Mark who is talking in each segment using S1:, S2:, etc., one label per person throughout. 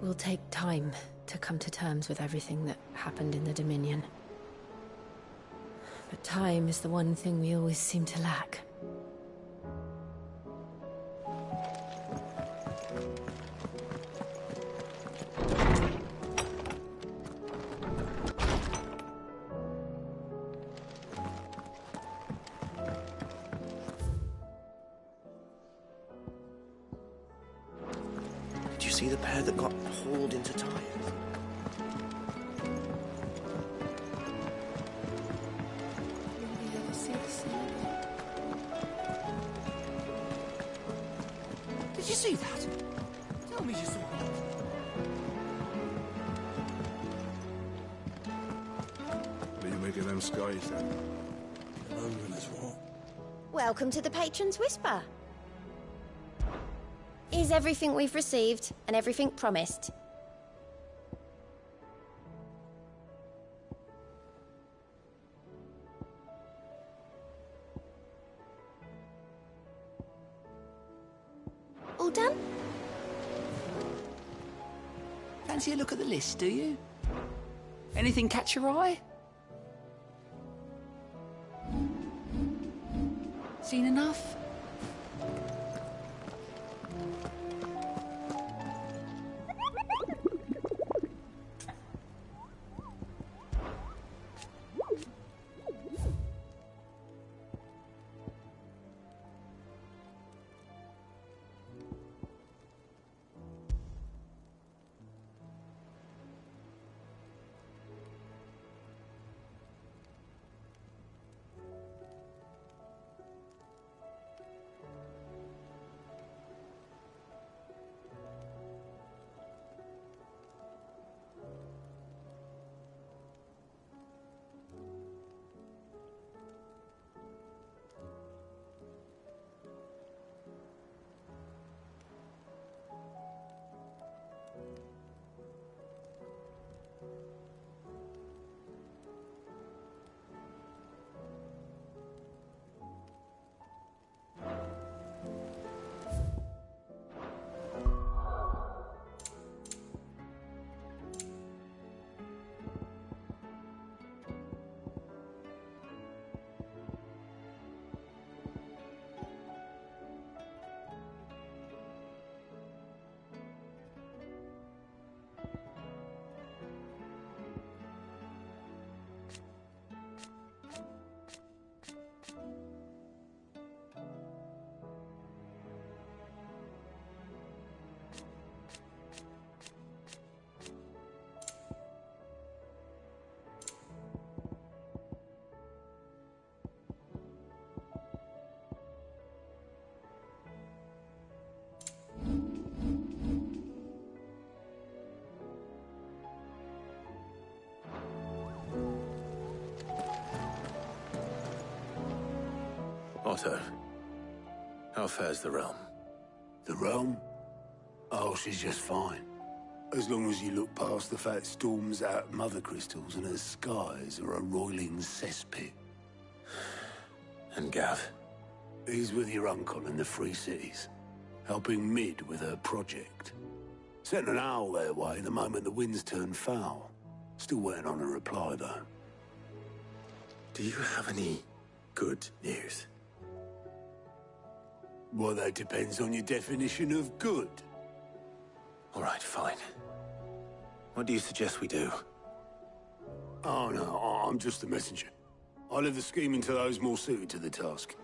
S1: Will take time to come to terms with everything that happened in the Dominion. But time is the one thing we always seem to lack.
S2: Did you see the pair that got hauled into Tyre?
S3: Did you see that? Tell me you saw that.
S4: What do you make of them skies, then?
S3: Logan is what?
S5: Welcome to the Patron's Whisper. Is everything we've received and everything promised? All done?
S3: Fancy a look at the list, do you? Anything catch your eye? Seen enough?
S6: Otto, how fares the realm?
S7: The realm? Oh, she's just fine. As long as you look past the fat storms out mother crystals and her skies are a roiling cesspit.
S6: And Gav?
S7: He's with your uncle in the Free Cities, helping Mid with her project. Sent an owl their way the moment the winds turned foul. Still waiting on a reply, though.
S6: Do you have any good news?
S7: Well, that depends on your definition of good.
S6: All right, fine. What do you suggest we do?
S7: Oh, no, I'm just a messenger. I leave the scheming to those more suited to the task.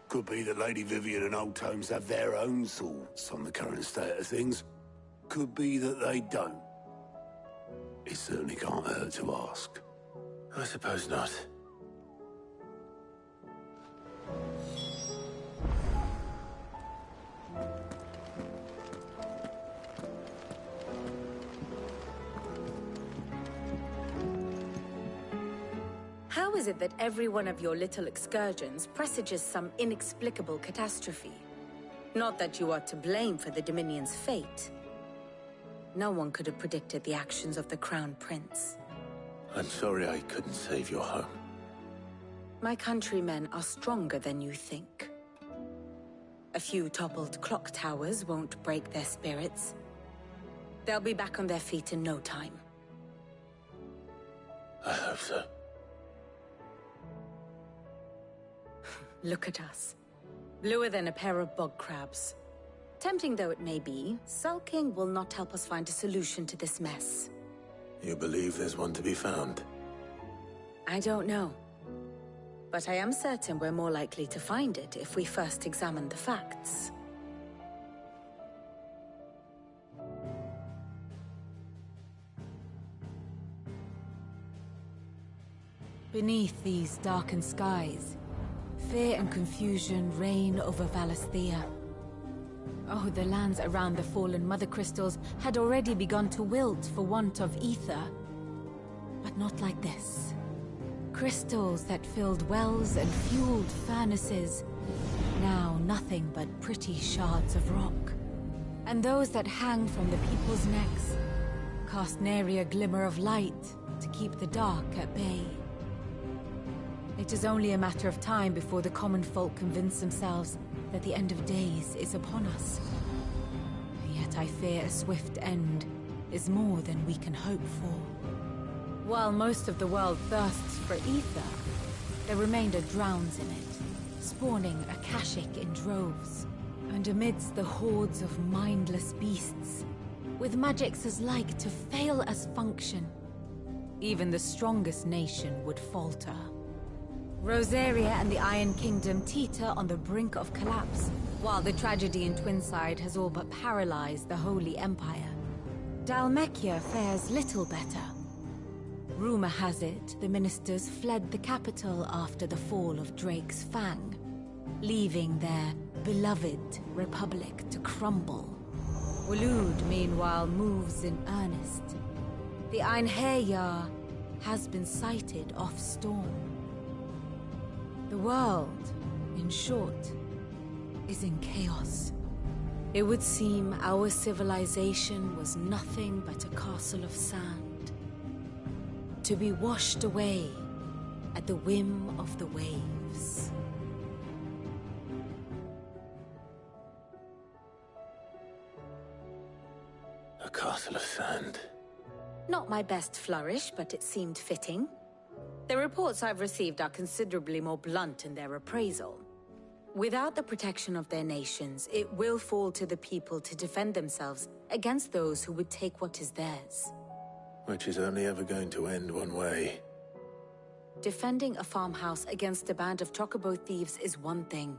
S7: Could be that Lady Vivian and Old Tomes have their own thoughts on the current state of things. Could be that they don't. It certainly can't hurt to ask.
S6: I suppose not.
S1: How is it that every one of your little excursions presages some inexplicable catastrophe? Not that you are to blame for the Dominion's fate. No one could have predicted the actions of the Crown Prince.
S6: I'm sorry I couldn't save your home.
S1: My countrymen are stronger than you think. A few toppled clock towers won't break their spirits. They'll be back on their feet in no time.
S6: I hope so.
S1: Look at us. Bluer than a pair of bog crabs. Tempting though it may be, sulking will not help us find a solution to this mess.
S6: You believe there's one to be found?
S1: I don't know. But I am certain we're more likely to find it if we first examine the facts.
S8: Beneath these darkened skies, fear and confusion reign over Valisthea. Oh, the lands around the fallen Mother Crystals had already begun to wilt for want of ether. But not like this. Crystals that filled wells and fueled furnaces, now nothing but pretty shards of rock. And those that hang from the people's necks cast nary a glimmer of light to keep the dark at bay. It is only a matter of time before the common folk convince themselves that the end of days is upon us. Yet I fear a swift end is more than we can hope for. While most of the world thirsts for ether, the remainder drowns in it, spawning Akashic in droves. And amidst the hordes of mindless beasts, with magics as like to fail as function, even the strongest nation would falter. Rosaria and the Iron Kingdom teeter on the brink of collapse, while the tragedy in Twinside has all but paralyzed the Holy Empire. Dhalmekia fares little better. Rumor has it the ministers fled the capital after the fall of Drake's Fang, leaving their beloved republic to crumble. Waloed, meanwhile, moves in earnest. The Einherjar has been sighted off-storm. The world, in short, is in chaos. It would seem our civilization was nothing but a castle of sand, to be washed away at the whim of the waves.
S6: A castle of sand.
S1: Not my best flourish, but it seemed fitting. The reports I've received are considerably more blunt in their appraisal. Without the protection of their nations, it will fall to the people to defend themselves against those who would take what is theirs.
S6: Which is only ever going to end one way.
S1: Defending a farmhouse against a band of chocobo thieves is one thing,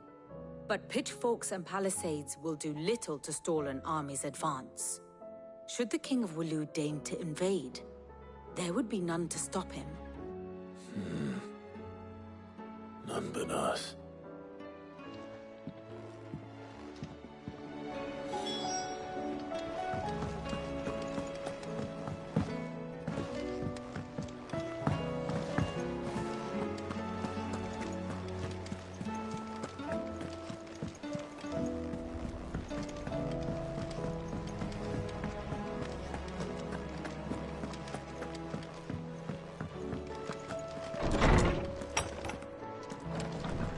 S1: but pitchforks and palisades will do little to stall an army's advance. Should the King of Waloed deign to invade, there would be none to stop him.
S6: None but us.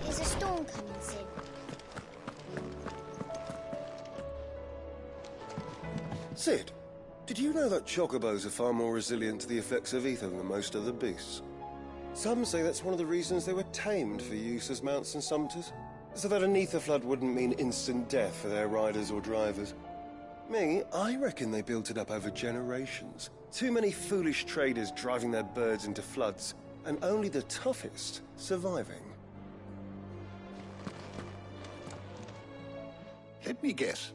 S5: Is a storm coming, Sid?
S9: Sid, did you know that chocobos are far more resilient to the effects of ether than most other beasts? Some say that's one of the reasons they were tamed for use as mounts and sumpters, so that an ether flood wouldn't mean instant death for their riders or drivers. Me, I reckon they built it up over generations. Too many foolish traders driving their birds into floods, and only the toughest surviving.
S10: Let me guess.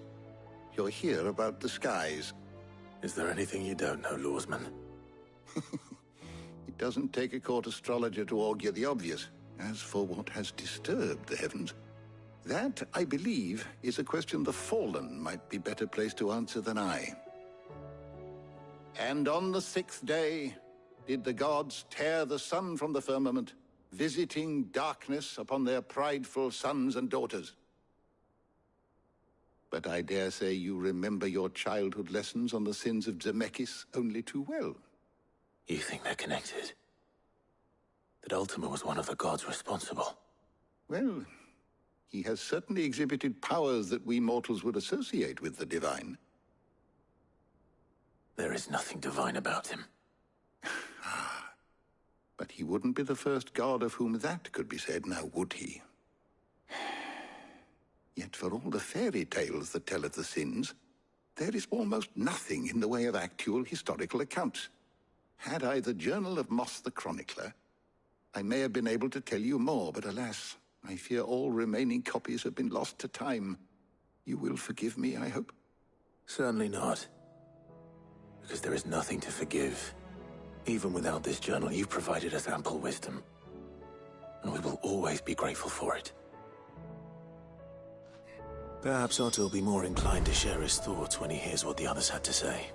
S10: You're here about the skies.
S6: Is there anything you don't know, Lawsman?
S10: It doesn't take a court astrologer to augur the obvious. As for what has disturbed the heavens, that, I believe, is a question the Fallen might be better placed to answer than I. And on the 6th day did the gods tear the sun from the firmament, visiting darkness upon their prideful sons and daughters. But I dare say you remember your childhood lessons on the sins of Zemeckis only too well.
S6: You think they're connected? That Ultima was one of the gods responsible?
S10: Well, he has certainly exhibited powers that we mortals would associate with the divine.
S6: There is nothing divine about him.
S10: But he wouldn't be the first god of whom that could be said, now would he? Yet for all the fairy tales that tell of the sins, there is almost nothing in the way of actual historical accounts. Had I the Journal of Moss the Chronicler, I may have been able to tell you more, but alas, I fear all remaining copies have been lost to time. You will forgive me, I hope?
S6: Certainly not. Because there is nothing to forgive. Even without this journal, you've provided us ample wisdom. And we will always be grateful for it. Perhaps Otto will be more inclined to share his thoughts when he hears what the others had to say.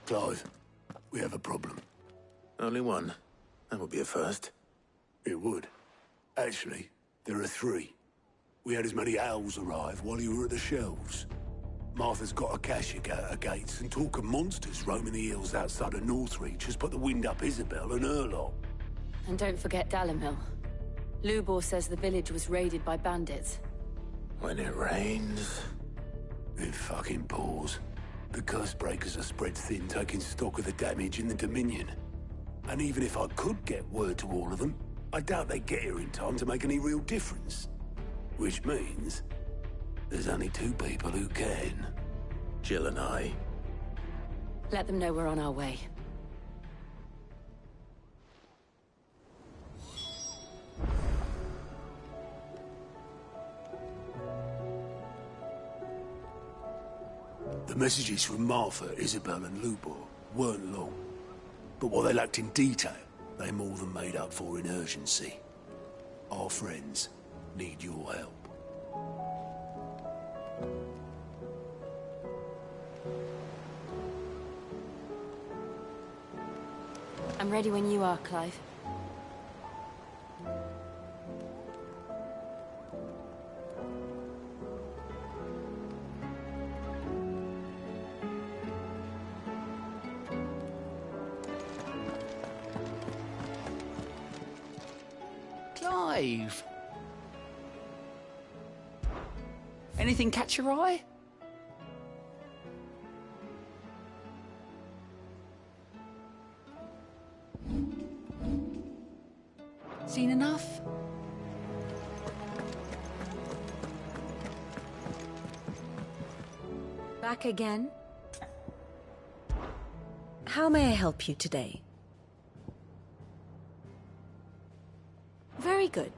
S7: Clive, we have a problem.
S6: Only one. That would be a first.
S7: It would. Actually, there are three. We had as many owls arrive while you were at the shelves. Martha's got a Akashic at her gates, and talk of monsters roaming the hills outside of Northreach has put the wind up Isabel and her lot.
S1: And don't forget Dalimil. Lubor says the village was raided by bandits.
S6: When it rains...
S7: It fucking pours. The curse breakers are spread thin, taking stock of the damage in the Dominion. And even if I could get word to all of them, I doubt they'd get here in time to make any real difference. Which means... there's only two people who can.
S6: Jill and I.
S1: Let them know we're on our way.
S7: The messages from Martha, Isabel and Lubor weren't long. But what they lacked in detail, they more than made up for in urgency. Our friends need your help.
S1: I'm ready when you are, Clive.
S3: Clive! Anything catch your eye? Seen enough?
S1: Back again? How may I help you today? Very good.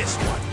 S3: This one.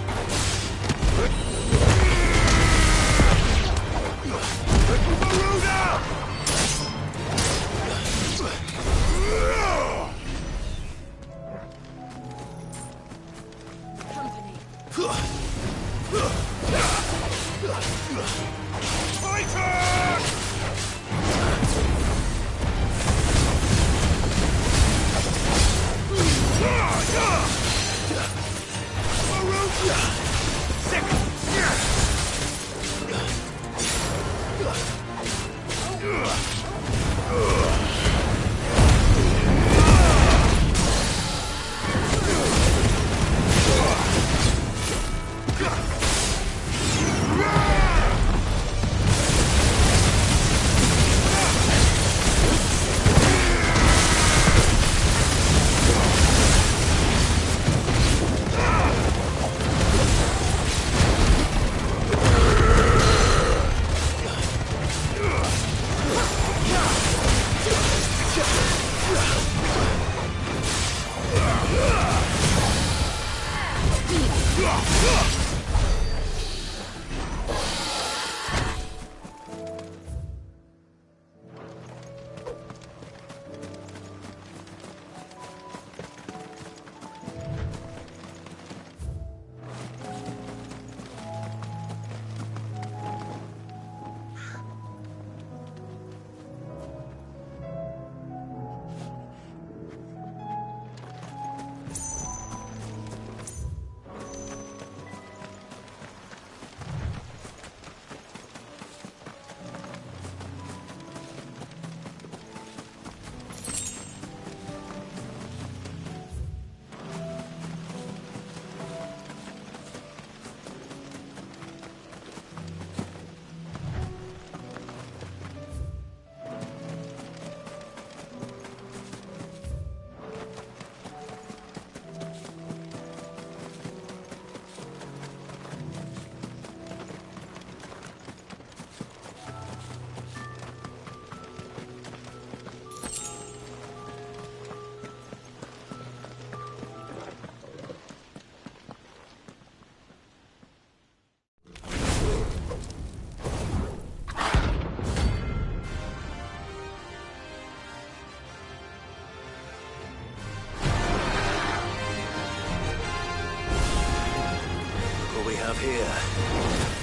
S2: Here.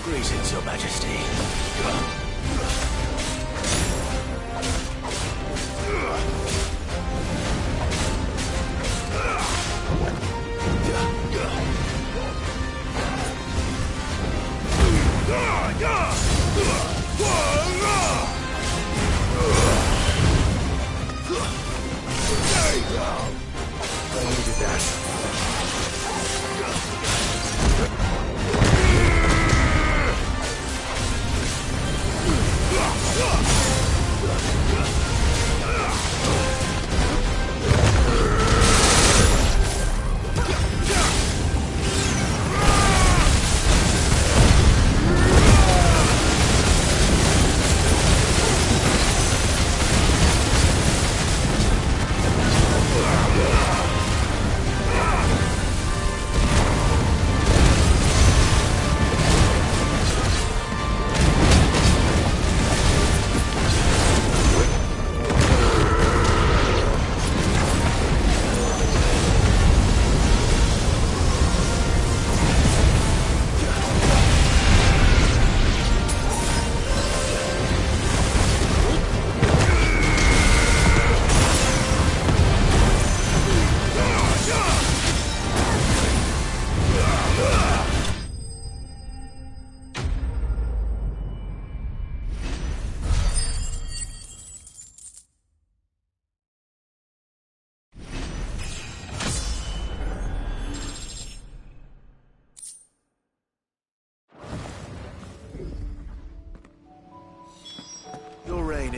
S2: Greetings, Your Majesty.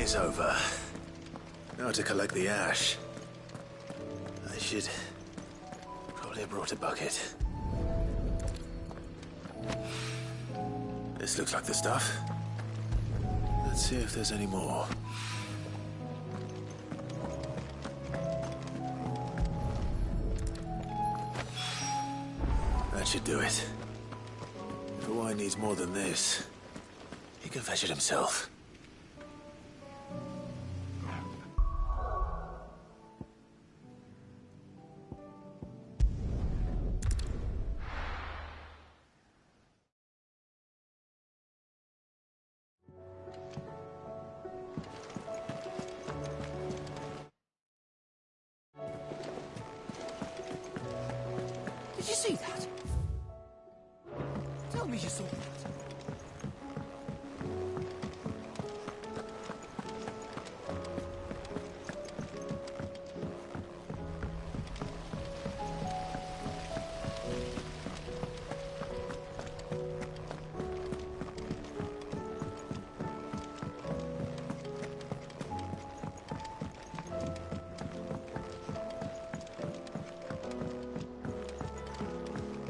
S6: is over. Now to collect the ash. I should probably have brought a bucket. This looks like the stuff. Let's see if there's any more. That should do it. If Hawaii needs more than this, he can fetch it himself.
S3: Did you see that? Tell me you saw that.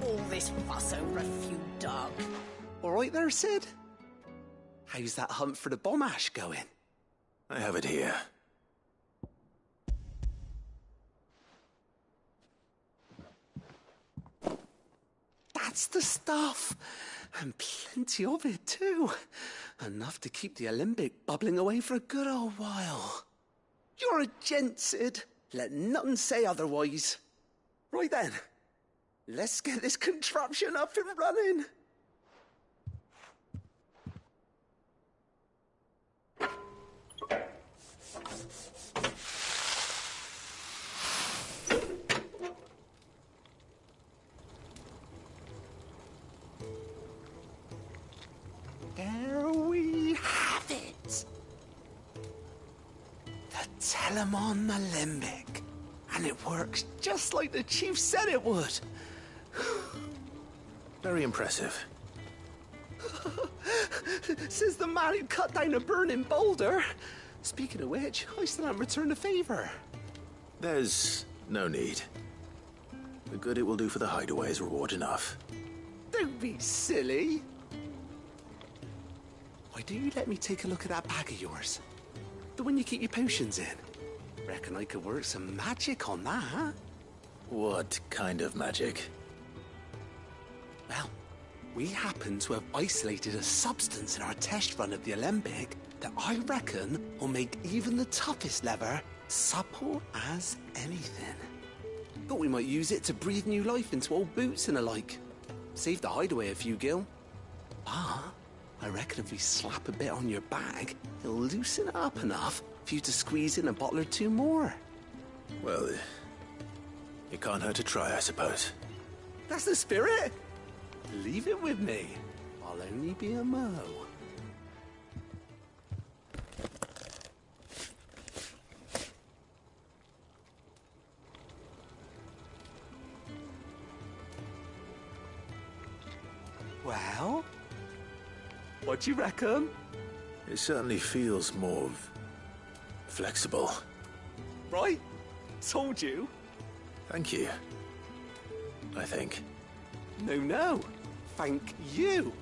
S2: All this fuss over a few dog. All right there, Sid? How's that hunt for the bomb ash going?
S6: I have it here.
S2: That's the stuff. And plenty of it, too. Enough to keep the alembic bubbling away for a good old while. You're a gent, Sid. Let nothing say otherwise. Right then. Let's get this contraption up and running. There we have it. The Telemon Alembic. And it works just like the chief said it would.
S6: Very impressive.
S2: Says the man who cut down a burning boulder. Speaking of which, I still haven't returned the favor.
S6: There's no need. The good it will do for the hideaway is reward enough.
S2: Don't be silly. Why don't you let me take a look at that bag of yours? The one you keep your potions in. Reckon I could work some magic on that.
S6: What kind of magic?
S2: Well, we happen to have isolated a substance in our test run of the Alembic that I reckon will make even the toughest leather supple as anything. Thought we might use it to breathe new life into old boots and the like. Save the hideaway a few gil. But I reckon if we slap a bit on your bag, it'll loosen it up enough for you to squeeze in a bottle or two more.
S6: Well, it can't hurt to try, I suppose.
S2: That's the spirit. Leave it with me. I'll only be a mo. Well, what do you reckon?
S6: It certainly feels more flexible.
S2: Right? Told you.
S6: Thank you. I think.
S2: No. Thank you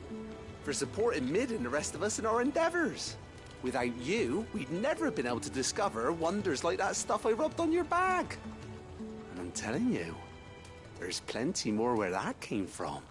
S2: for supporting Mid and the rest of us in our endeavors. Without you, we'd never have been able to discover wonders like that stuff I rubbed on your bag. And I'm telling you, there's plenty more where that came from.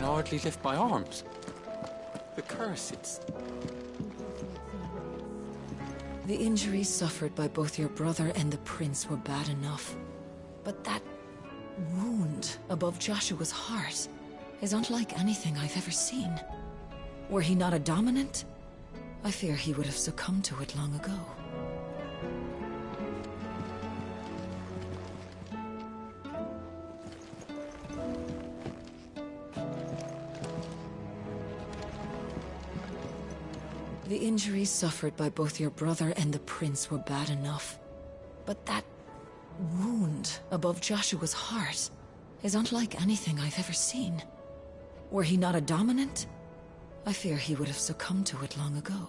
S11: hardly lift my arms. The curse, it's...
S12: The injuries suffered by both your brother and the prince were bad enough. But that wound above Joshua's heart is unlike anything I've ever seen. Were he not a dominant, I fear he would have succumbed to it long ago. The injuries suffered by both your brother and the prince were bad enough. But that wound above Joshua's heart is unlike anything I've ever seen. Were he not a dominant, I fear he would have succumbed to it long ago.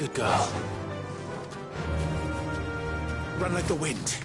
S2: Good girl. Run like the wind.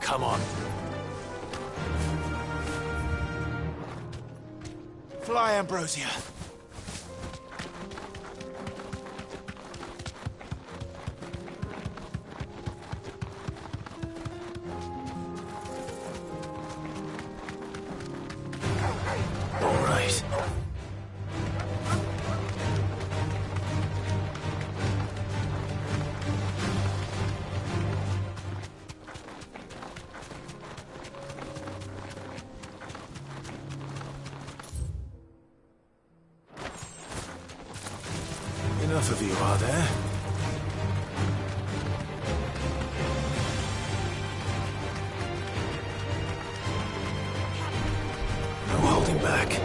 S6: Come on.
S13: Fly, Ambrosia.
S6: All right.
S13: Enough of you, are there?
S6: No holding back.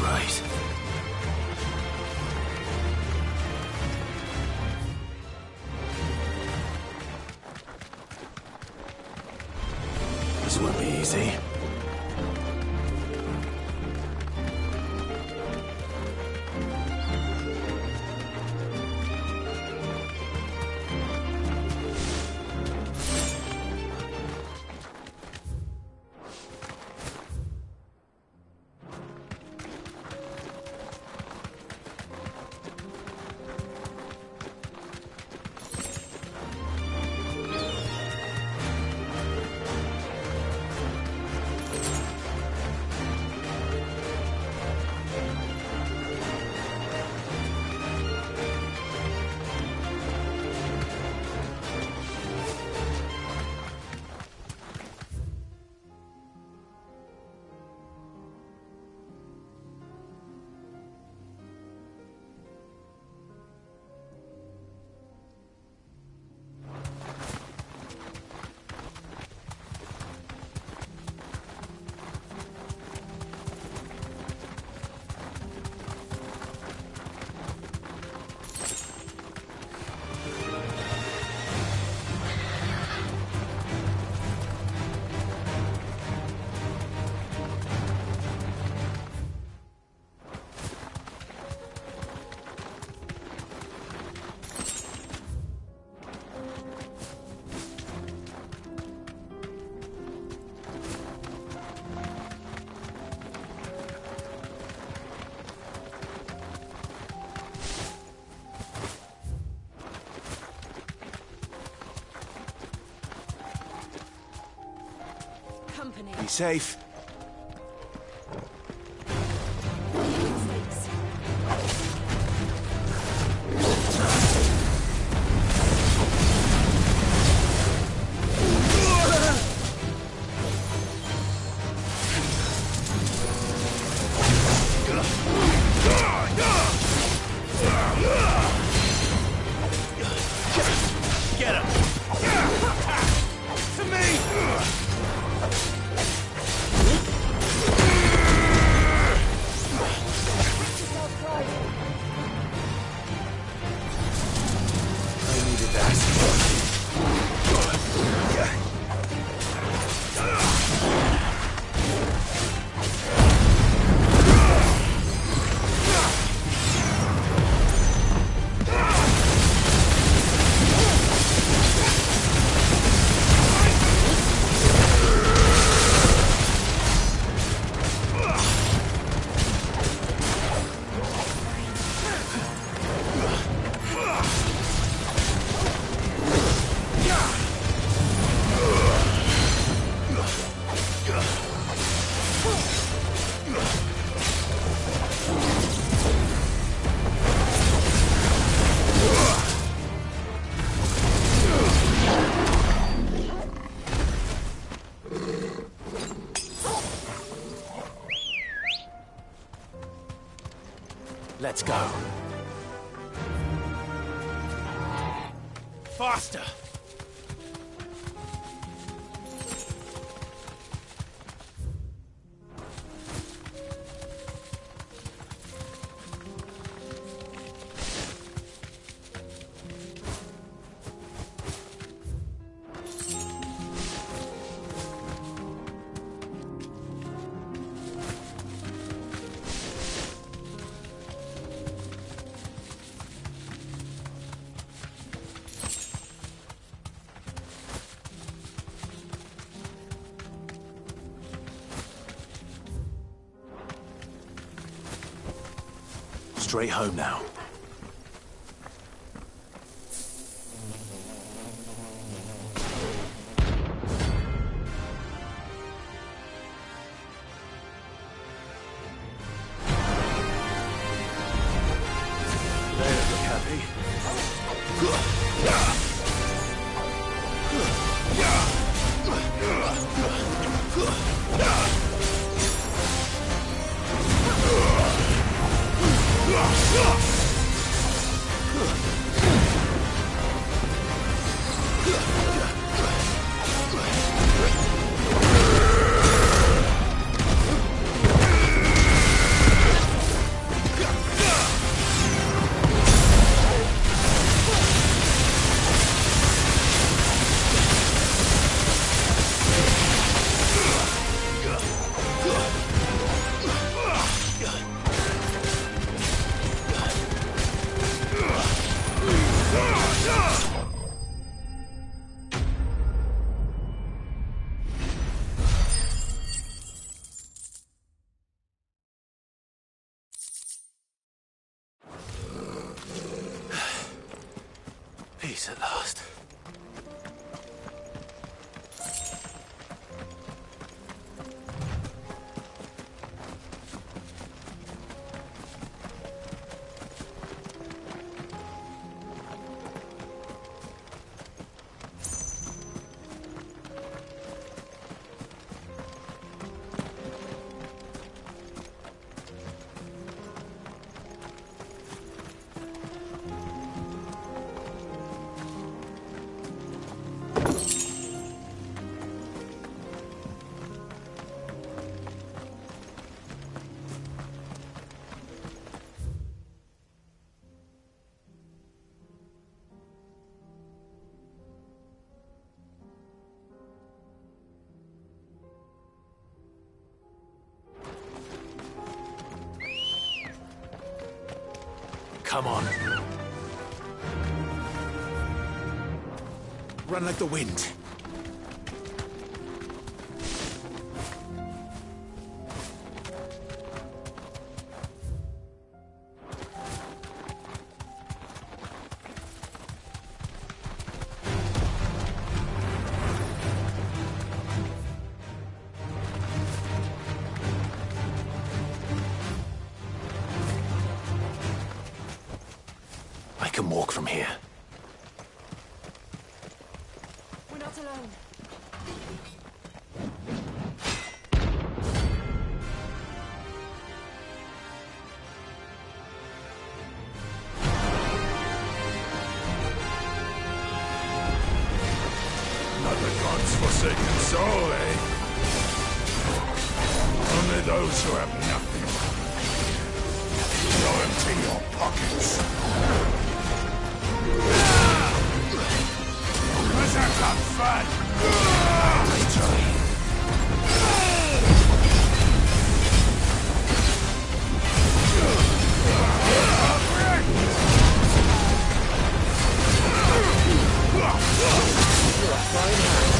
S6: Right. This won't be easy.
S13: Be safe. Let's go. Faster! Straight home now. They don't look happy. Peace at last. Come on. Run like the wind. I can walk from here.
S8: We're not alone.
S4: Not the gods' forsaken soul, eh? Only those who have nothing. Go empty your pockets. Berserker fat! Victory!
S9: You're a fine hand.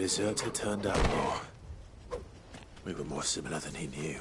S13: desert had turned out more. We were more similar than he knew.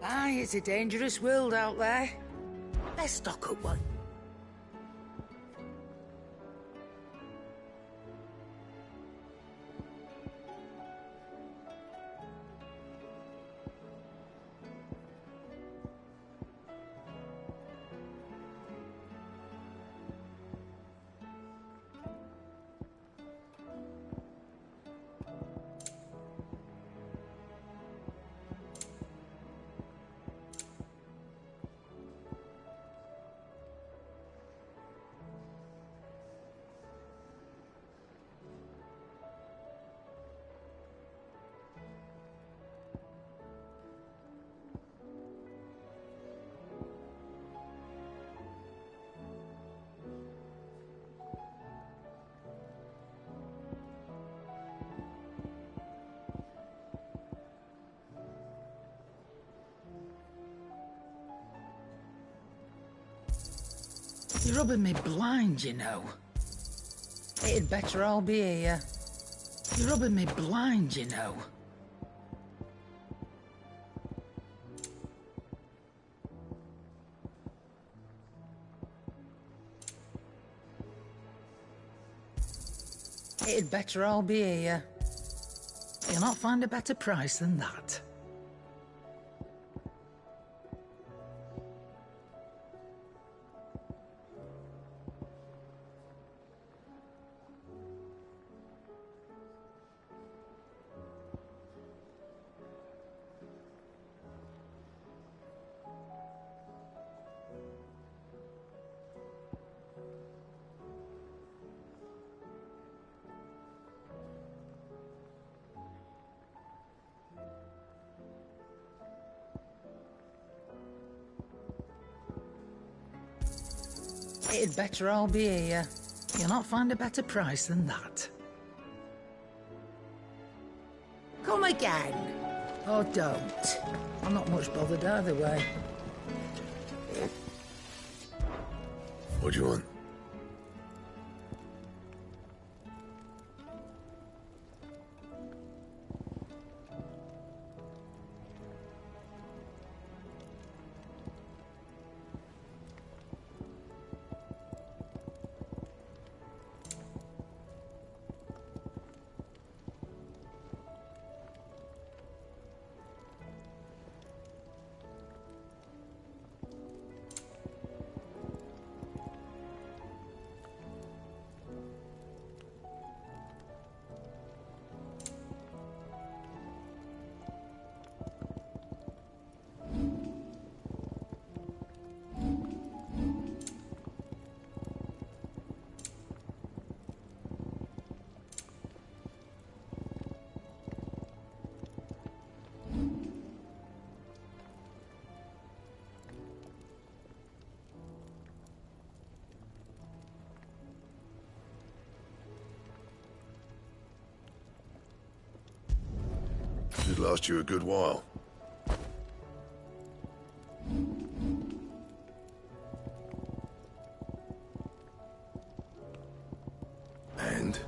S14: Aye, it's a dangerous world out there. Let's stock up one. You're rubbing me blind, you know. It'd better all be here. You're rubbing me blind, you know. It'd better all be here. You'll not find a better price than that. It'd better all be here. You'll not find a better price than that. Come again. Or don't. I'm not much bothered either way.
S7: What do you want?
S15: Should last you a good while. And?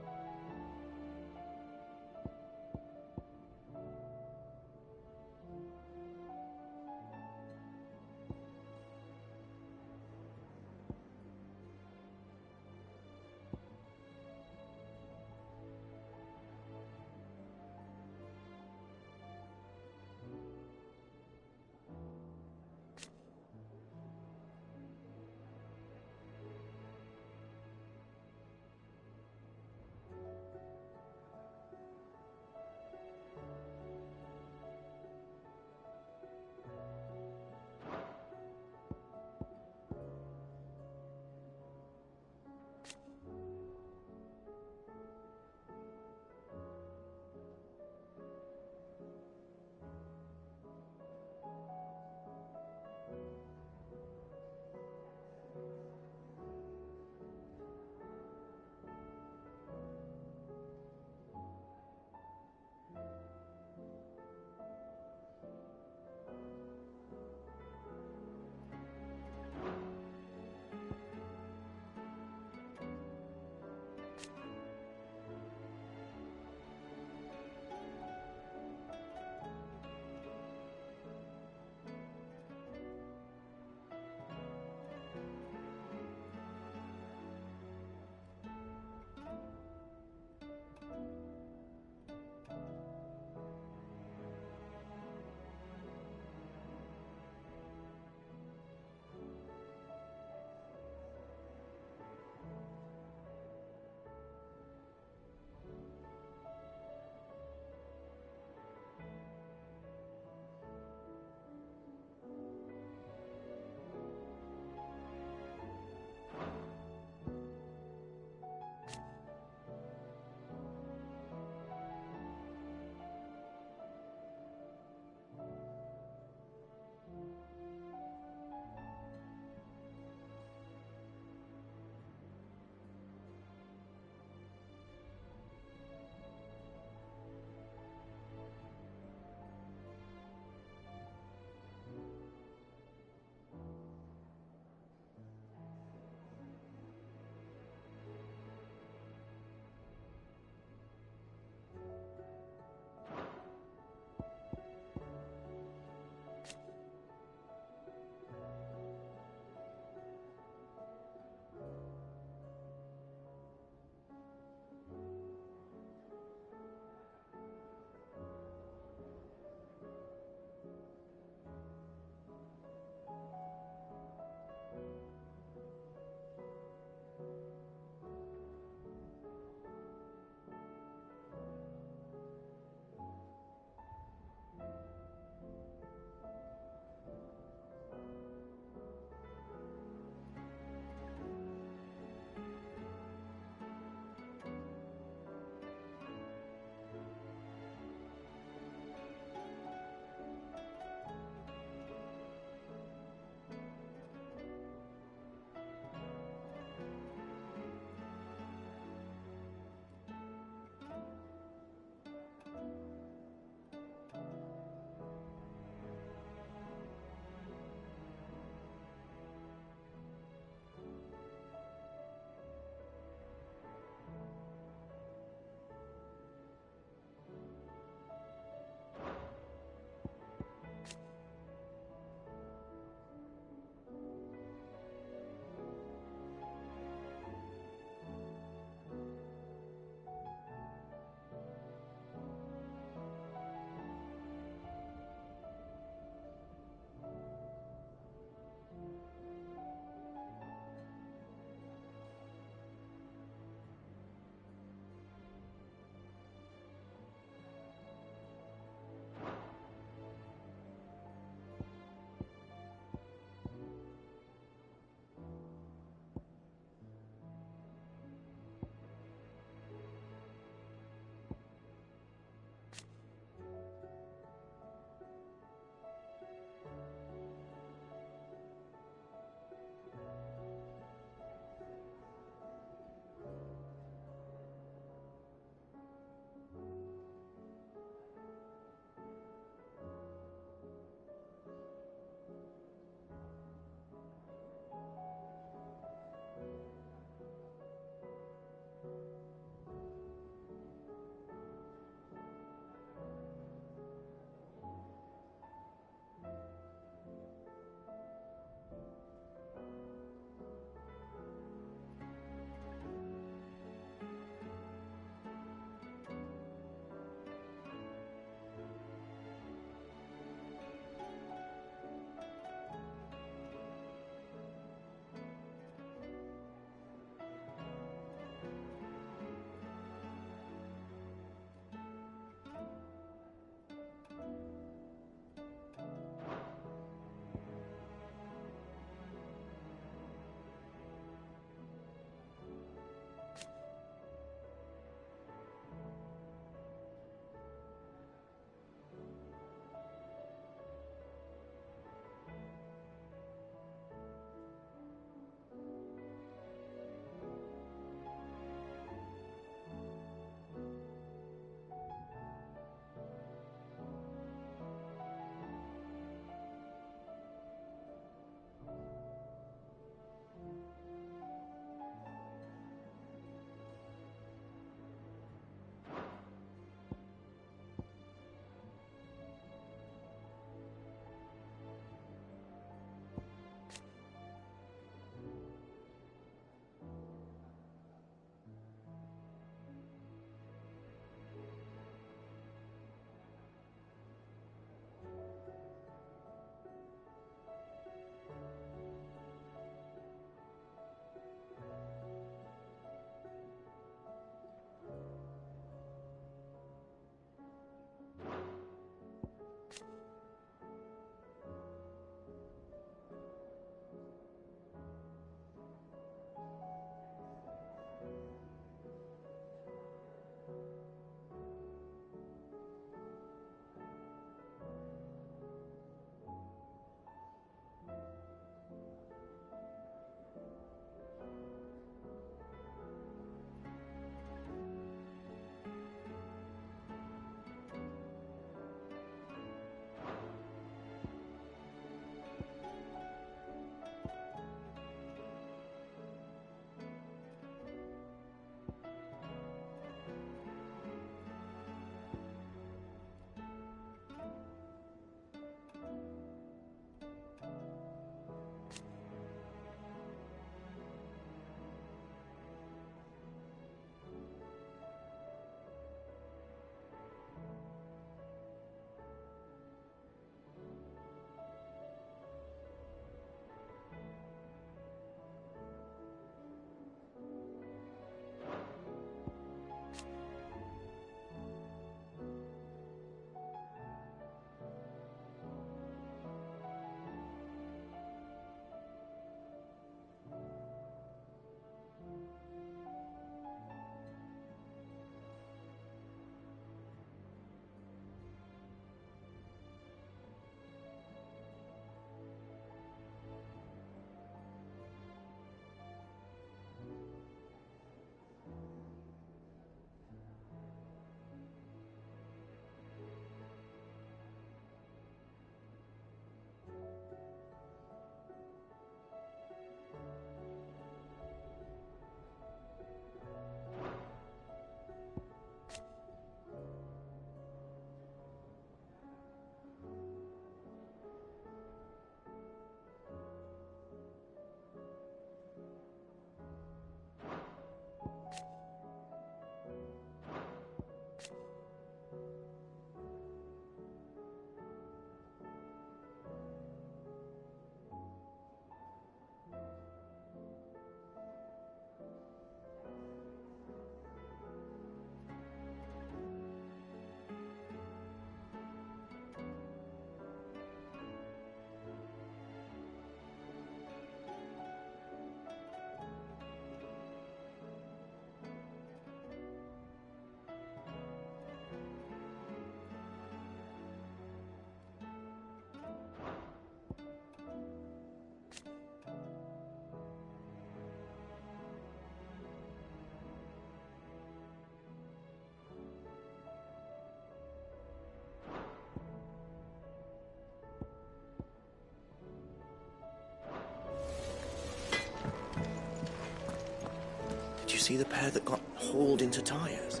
S16: he the pair that got hauled into Tyres?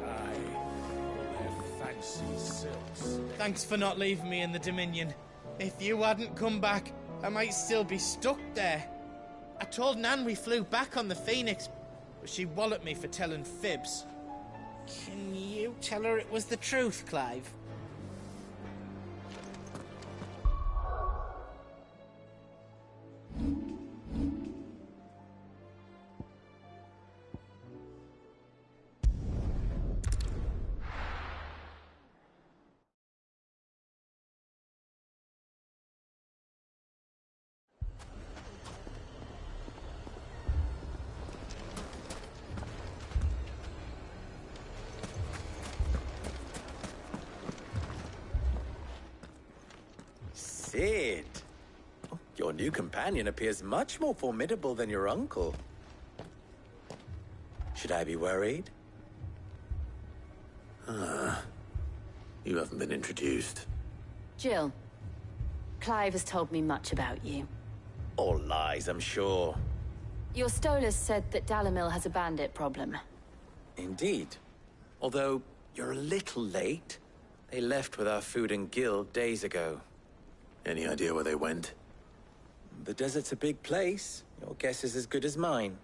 S17: Aye, all their fancy silks.
S18: Thanks for not leaving me in the Dominion. If you hadn't come back, I might still be stuck there. I told Nan we flew back on the Phoenix, but she walloped me for telling fibs. Can you tell her it was the truth, Clive?
S11: Sid! Oh, your new companion appears much more formidable than your uncle. Should I be worried?
S6: You haven't been introduced.
S1: Jill, Clive has told me much about you.
S11: All lies, I'm sure.
S1: Your Stolas said that Dalamil has a bandit problem.
S11: Indeed. Although, you're a little late. They left with our food and guild days ago.
S6: Any idea where they went?
S11: The desert's a big place. Your guess is as good as mine.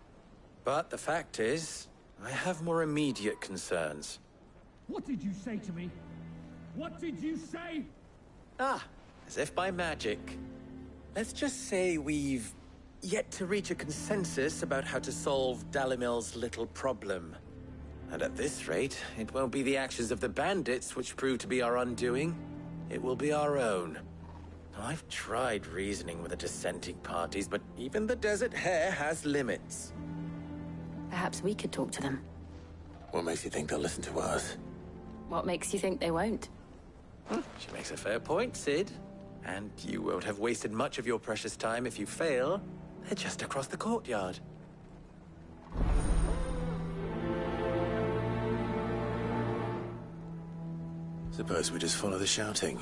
S11: But the fact is, I have more immediate concerns.
S17: What did you say to me? What did you say?
S11: Ah, as if by magic. Let's just say we've yet to reach a consensus about how to solve Dalimil's little problem. And at this rate, it won't be the actions of the bandits which prove to be our undoing. It will be our own. I've tried reasoning with the dissenting parties, but even the Desert Hare has limits.
S1: Perhaps we could talk to them.
S6: What makes you think they'll listen to us?
S1: What makes you think they won't?
S11: She makes a fair point, Sid. And you won't have wasted much of your precious time if you fail. They're just across the courtyard.
S6: Suppose we just follow the shouting.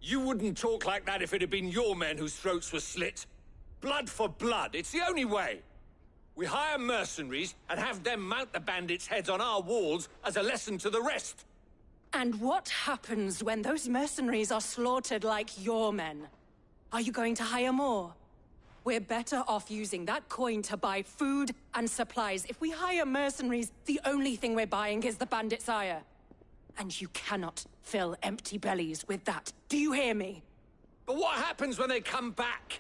S17: You wouldn't talk like that if it had been your men whose throats were slit. Blood for blood, it's the only way. We hire mercenaries and have them mount the bandits' heads on our walls as a lesson to the rest.
S19: And what happens when those mercenaries are slaughtered like your men? Are you going to hire more? We're better off using that coin to buy food and supplies. If we hire mercenaries, the only thing we're buying is the bandits' ire. And you cannot fill empty bellies with that. Do you hear me?
S17: But what happens when they come back?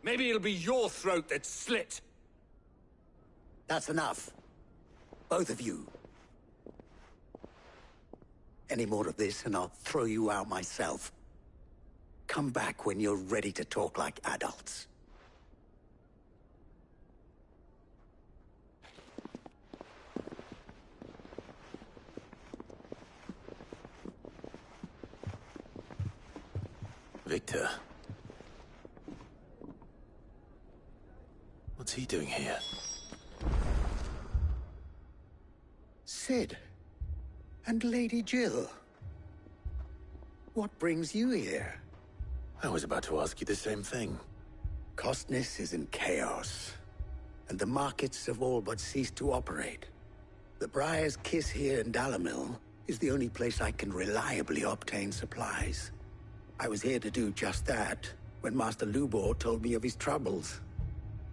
S17: Maybe it'll be your throat that's slit.
S20: That's enough. Both of you. Any more of this and I'll throw you out myself. Come back when you're ready to talk like adults.
S6: Victor. What's he doing here?
S20: Sid. And Lady Jill. What brings you here?
S6: I was about to ask you the same thing.
S20: Costness is in chaos, and the markets have all but ceased to operate. The Briar's Kiss here in Dalamil is the only place I can reliably obtain supplies. I was here to do just that when Master Lubor told me of his troubles.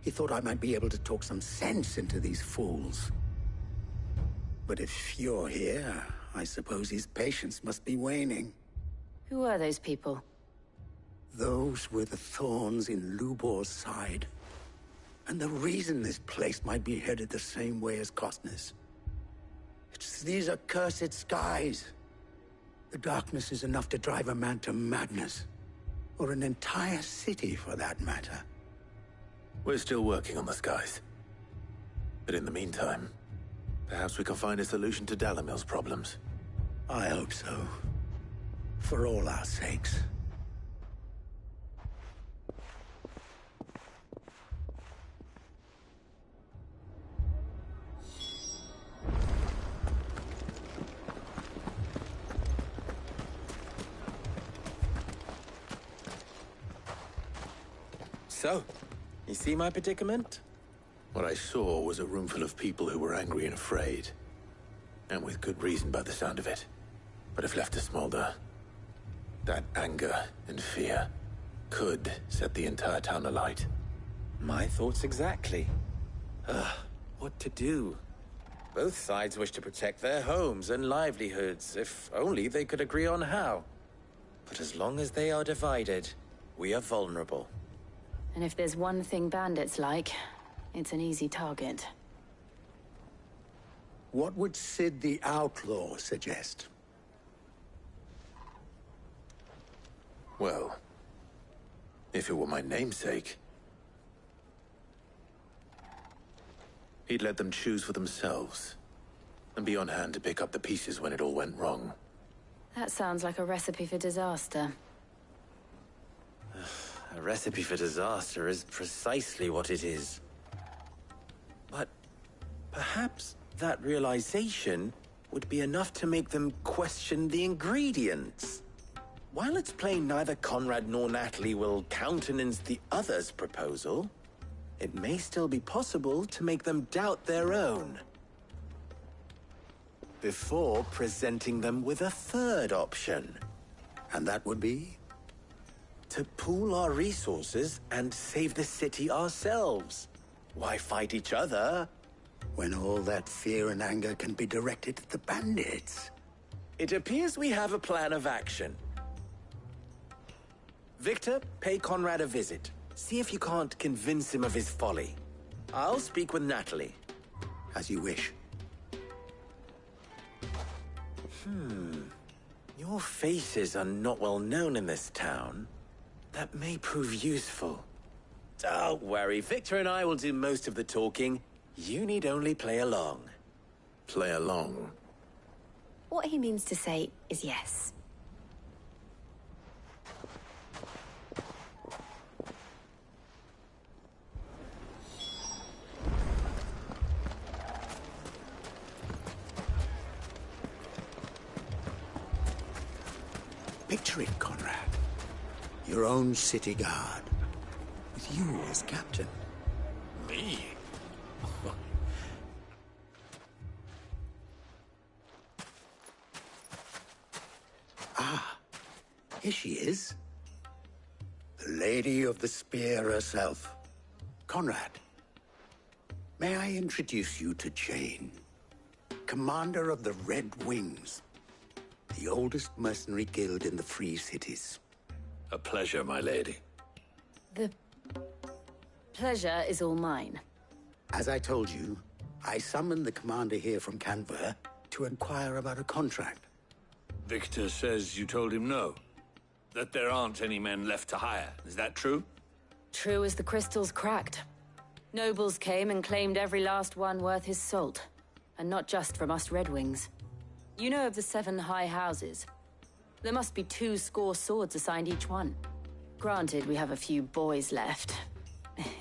S20: He thought I might be able to talk some sense into these fools. But if you're here, I suppose his patience must be waning.
S1: Who are those people?
S20: Those were the thorns in Lubor's side. And the reason this place might be headed the same way as Costness. It's these accursed skies. The darkness is enough to drive a man to madness. Or an entire city, for that matter.
S6: We're still working on the skies. But in the meantime, perhaps we can find a solution to Dalamil's problems.
S20: I hope so. For all our sakes.
S11: So, you see my predicament?
S6: What I saw was a room full of people who were angry and afraid. And with good reason by the sound of it. But if left to smolder, that anger and fear could set the entire town alight.
S11: My thoughts exactly. What to do? Both sides wish to protect their homes and livelihoods, if only they could agree on how. But as long as they are divided, we are vulnerable.
S8: And if there's one thing bandits like, it's an easy target.
S20: What would Sid the Outlaw suggest?
S6: Well, if it were my namesake, he'd let them choose for themselves, and be on hand to pick up the pieces when it all went wrong.
S8: That sounds like a recipe for disaster.
S11: A recipe for disaster is precisely what it is. But perhaps that realization would be enough to make them question the ingredients. While it's plain neither Conrad nor Natalie will countenance the other's proposal, it may still be possible to make them doubt their own. Before presenting them with a third option.
S20: And that would be?
S11: To pool our resources and save the city ourselves. Why fight each other?
S20: When all that fear and anger can be directed at the bandits.
S11: It appears we have a plan of action. Victor, pay Conrad a visit. See if you can't convince him of his folly. I'll speak with Natalie.
S20: As you wish.
S11: Your faces are not well known in this town. That may prove useful. Don't worry, Victor and I will do most of the talking. You need only play along.
S6: Play along?
S1: What he means to say is yes.
S20: Picture it, Conrad. Your own city guard. With you as captain.
S13: Me?
S20: Here she is. The Lady of the Spear herself. Conrad, may I introduce you to Jane, commander of the Red Wings, the oldest mercenary guild in the Free Cities.
S13: A pleasure, my lady.
S8: The pleasure is all mine.
S20: As I told you, I summoned the commander here from Canver to inquire about a contract.
S17: Victor says you told him no. That there aren't any men left to hire. Is that true?
S8: True as the crystals cracked. Nobles came and claimed every last one worth his salt. And not just from us Red Wings. You know of the 7 high houses. There must be 2 swords assigned each one. Granted, we have a few boys left.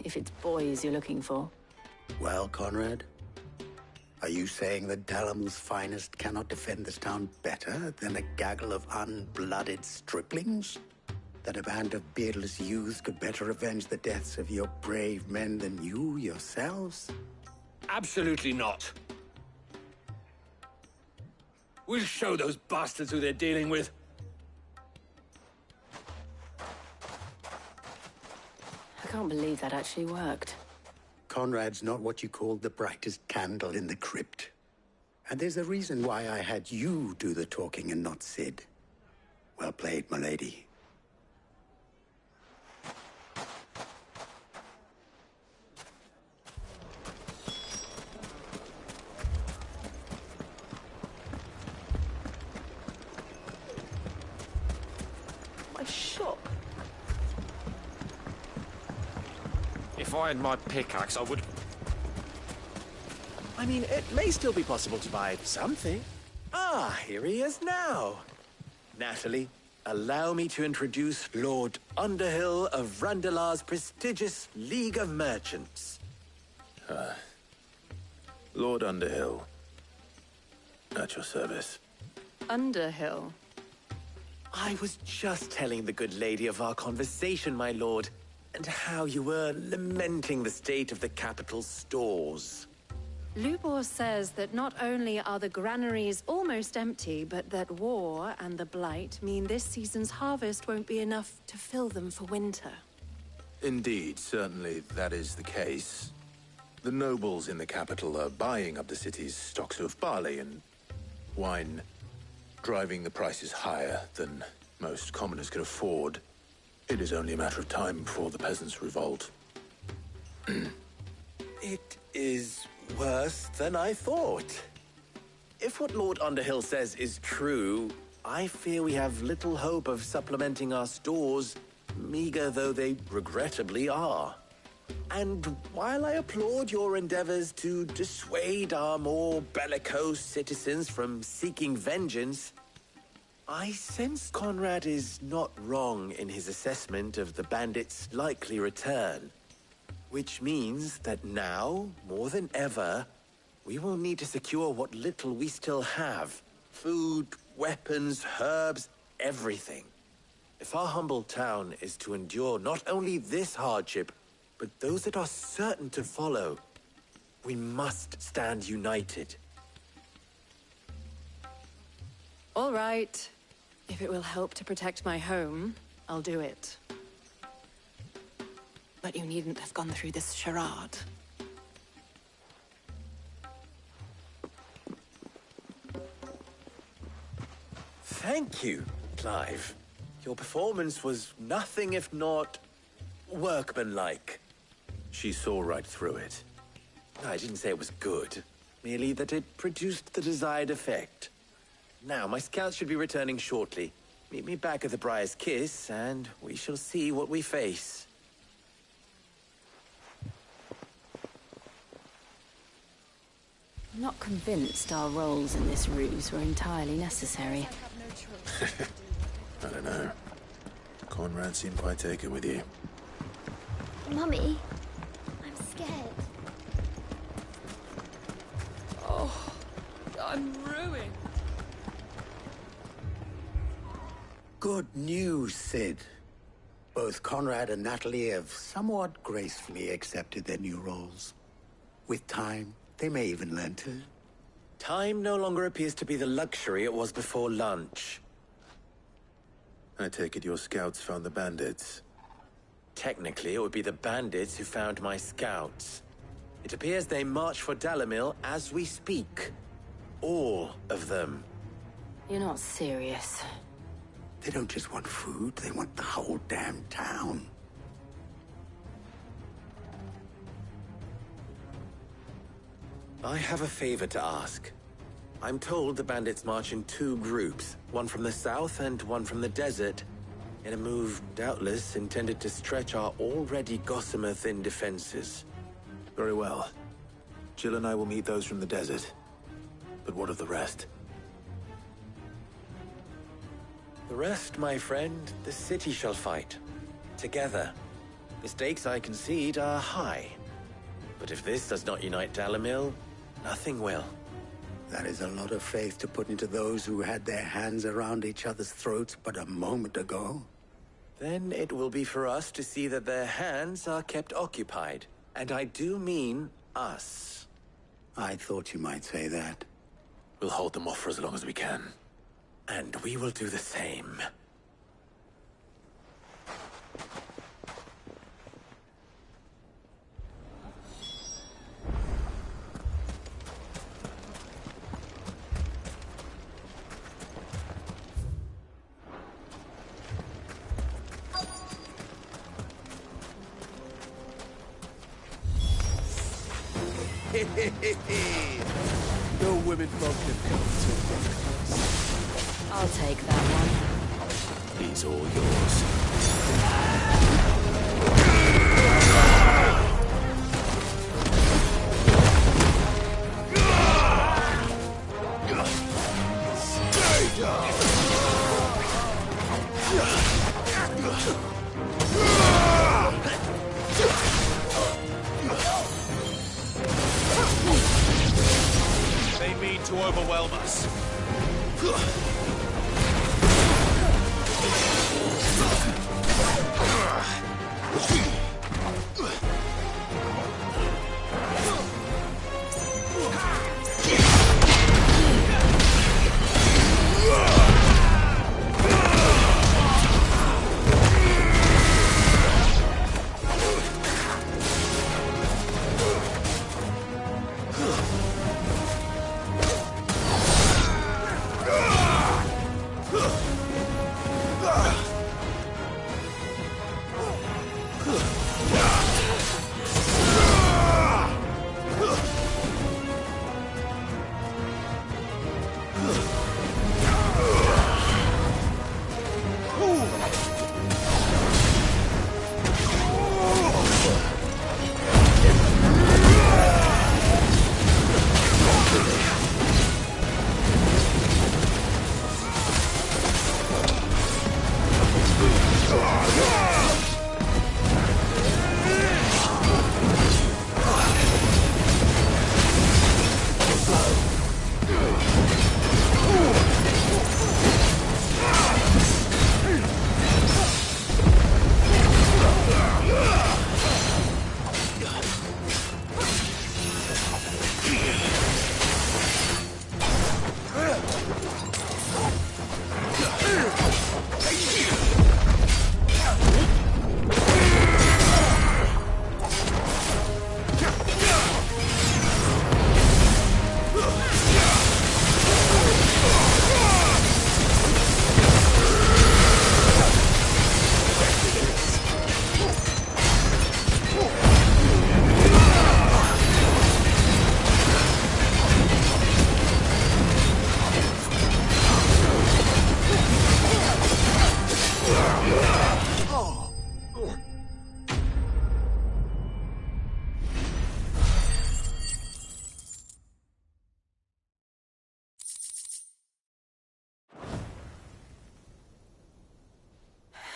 S8: If it's boys you're looking for.
S20: Well, Conrad, are you saying that Dalamil's finest cannot defend this town better than a gaggle of unblooded striplings? That a band of beardless youths could better avenge the deaths of your brave men than you yourselves?
S17: Absolutely not. We'll show those bastards who they're dealing with.
S8: I can't believe that actually worked.
S20: Conrad's not what you called the brightest candle in the crypt. And there's a reason why I had you do the talking and not Sid. Well played, my lady.
S1: My shock.
S13: If I had my pickaxe, I would...
S11: I mean, it may still be possible to buy something. Ah, here he is now. Natalie, allow me to introduce Lord Underhill of Randalar's prestigious League of Merchants.
S6: Lord Underhill. At your service.
S19: Underhill?
S11: I was just telling the good lady of our conversation, my lord. and how you were lamenting the state of the capital's stores.
S19: Lubor says that not only are the granaries almost empty, but that war and the Blight mean this season's harvest won't be enough to fill them for winter.
S6: Indeed, certainly that is the case. The nobles in the capital are buying up the city's stocks of barley and wine, driving the prices higher than most commoners can afford. It is only a matter of time before the peasants revolt.
S11: It is worse than I thought. If what Lord Underhill says is true, I fear we have little hope of supplementing our stores, meager though they regrettably are. And while I applaud your endeavors to dissuade our more bellicose citizens from seeking vengeance, I sense Conrad is not wrong in his assessment of the bandits' likely return. Which means that now, more than ever, we will need to secure what little we still have. Food, weapons, herbs, everything. If our humble town is to endure not only this hardship, but those that are certain to follow, we must stand united.
S19: All right. If it will help to protect my home, I'll do it. But you needn't have gone through this charade.
S11: Thank you, Clive. Your performance was nothing if not workmanlike.
S6: She saw right through it.
S11: I didn't say it was good, merely that it produced the desired effect. Now, my scouts should be returning shortly. Meet me back at the Briar's Kiss, and we shall see what we face.
S21: I'm not convinced our roles in this ruse were entirely necessary.
S6: I don't know. Conrad seemed quite taken with you.
S5: Mummy, I'm scared.
S8: Oh, I'm ruined.
S20: Good news, Sid. Both Conrad and Natalie have somewhat gracefully accepted their new roles. With time, they may even learn to.
S11: Time no longer appears to be the luxury it was before lunch.
S6: I take it your scouts found the bandits.
S11: Technically, it would be the bandits who found my scouts. It appears they march for Dalimil as we speak. All of them.
S21: You're not serious.
S20: They don't just want food, they want the whole damn town.
S11: I have a favor to ask. I'm told the bandits march in two groups, one from the south and one from the desert, in a move doubtless intended to stretch our already gossamer-thin defenses.
S6: Very well. Jill and I will meet those from the desert. But what of the rest?
S11: The rest, my friend, the city shall fight. Together. The stakes, I concede, are high. But if this does not unite Dalimil, nothing will.
S20: That is a lot of faith to put into those who had their hands around each other's throats but a moment ago.
S11: Then it will be for us to see that their hands are kept occupied. And I do mean us.
S20: I thought you might say that.
S6: We'll hold them off for as long as we can.
S11: And we will do the same.
S6: No women folk have come to
S21: I'll take that one.
S6: He's all yours. Stay down.
S17: They mean to overwhelm us.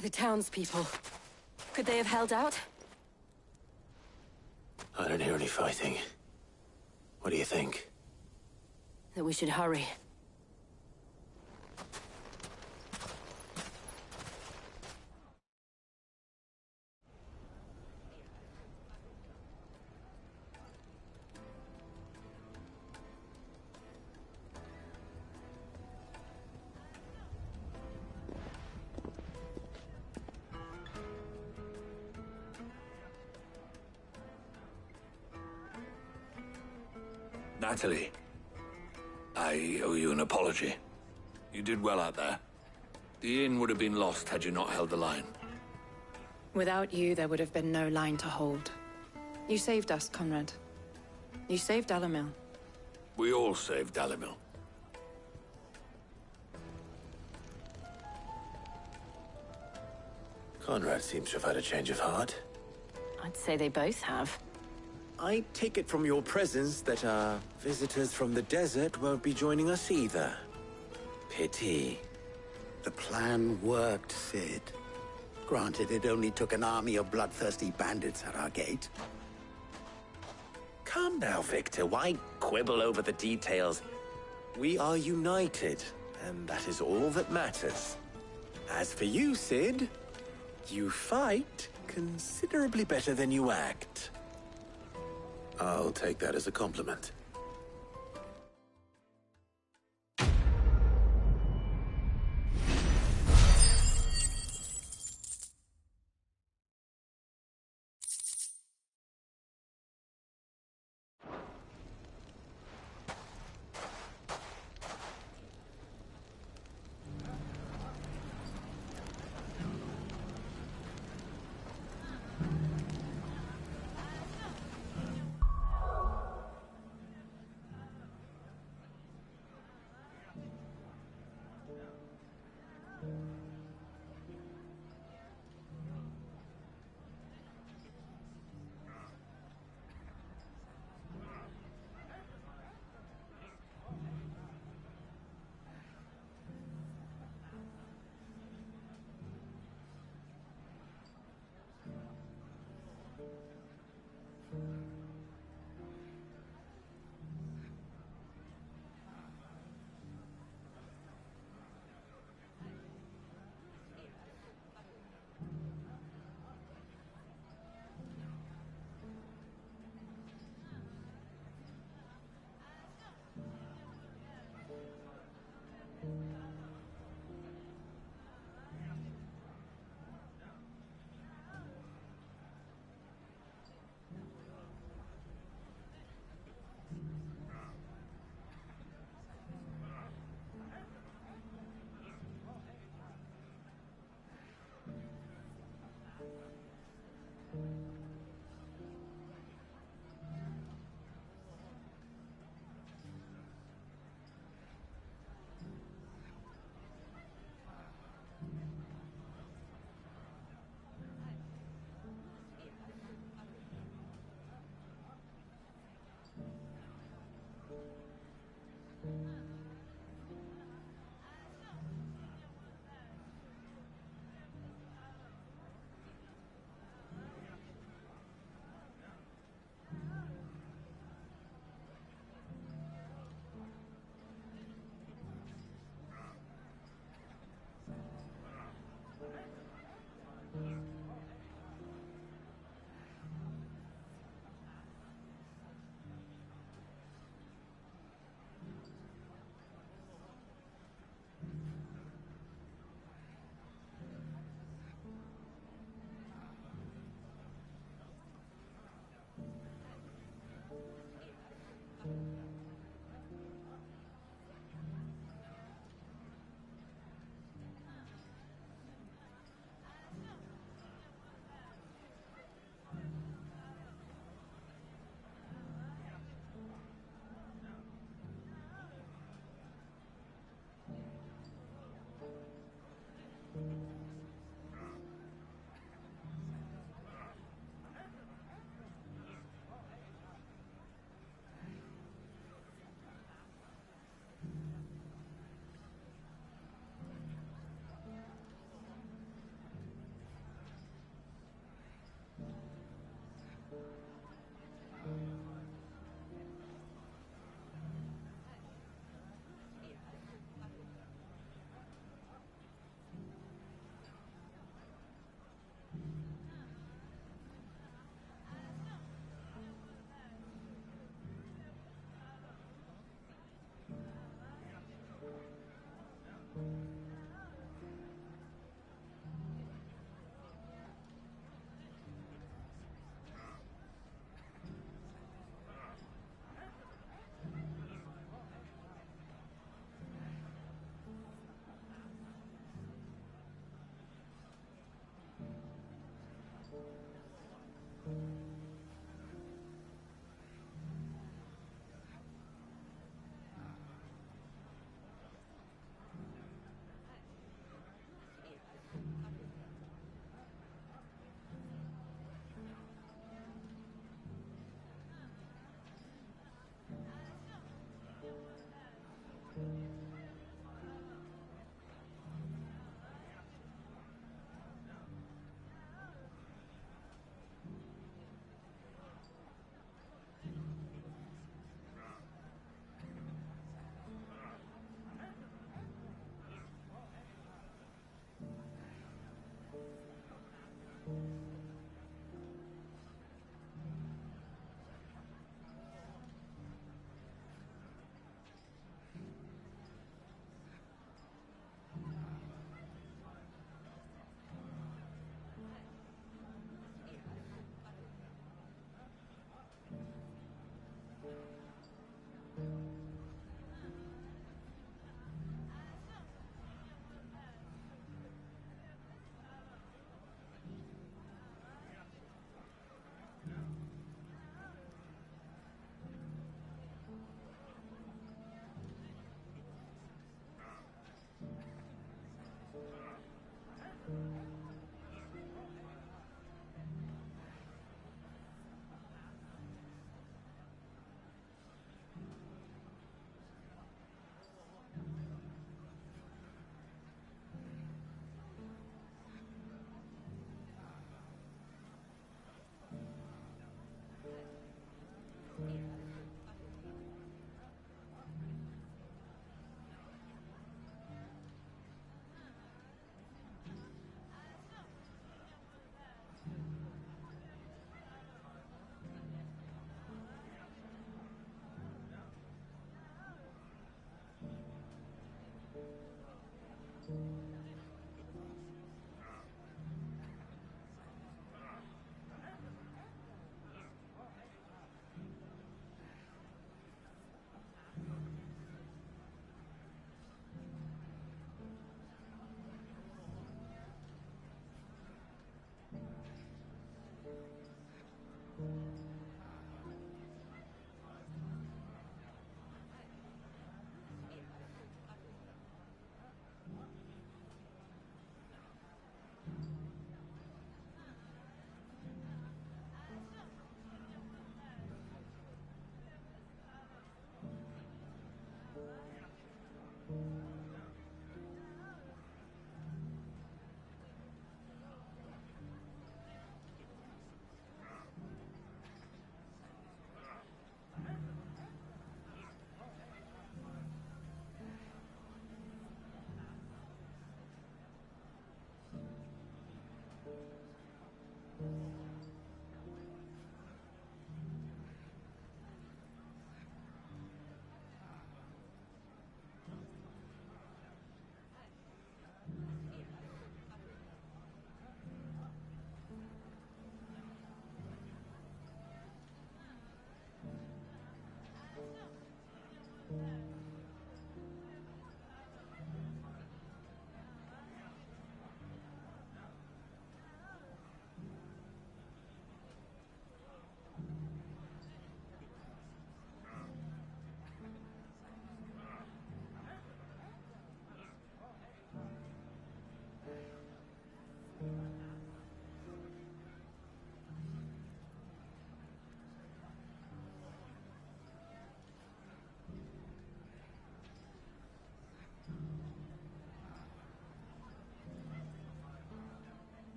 S21: The townspeople. Could they have held out?
S13: I don't hear any fighting. What do you think?
S21: That we should hurry.
S17: Natalie, I owe you an apology. You did well out there. The inn would have been lost had you not held the line.
S10: Without you, there would have been no line to hold. You saved us, Conrad. You saved Dalimil.
S17: We all saved Dalimil.
S13: Conrad seems to have had a change of heart.
S21: I'd say they both have.
S11: I take it from your presence that our visitors from the desert won't be joining us either. Pity.
S20: The plan worked, Sid. Granted, it only took an army of bloodthirsty bandits at our gate.
S11: Calm now, Victor. Why quibble over the details? We are united, and that is all that matters. As for you, Sid, you fight considerably better than you act.
S13: I'll take that as a compliment.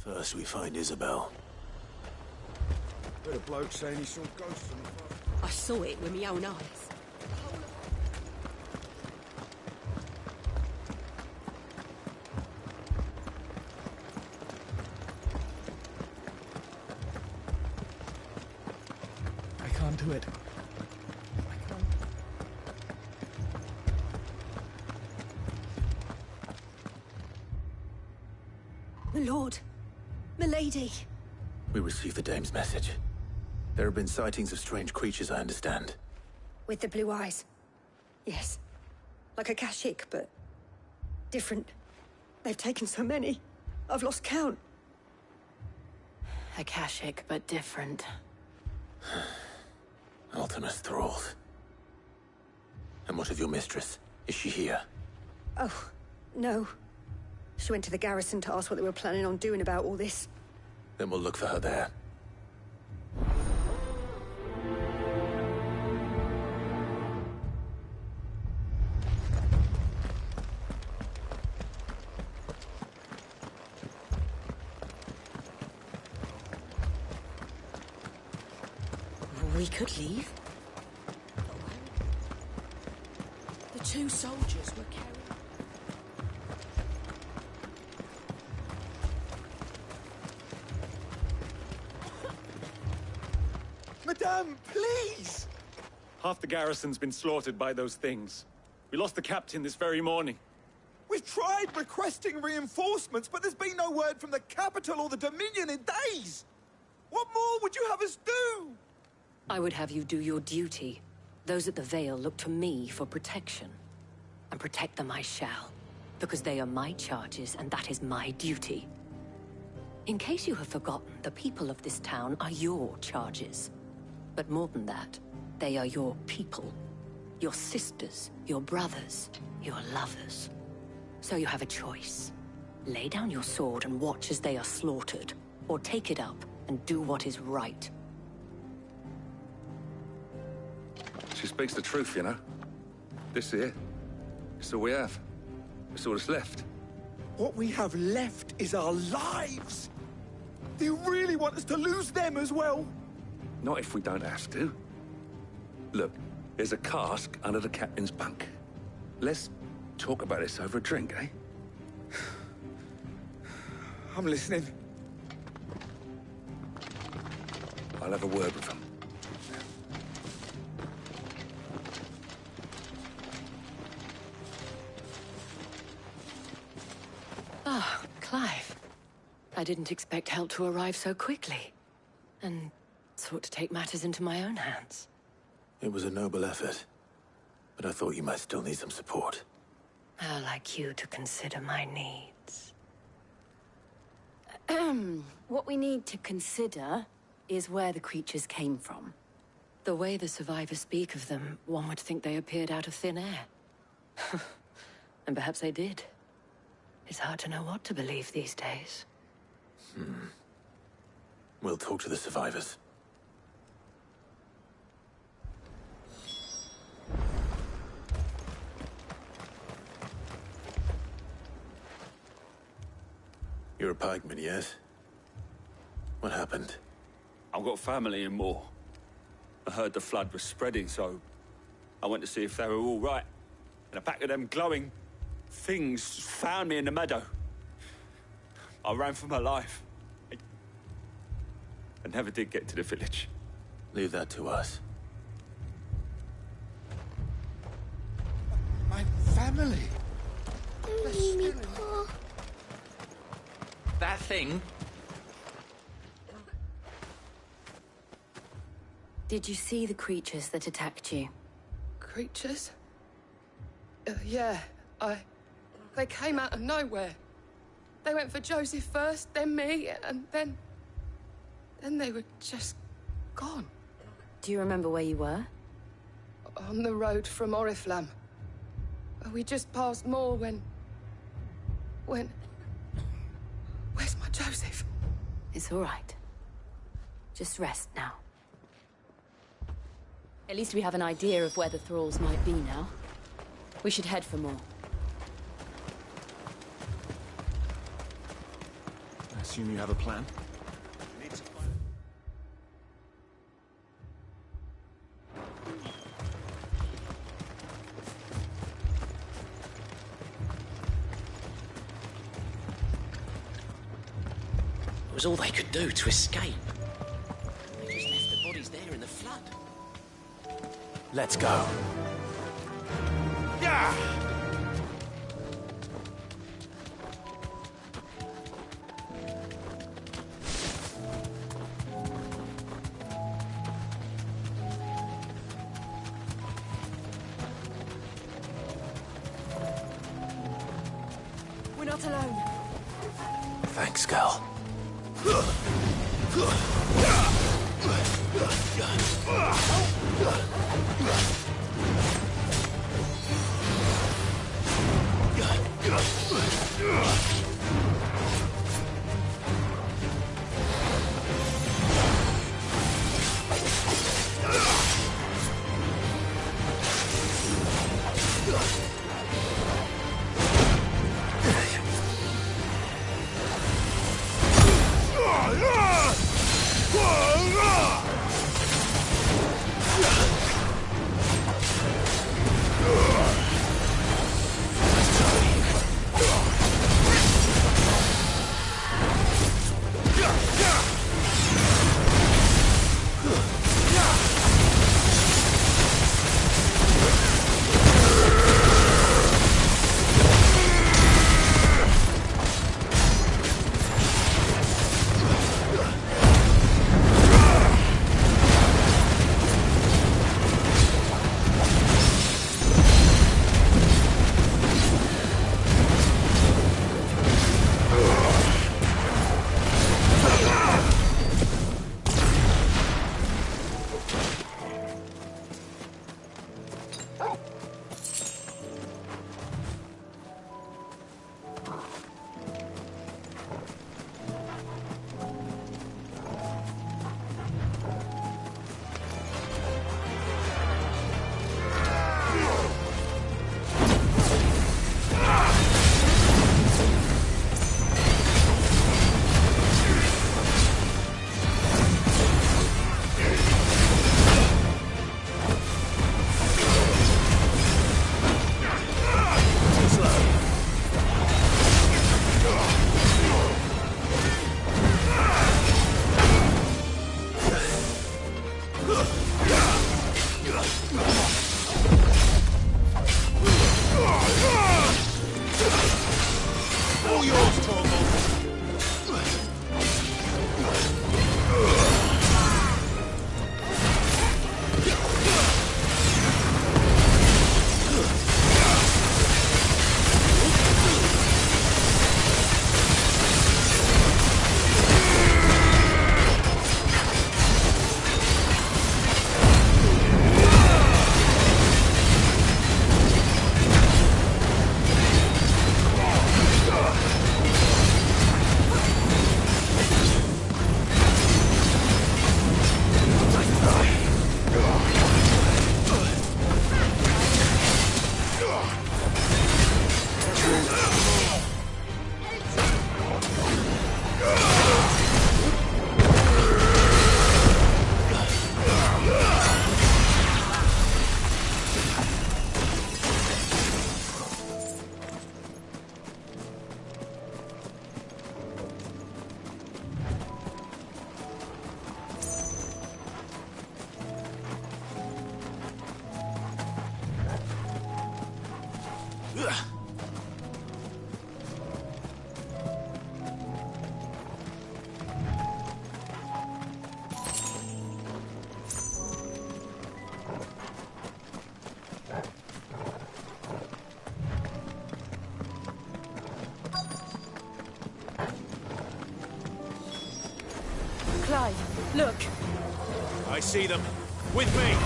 S13: First we find Isabel.
S15: Heard a bloke saying he saw ghosts on the farm.
S3: I saw it with my own eyes.
S18: I can't do it.
S3: My lord. Milady.
S6: We received the dame's message. There have been sightings of strange creatures, I understand.
S3: With the blue eyes. Yes. Like a Kashik, but different. They've taken so many. I've lost count.
S10: Akashic, but different.
S6: Ultimus thralls. And what of your mistress? Is she here?
S3: Oh, no. She went to the garrison to ask what they were planning on doing about all this.
S6: Then we'll look for her there.
S3: We could leave. The two soldiers were carrying...
S22: Madame, please! Half the garrison's been slaughtered by those things. We lost the captain this very morning.
S23: We've tried requesting reinforcements, but there's been no word from the capital or the Dominion in days! What more would you have us do?
S21: I would have you do your duty. Those at the Vale look to me for protection. And protect them I shall. Because they are my charges, and that is my duty. In case you have forgotten, the people of this town are your charges. But more than that, they are your people. Your sisters, your brothers, your lovers. So you have a choice. Lay down your sword and watch as they are slaughtered, or take it up and do what is right.
S24: She speaks the truth, you know. This here, it's all we have. It's all that's left.
S23: What we have left is our lives! Do you really want us to lose them as well?
S24: Not if we don't have to. Look, there's a cask under the captain's bunk. Let's talk about this over a drink, eh?
S23: I'm listening.
S24: I'll have a word with him.
S21: Ah, Clive. I didn't expect help to arrive so quickly. And sought to take matters into my own hands.
S6: It was a noble effort. But I thought you might still need some support.
S21: I'd like you to consider my needs. What we need to consider is where the creatures came from. The way the survivors speak of them, one would think they appeared out of thin air. And perhaps they did. It's hard to know what to believe these days.
S6: We'll talk to the survivors. You're a pikeman, yes? What happened?
S22: I've got family in Moor. I heard the flood was spreading, so I went to see if they were all right. And a pack of them glowing things found me in the meadow. I ran for my life. I never did get to the village.
S6: Leave that to us.
S23: My family.
S18: That thing?
S21: Did you see the creatures that attacked you?
S25: Creatures? Yeah, They came out of nowhere. They went for Joseph first, then me, and then they were just gone.
S21: Do you remember where you were?
S25: On the road from Oriflamme. We just passed Moor when... Where's my Joseph?
S21: It's all right. Just rest now. At least we have an idea of where the thralls might be now. We should head for more.
S18: That's
S2: assume you have a plan?
S16: It was all they could do to escape. They just left the bodies there in the flood.
S13: Let's go.
S16: Yeah!
S3: We're not alone.
S13: Thanks, girl.
S19: Clive, look.
S2: I see them. With me!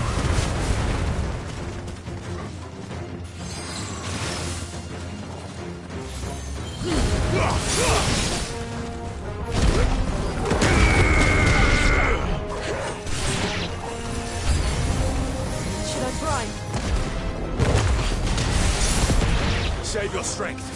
S19: Should I prime?
S2: Save your strength.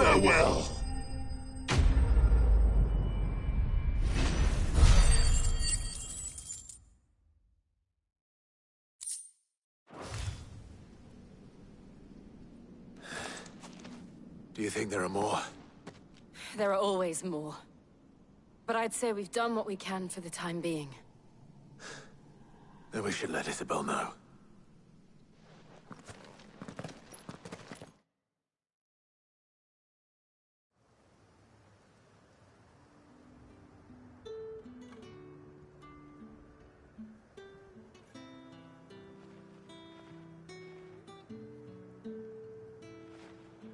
S13: Farewell.
S6: Do you think there are more?
S10: There are always more. But I'd say we've done what we can for the time being.
S6: Then we should let Isabel know.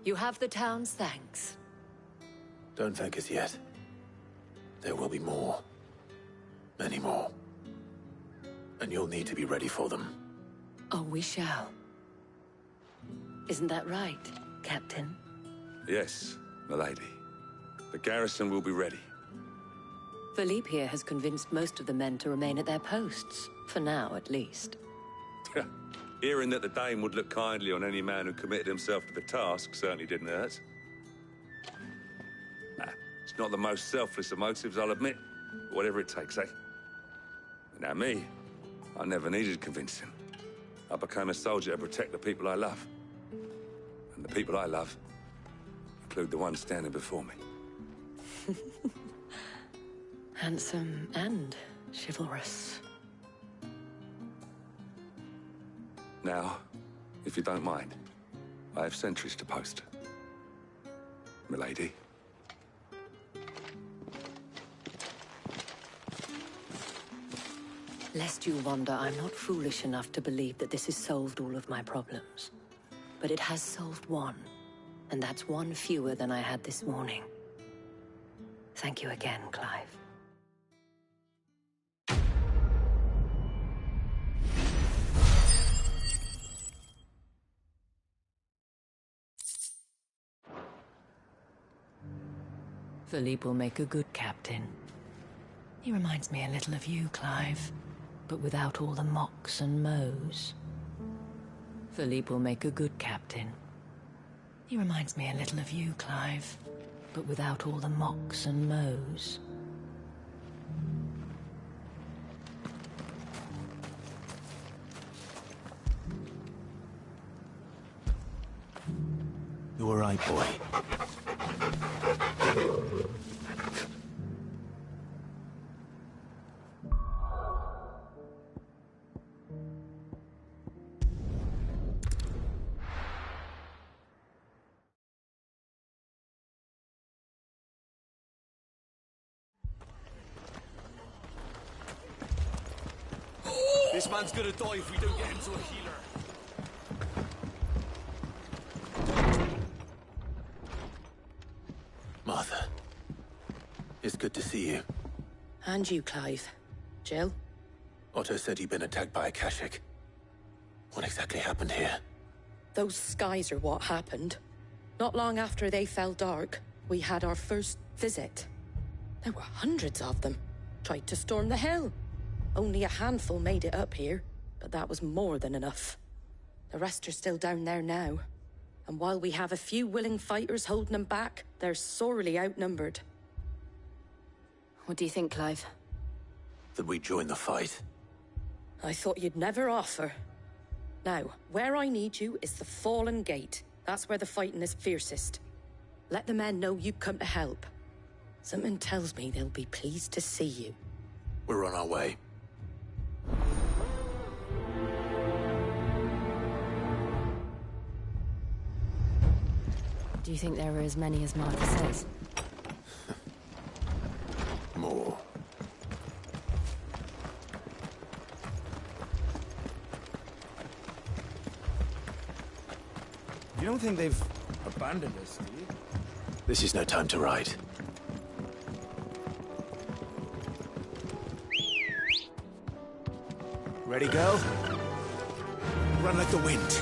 S21: You have the town's thanks.
S6: Don't thank us yet. There will be more. Many more. And you'll need to be ready for them.
S21: Oh, we shall. Isn't that right, Captain?
S24: Yes, milady. The garrison will be ready.
S21: Philippe here has convinced most of the men to remain at their posts. For now, at least.
S24: Hearing that the Dane would look kindly on any man who committed himself to the task certainly didn't hurt. It's not the most selfless of motives, I'll admit. But whatever it takes, eh? Now me, I never needed convincing. I became a soldier to protect the people I love. And the people I love include the ones standing before me.
S21: Handsome and chivalrous.
S24: Now, if you don't mind, I have sentries to post. Milady.
S21: Lest you wonder, I'm not foolish enough to believe that this has solved all of my problems. But it has solved one, and that's one fewer than I had this morning. Thank you again, Clive. Philippe will make a good captain. He reminds me a little of you, Clive, but without all the mocks and mows. Philippe will make a good captain. He reminds me a little of you, Clive, but without all the mocks and mows.
S6: You all right, boy?
S2: This man's gonna die if we don't get him to a healer.
S6: Martha. It's good to see you.
S10: And you, Clive. Jill?
S6: Otto said you'd been attacked by a Kashik. What exactly happened here?
S10: Those skies are what happened.
S4: Not long after they fell dark, we had our first visit. There were hundreds of them. Tried to storm the hill. Only a handful made it up here, but that was more than enough. The rest are still down there now. And while we have a few willing fighters holding them back, they're sorely outnumbered.
S21: What do you think, Clive?
S6: That we join the fight.
S4: I thought you'd never offer. Now, where I need you is the Fallen Gate. That's where the fighting is fiercest. Let the men know you come to help. Something tells me they'll be pleased to see you.
S6: We're on our way.
S21: Do you think there are as many as Martha says?
S6: More.
S15: You don't think they've abandoned us, do you?
S6: This is no time to ride.
S13: Ready, girl? Run like the wind.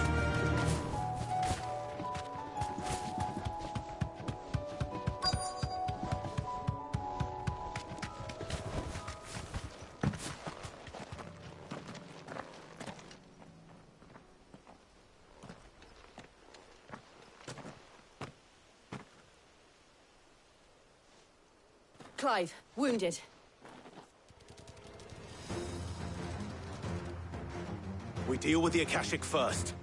S4: Clive, wounded.
S13: We deal with the Akashic first.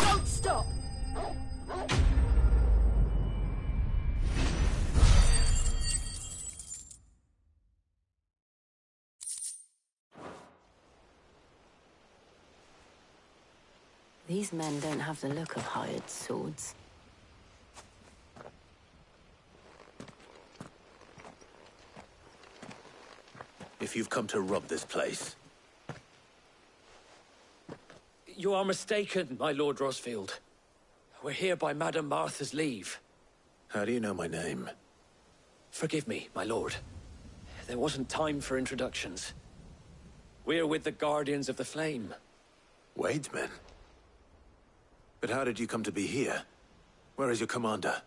S4: Don't stop!
S21: These men don't have the look of hired swords.
S6: If you've come to rob this place,
S16: You are mistaken, my Lord Rosfield. We're here by Madame Martha's leave.
S6: how do you know my name?
S16: Forgive me, my lord. There wasn't time for introductions. We're with the Guardians of the Flame.
S6: Wade's men? But how did you come to be here? Where is your commander?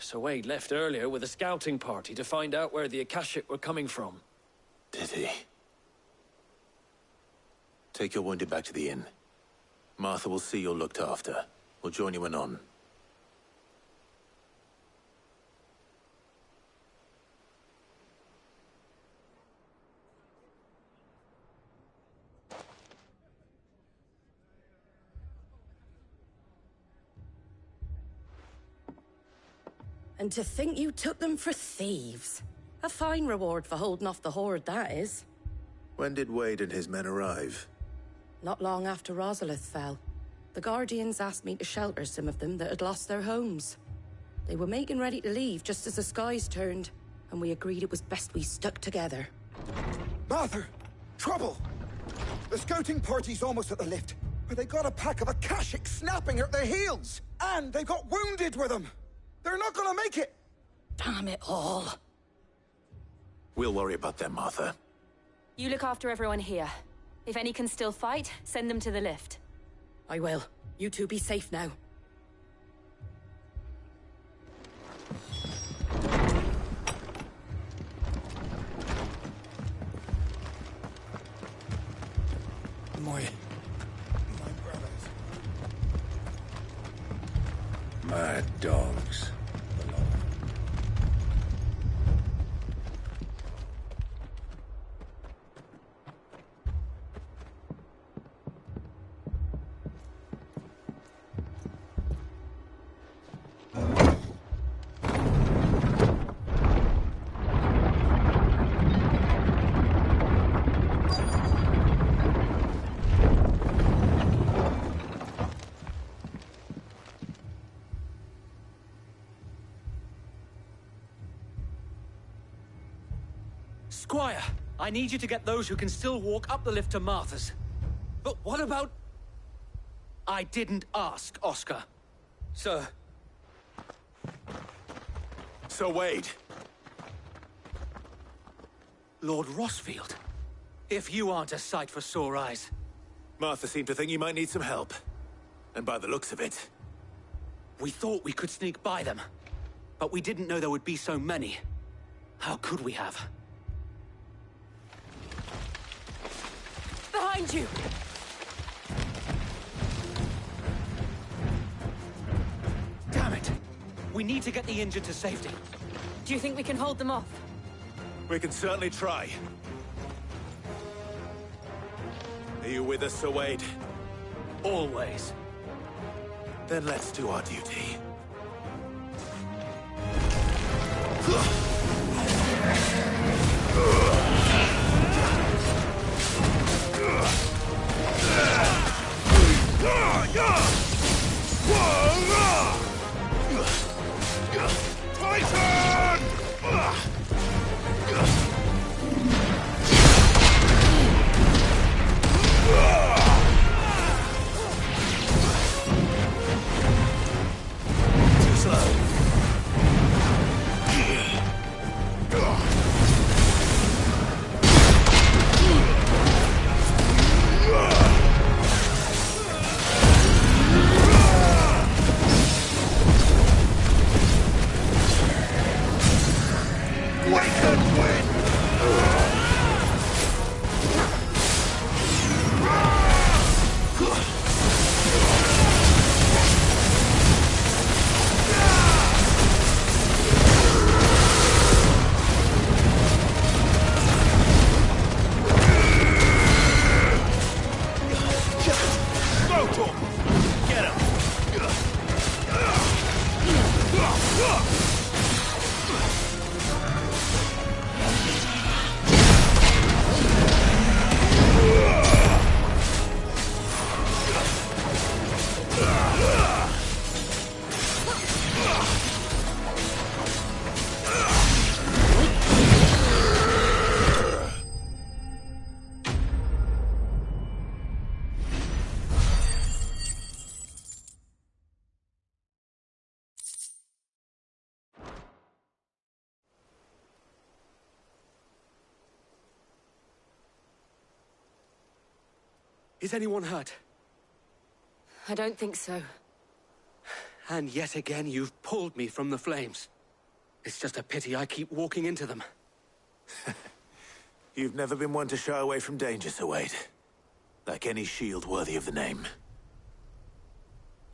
S16: Sir Wade left earlier with a scouting party to find out where the Akashic were coming from.
S6: Did he? Take your wounded back to the inn. Martha will see you're looked after. We'll join you anon.
S4: And to think you took them for thieves. A fine reward for holding off the horde, that is.
S6: When did Wade and his men arrive?
S4: Not long after Rosalith fell. The Guardians asked me to shelter some of them that had lost their homes. They were making ready to leave just as the skies turned, and we agreed it was best we stuck together.
S23: Martha! Trouble! The scouting party's almost at the lift, but they got a pack of Akashic snapping at their heels! And they got wounded with them! They're not gonna make it!
S4: Damn it all.
S6: We'll worry about them, Martha.
S7: You look after everyone here. If any can still fight, send them to the lift.
S4: I will. You two be safe now.
S15: My brothers. My dogs.
S16: Squire, I need you to get those who can still walk up the lift to Martha's. But what about... I didn't ask, Oscar. Sir.
S6: Sir Wade.
S16: Lord Rossfield. If you aren't a sight for sore eyes.
S6: Martha seemed to think you might need some help. And by the looks of it...
S16: We thought we could sneak by them. But we didn't know there would be so many. How could we have?
S19: Behind you!
S16: Damn it! We need to get the injured to safety.
S19: Do you think we can hold them off?
S6: We can certainly try. Are you with us, Sir Wade?
S16: Always.
S6: Then let's do our duty. Too slow.
S16: Is anyone hurt?
S19: I don't think so.
S16: And yet again, you've pulled me from the flames. It's just a pity I keep walking into them.
S6: You've never been one to shy away from danger, Sir Wade. Like any shield worthy of the name.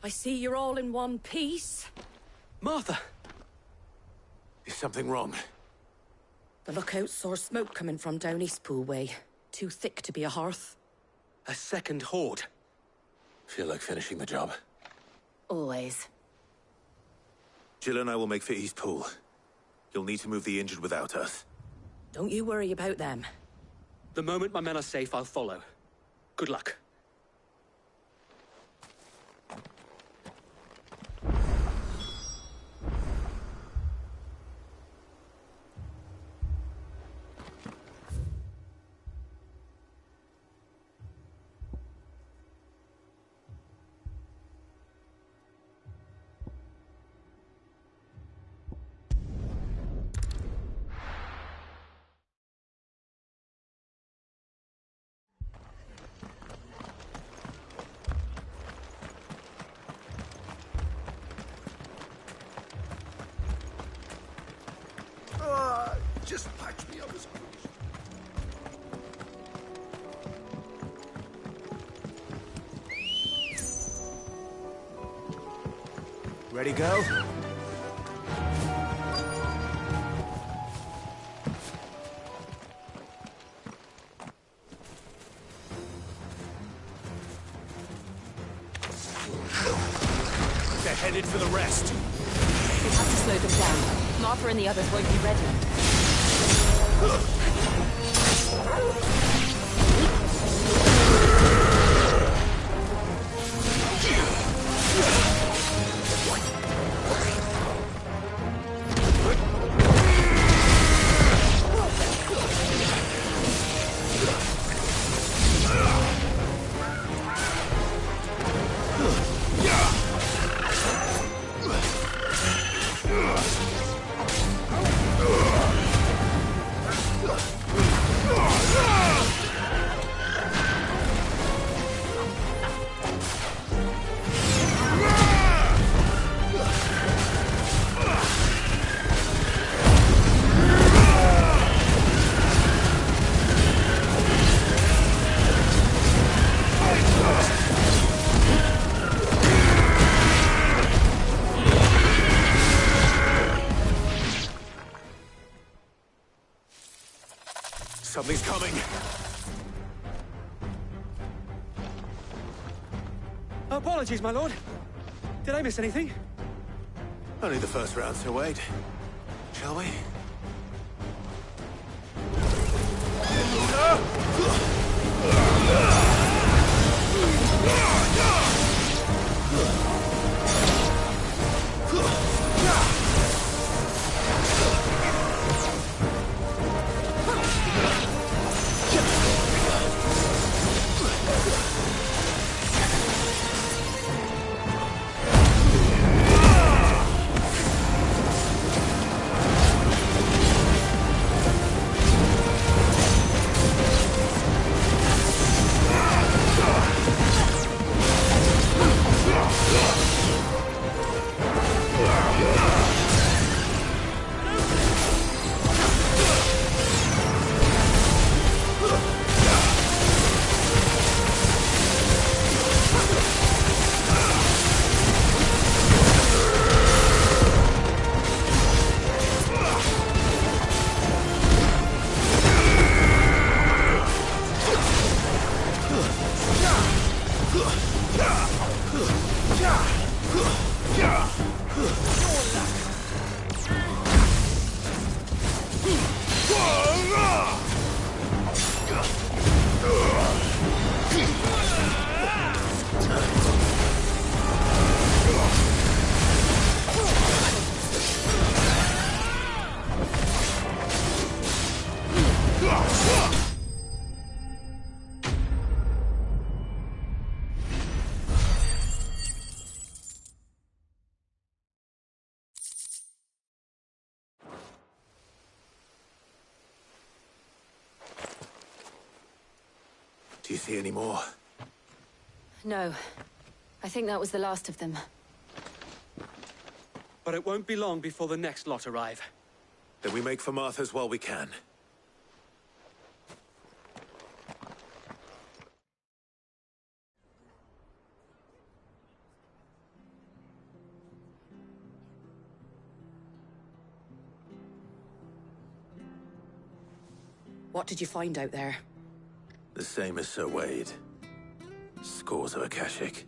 S4: I see you're all in one piece.
S16: Martha!
S6: Is something wrong?
S4: The lookout saw smoke coming from down Eastpool way. Too thick to be a hearth.
S16: A second horde.
S6: Feel like finishing the job?
S19: Always.
S6: Jill and I will make for Eastpool. You'll need to move the injured without us.
S4: Don't you worry about them.
S16: The moment my men are safe, I'll follow. Good luck.
S23: Just patch me up as quick.
S6: Ready, go? They're headed for the rest.
S19: We have to slow them down. Martha and the others won't be ready.
S6: Something's coming!
S16: Apologies, my lord. Did I miss anything?
S6: Only the first round, so wait. Shall we? Do you see any more?
S7: No. I think that was the last of them.
S16: But it won't be long before the next lot arrive.
S6: Then we make for Martha's while we can.
S4: What did you find out there?
S6: The same as Sir Wade. Scores of Akashic.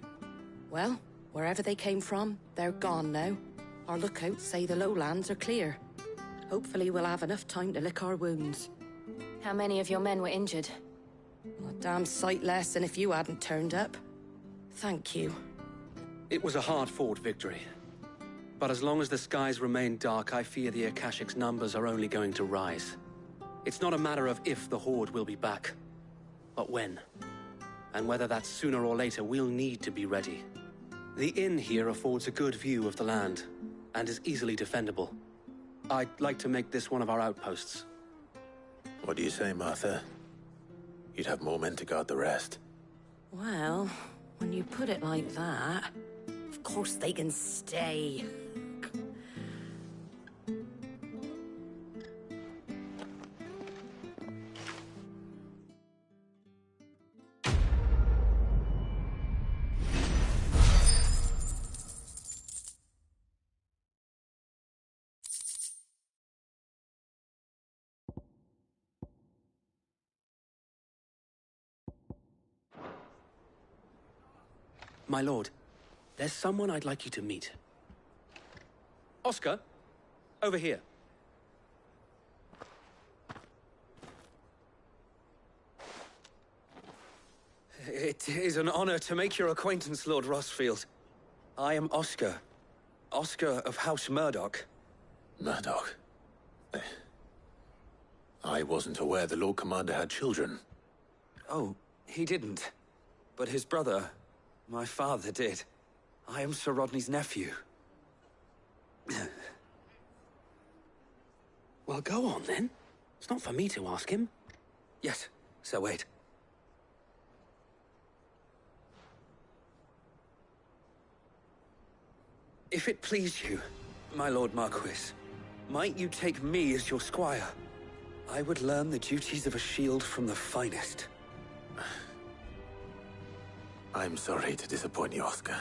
S4: Well, wherever they came from, they're gone now. Our lookouts say the lowlands are clear. Hopefully we'll have enough time to lick our wounds.
S7: How many of your men were injured?
S4: A damn sight less than if you hadn't turned up. Thank you.
S16: It was a hard-fought victory. But as long as the skies remain dark, I fear the Akashic's numbers are only going to rise. It's not a matter of if the Horde will be back, but when. And whether that's sooner or later, we'll need to be ready. The inn here affords a good view of the land, and is easily defendable. I'd like to make this one of our outposts.
S6: What do you say, Martha? You'd have more men to guard the rest.
S4: Well, when you put it like that, of course they can stay.
S16: My lord, there's someone I'd like you to meet. Oscar, over here. It is an honor to make your acquaintance, Lord Rossfield. I am Oscar. Oscar of House Murdoch.
S6: Murdoch? I wasn't aware the Lord Commander had children.
S1: Oh, he didn't. But his brother, my father, did. I am Sir Rodney's nephew.
S16: Well, go on, then. It's not for me to ask him.
S1: Yes, Sir Wade. If it please you, my Lord Marquis, might you take me as your squire? I would learn the duties of a shield from the finest.
S6: I'm sorry to disappoint you, Oscar,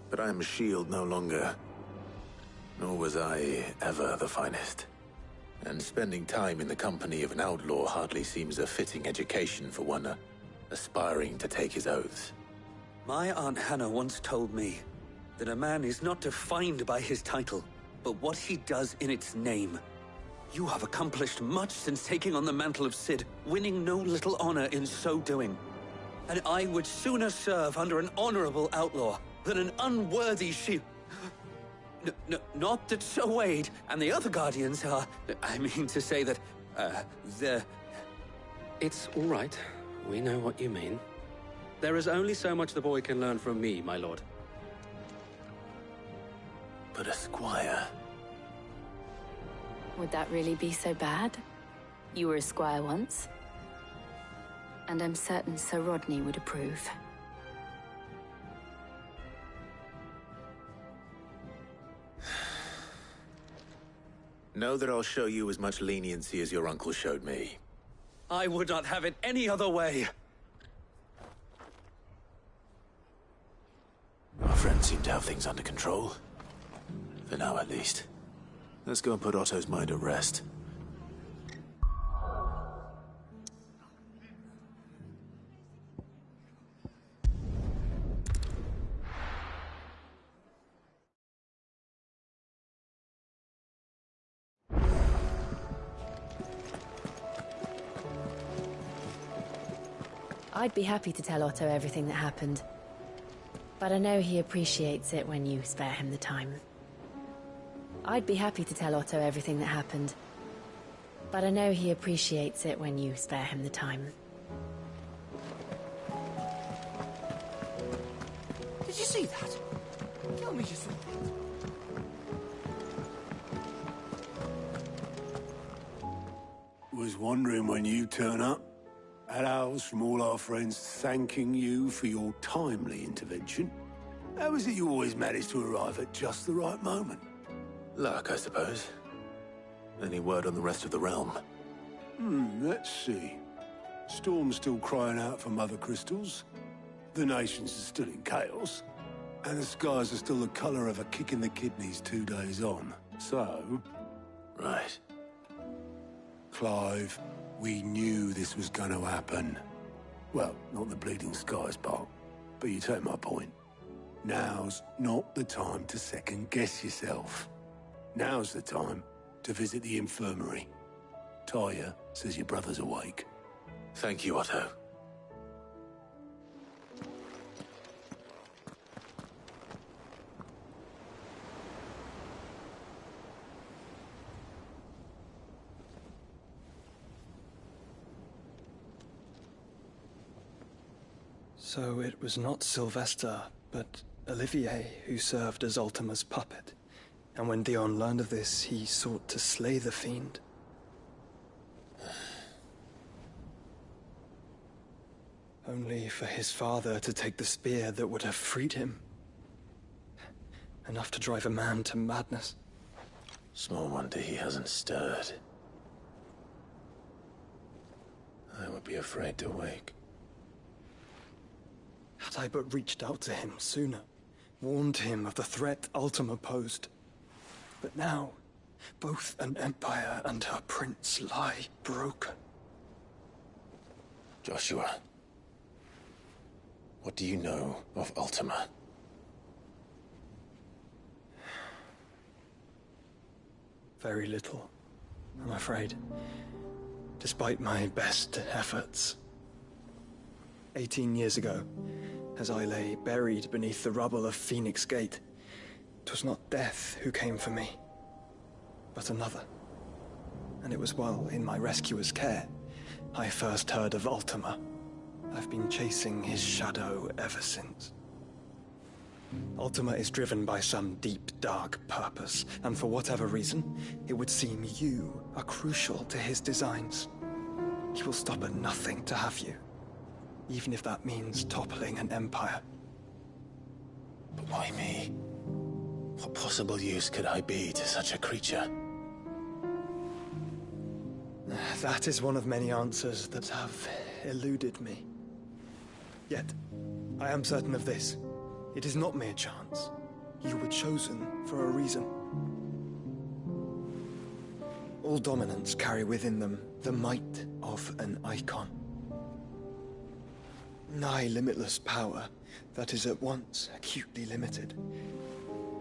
S6: but I am a shield no longer. Nor was I ever the finest. And spending time in the company of an outlaw hardly seems a fitting education for one aspiring to take his oaths.
S1: My Aunt Hannah once told me that a man is not defined by his title, but what he does in its name. You have accomplished much since taking on the mantle of Cid, winning no little honor in so doing. And I would sooner serve under an honorable outlaw than an unworthy shield. Not that Sir Wade and the other Guardians are... I mean to say that, they're...
S16: It's all right. We know what you mean. There is only so much the boy can learn from me, my lord.
S6: But a squire...
S7: Would that really be so bad? You were a squire once. And I'm certain Sir Rodney would approve.
S6: Know that I'll show you as much leniency as your uncle showed me.
S1: I would not have it any other way.
S13: Our friends seem to have things under control. For now, at least. Let's go and put Otto's mind at rest.
S5: I'd be happy to tell Otto everything that happened. But I know he appreciates it when you spare him the time. I'd be happy to tell Otto everything that happened. But I know he appreciates it when you spare him the time.
S2: Did you see that? Tell me you saw
S8: Was wondering when you turn up. Had owls from all our friends thanking you for your timely intervention. How is it you always manage to arrive at just the right moment?
S6: Luck, I suppose. Any word on the rest of the realm?
S8: Let's see. Storm's still crying out for mother crystals. The nations are still in chaos. And the skies are still the color of a kick in the kidneys 2 days on. So...
S6: Right.
S8: Clive, we knew this was going to happen. Well, not the bleeding skies part, but you take my point. Now's not the time to second-guess yourself. Now's the time to visit the infirmary. Talia says your brother's awake.
S6: Thank you, Otto.
S9: So it was not Sylvester, but Olivier who served as Ultima's puppet. And when Dion learned of this, he sought to slay the fiend. Only for his father to take the spear that would have freed him. Enough to drive a man to madness.
S6: Small wonder he hasn't stirred. I would be afraid to wake.
S9: Had I but reached out to him sooner, warned him of the threat Ultima posed. But now, both an empire and her prince lie broken.
S6: Joshua, what do you know of Ultima?
S9: Very little, I'm afraid. Despite my best efforts. 18 years ago, as I lay buried beneath the rubble of Phoenix Gate, 'twas not death who came for me, but another. And it was while in my rescuer's care, I first heard of Ultima. I've been chasing his shadow ever since. Ultima is driven by some deep, dark purpose, and for whatever reason, it would seem you are crucial to his designs. He will stop at nothing to have you, even if that means toppling an empire.
S6: But why me? What possible use could I be to such a creature?
S9: That is one of many answers that have eluded me. Yet, I am certain of this. It is not mere chance. You were chosen for a reason. All dominants carry within them the might of an icon. Nigh limitless power that is at once acutely limited.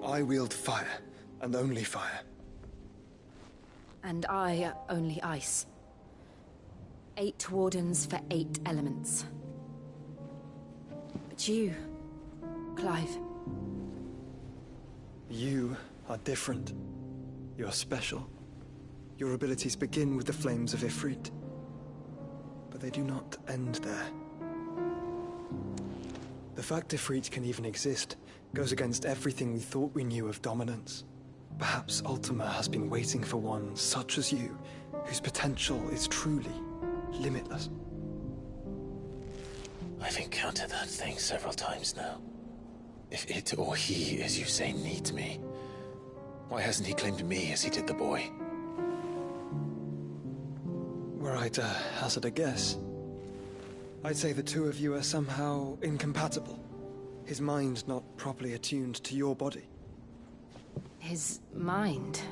S9: I wield fire, and only fire.
S5: And I only ice. 8 wardens for 8 elements. But you, Clive.
S9: You are different. You're special. Your abilities begin with the flames of Ifrit. But they do not end there. The fact Ifrit can even exist goes against everything we thought we knew of dominance. Perhaps Ultima has been waiting for one such as you, whose potential is truly limitless.
S6: I've encountered that thing several times now. If it or he, as you say, needs me, why hasn't he claimed me as he did the boy?
S9: Were I to hazard a guess, I'd say the two of you are somehow incompatible. His mind not properly attuned to your body.
S5: His mind?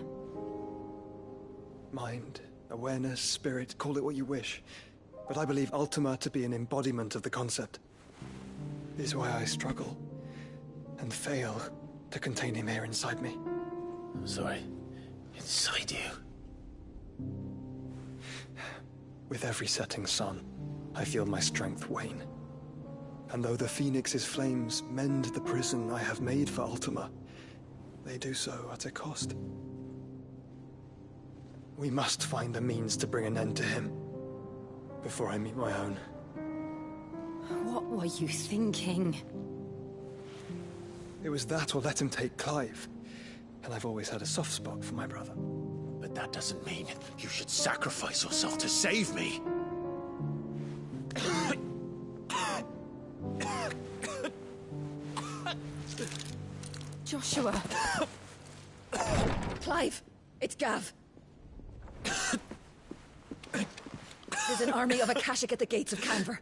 S9: Mind, awareness, spirit, call it what you wish. But I believe Ultima to be an embodiment of the concept. Is why I struggle and fail to contain him here inside me.
S6: I'm sorry. Inside you?
S9: With every setting sun, I feel my strength wane. And though the Phoenix's flames mend the prison I have made for Ultima, they do so at a cost. We must find a means to bring an end to him before I meet my own.
S5: What were you thinking?
S9: It was that or let him take Clive. And I've always had a soft spot for my brother.
S6: But that doesn't mean you should sacrifice yourself to save me.
S3: Joshua. Clive, it's Gav. There's an army of Akashic at the gates of Canver.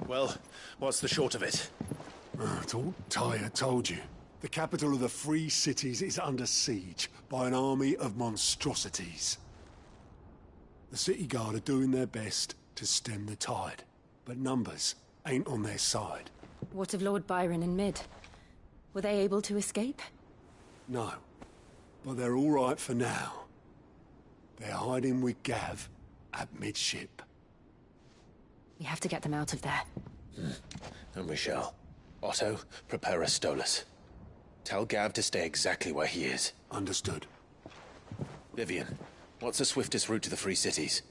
S6: Well, what's the short of it?
S8: It's all Tyre told you. The capital of the Free Cities is under siege by an army of monstrosities. The city guard are doing their best to stem the tide, but numbers ain't on their side.
S5: What of Lord Byron and Mid? Were they able to escape?
S8: No, but they're all right for now. They're hiding with Gav at midship.
S5: We have to get them out of there.
S6: And we shall. Otto, prepare a Stolas. Tell Gav to stay exactly where he is.
S8: Understood.
S6: Vivian, what's the swiftest route to the Free Cities?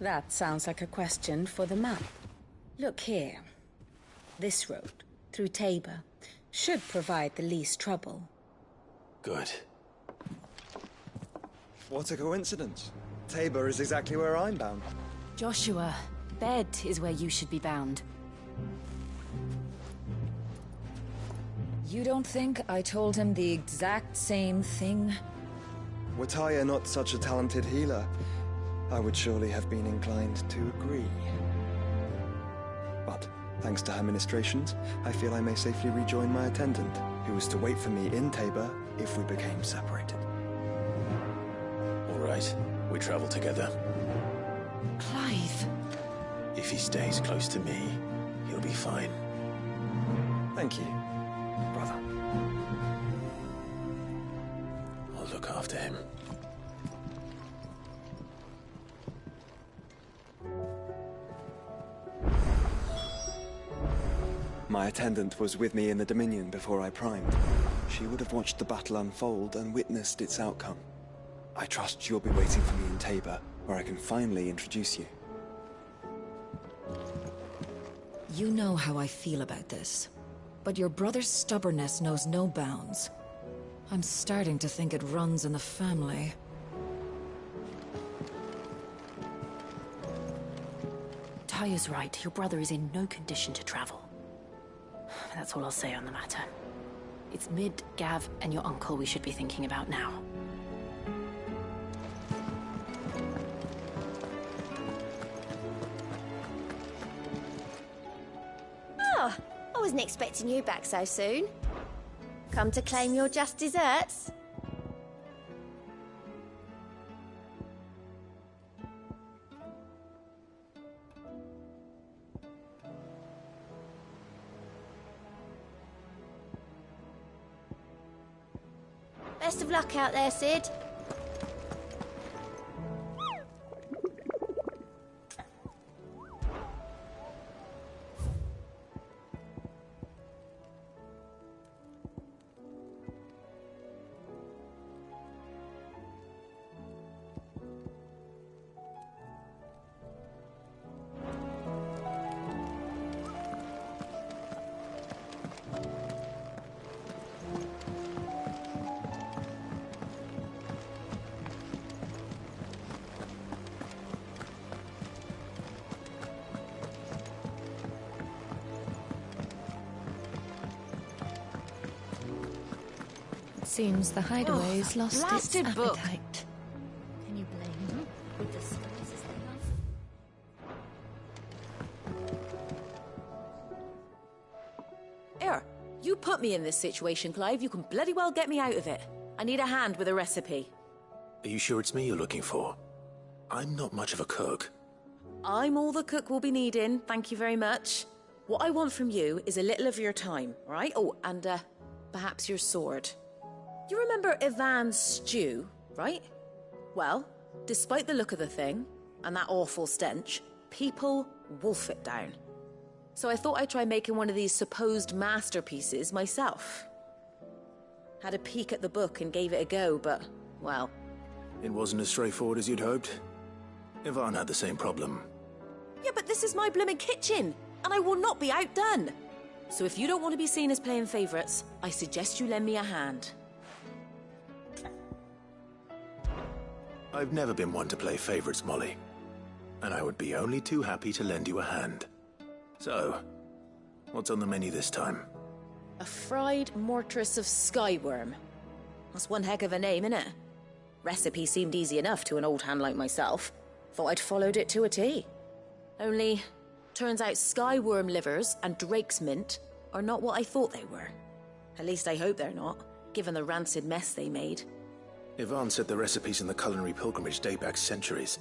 S11: That sounds like a question for the map. Look here. This road, through Tabor, should provide the least trouble.
S6: Good.
S9: What a coincidence. Tabor is exactly where I'm bound.
S5: Joshua, bed is where you should be bound.
S11: You don't think I told him the exact same thing?
S9: Were Tyre not such a talented healer, I would surely have been inclined to agree. But, thanks to her ministrations, I feel I may safely rejoin my attendant, who was to wait for me in Tabor if we became separated.
S6: All right, we travel together.
S5: Clive!
S6: If he stays close to me, he'll be fine.
S9: Thank you, brother.
S6: I'll look after him.
S9: My attendant was with me in the Dominion before I primed. She would have watched the battle unfold and witnessed its outcome. I trust you'll be waiting for me in Tabor, where I can finally introduce you.
S11: You know how I feel about this. But your brother's stubbornness knows no bounds. I'm starting to think it runs in the family.
S7: Tyre's right. Your brother is in no condition to travel. That's all I'll say on the matter. It's Mid, Gav, and your uncle we should be thinking about now.
S5: wasn't expecting you back so soon. Come to claim your just desserts? Best of luck out there, Sid.
S11: Seems the hideaway's lost its
S7: blasted book.
S11: appetite. Can you blame them? With the skies as they love?
S7: Here, you put me in this situation, Clive. You can bloody well get me out of it. I need a hand with a recipe.
S6: Are you sure it's me you're looking for? I'm not much of a cook.
S7: I'm all the cook will be needing, thank you very much. What I want from you is a little of your time, all right? Oh, and perhaps your sword. You remember Ivan's stew, right? Well, despite the look of the thing, and that awful stench, people wolf it down. So I thought I'd try making one of these supposed masterpieces myself. Had a peek at the book and gave it a go, but, well...
S6: It wasn't as straightforward as you'd hoped. Ivan had the same problem.
S7: Yeah, but this is my blooming kitchen, and I will not be outdone. So if you don't want to be seen as playing favourites, I suggest you lend me a hand.
S6: I've never been one to play favorites, Molly. And I would be only too happy to lend you a hand. So, what's on the menu this time?
S7: A fried mortress of skyworm. That's one heck of a name, innit? Recipe seemed easy enough to an old hand like myself. Thought I'd followed it to a T. Only, turns out skyworm livers and drake's mint are not what I thought they were. At least I hope they're not, given the rancid mess they made.
S6: Ivan said the recipes in the culinary pilgrimage date back centuries.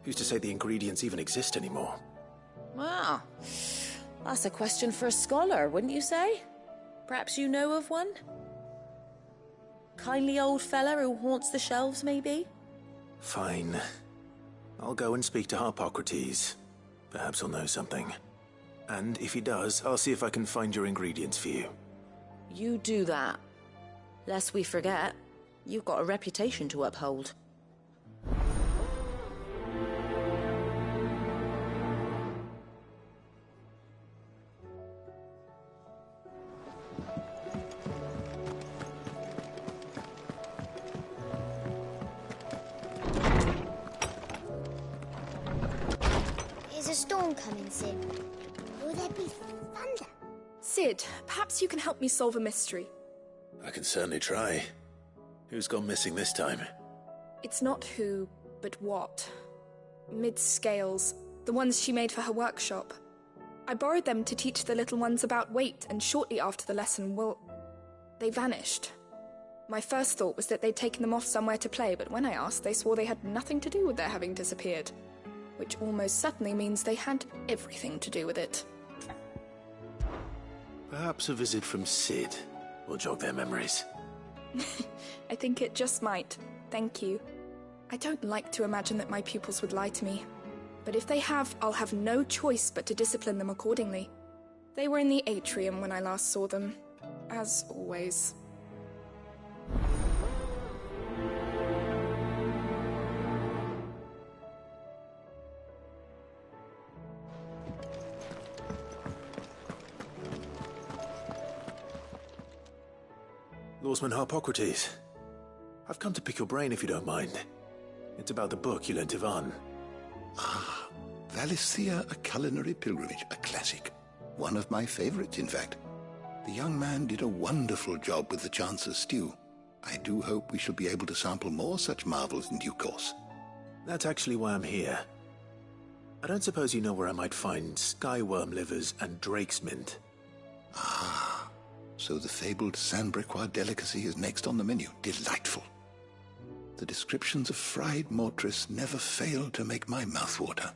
S6: Who's to say the ingredients even exist anymore?
S7: Well, that's a question for a scholar, wouldn't you say? Perhaps you know of one? Kindly old fella who haunts the shelves, maybe?
S6: Fine. I'll go and speak to Harpocrates. Perhaps he'll know something. And if he does, I'll see if I can find your ingredients for you.
S7: You do that. Lest we forget, you've got a reputation to uphold.
S12: Is a storm coming, Sid? Will there be thunder?
S14: Sid, perhaps you can help me solve a mystery.
S6: I can certainly try. Who's gone missing this time?
S14: It's not who, but what. Mid's scales, the ones she made for her workshop. I borrowed them to teach the little ones about weight, and shortly after the lesson, well, they vanished. My first thought was that they'd taken them off somewhere to play, but when I asked, they swore they had nothing to do with their having disappeared. Which almost certainly means they had everything to do with it.
S6: Perhaps a visit from Sid will jog their memories.
S14: I think it just might. Thank you. I don't like to imagine that my pupils would lie to me. But if they have, I'll have no choice but to discipline them accordingly. They were in the atrium when I last saw them. As always.
S6: Lawsman Harpocrates. I've come to pick your brain if you don't mind. It's about the book you lent Ivan.
S17: Ah, Valicia, A Culinary Pilgrimage, a classic. One of my favorites, in fact. The young man did a wonderful job with the Chance's stew. I do hope we shall be able to sample more such marvels in due course.
S6: That's actually why I'm here. I don't suppose you know where I might find skyworm livers and drake's mint.
S17: Ah, so the fabled Sandbrequois delicacy is next on the menu. Delightful. The descriptions of fried mortress never fail to make my mouth water.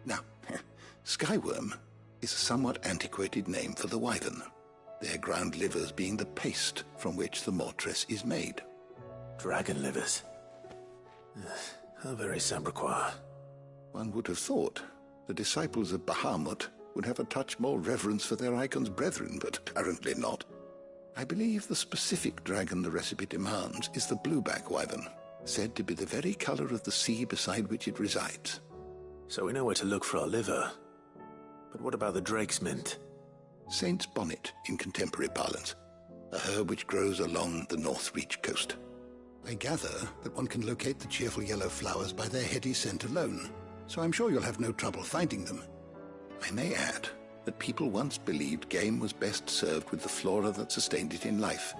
S17: Now, skyworm is a somewhat antiquated name for the wyvern, their ground livers being the paste from which the mortress is made.
S6: Dragon livers. How very Sandbrequois.
S17: One would have thought the disciples of Bahamut would have a touch more reverence for their icon's brethren, but apparently not. I believe the specific dragon the recipe demands is the blueback wyvern, said to be the very color of the sea beside which it resides.
S6: So we know where to look for our liver. But what about the drake's mint?
S17: Saint's bonnet in contemporary parlance, a herb which grows along the North Reach coast. I gather that one can locate the cheerful yellow flowers by their heady scent alone, so I'm sure you'll have no trouble finding them. I may add that people once believed game was best served with the flora that sustained it in life,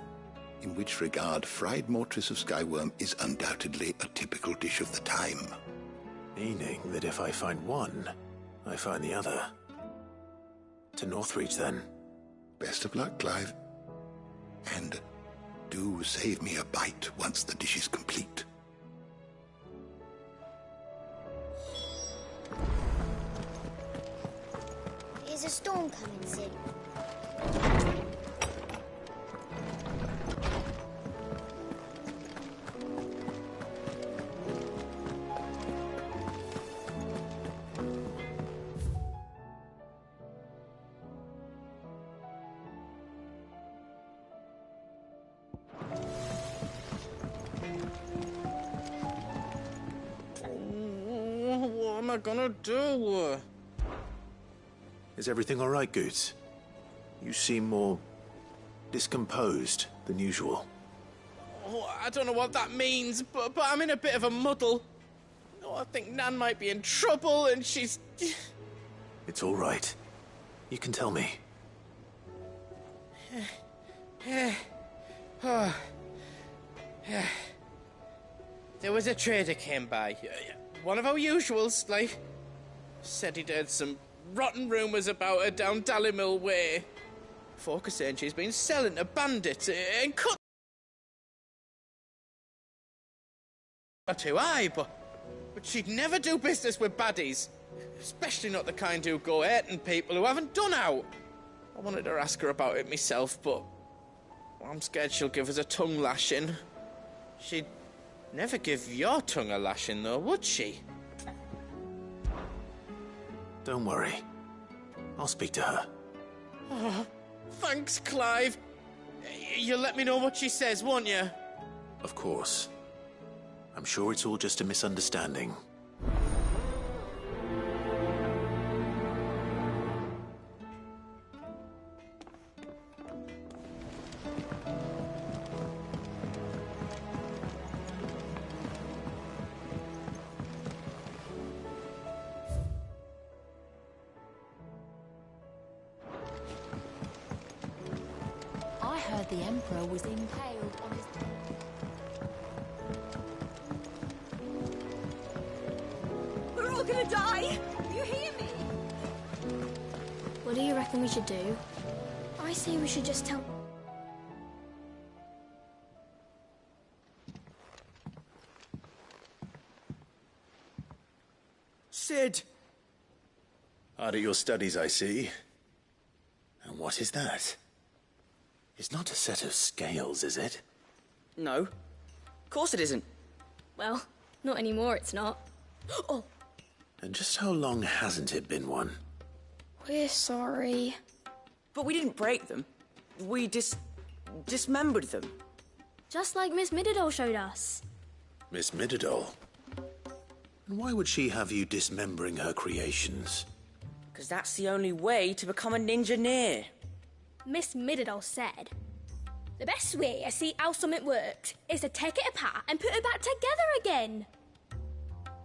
S17: in which regard fried mortress of skyworm is undoubtedly a typical dish of the time.
S6: Meaning that if I find one, I find the other. To Northreach, then.
S17: Best of luck, Clive. And do save me a bite once the dish is complete.
S12: Is a storm coming, Sid?
S18: What am I gonna do?
S6: Is everything all right, Goots? You seem more discomposed than usual.
S18: Oh, I don't know what that means, but I'm in a bit of a muddle. Oh, I think Nan might be in trouble, and she's...
S6: It's all right. You can tell me.
S18: There was a trader came by. One of our usuals, like. Said he'd heard some rotten rumours about her down Dallymill Way. Folk are saying she's been selling to bandits and cut her too high, but she'd never do business with baddies. Especially not the kind who go hurting people who haven't done out. I wanted to ask her about it myself, but I'm scared she'll give us a tongue lashing. She'd never give your tongue a lashing, though, would she?
S6: Don't worry. I'll speak to her.
S18: Oh, thanks, Clive. You'll let me know what she says, won't you?
S6: Of course. I'm sure it's all just a misunderstanding.
S11: I heard the Emperor was impaled on his...
S3: We're all gonna die! You hear me?
S12: What do you reckon we should do? I say we should just tell...
S18: Sid!
S6: Hard at your studies, I see. And what is that? It's not a set of scales, is it?
S18: No. Of course it isn't.
S12: Well, not anymore, it's not. Oh!
S6: And just how long hasn't it been one?
S12: We're sorry.
S18: But we didn't break them. We dismembered them.
S12: Just like Miss Mididol showed us.
S6: Miss Mididol? And why would she have you dismembering her creations?
S18: Because that's the only way to become a ninja-neer.
S12: Miss Mididol said, the best way to see how something works is to take it apart and put it back together again.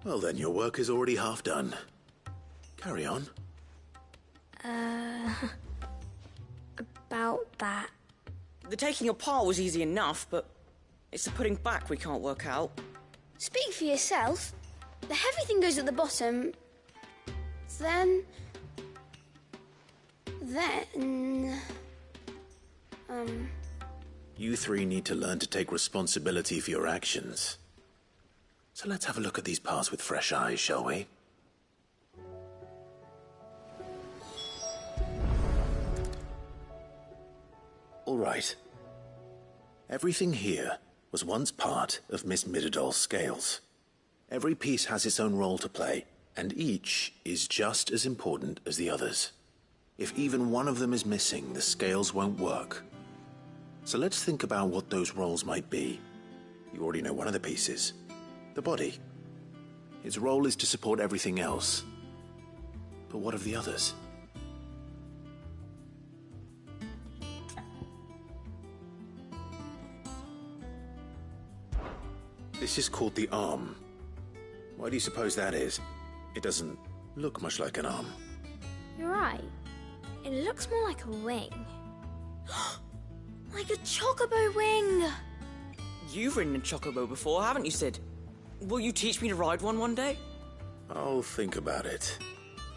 S6: Well then, your work is already half done. Carry on.
S12: About that.
S18: The taking apart was easy enough, but it's the putting back we can't work out.
S12: Speak for yourself. The heavy thing goes at the bottom. Then... then...
S6: You three need to learn to take responsibility for your actions. So let's have a look at these parts with fresh eyes, shall we? All right. Everything here was once part of Miss Midadol's scales. Every piece has its own role to play, and each is just as important as the others. If even one of them is missing, the scales won't work. So let's think about what those roles might be. You already know one of the pieces. The body. Its role is to support everything else. But what of the others? This is called the arm. Why do you suppose that is? It doesn't look much like an arm.
S12: You're right. It looks more like a wing. Like a chocobo wing!
S10: You've ridden a chocobo before, haven't you, Sid? Will you teach me to ride one day?
S6: I'll think about it.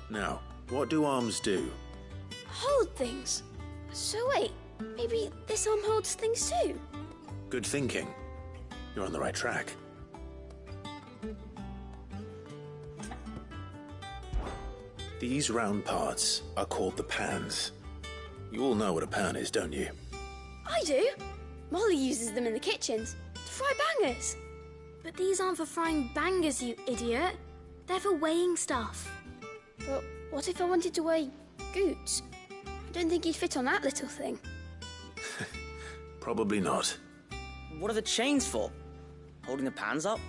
S6: Now, what do arms do?
S12: Hold things. So wait, maybe this arm holds things too?
S6: Good thinking. You're on the right track. These round parts are called the pans. You all know what a pan is, don't you?
S12: I do. Molly uses them in the kitchens to fry bangers. But these aren't for frying bangers, you idiot. They're for weighing stuff. But what if I wanted to weigh goods? I don't think he'd fit on that little thing.
S6: Probably not.
S10: What are the chains for? Holding the pans up?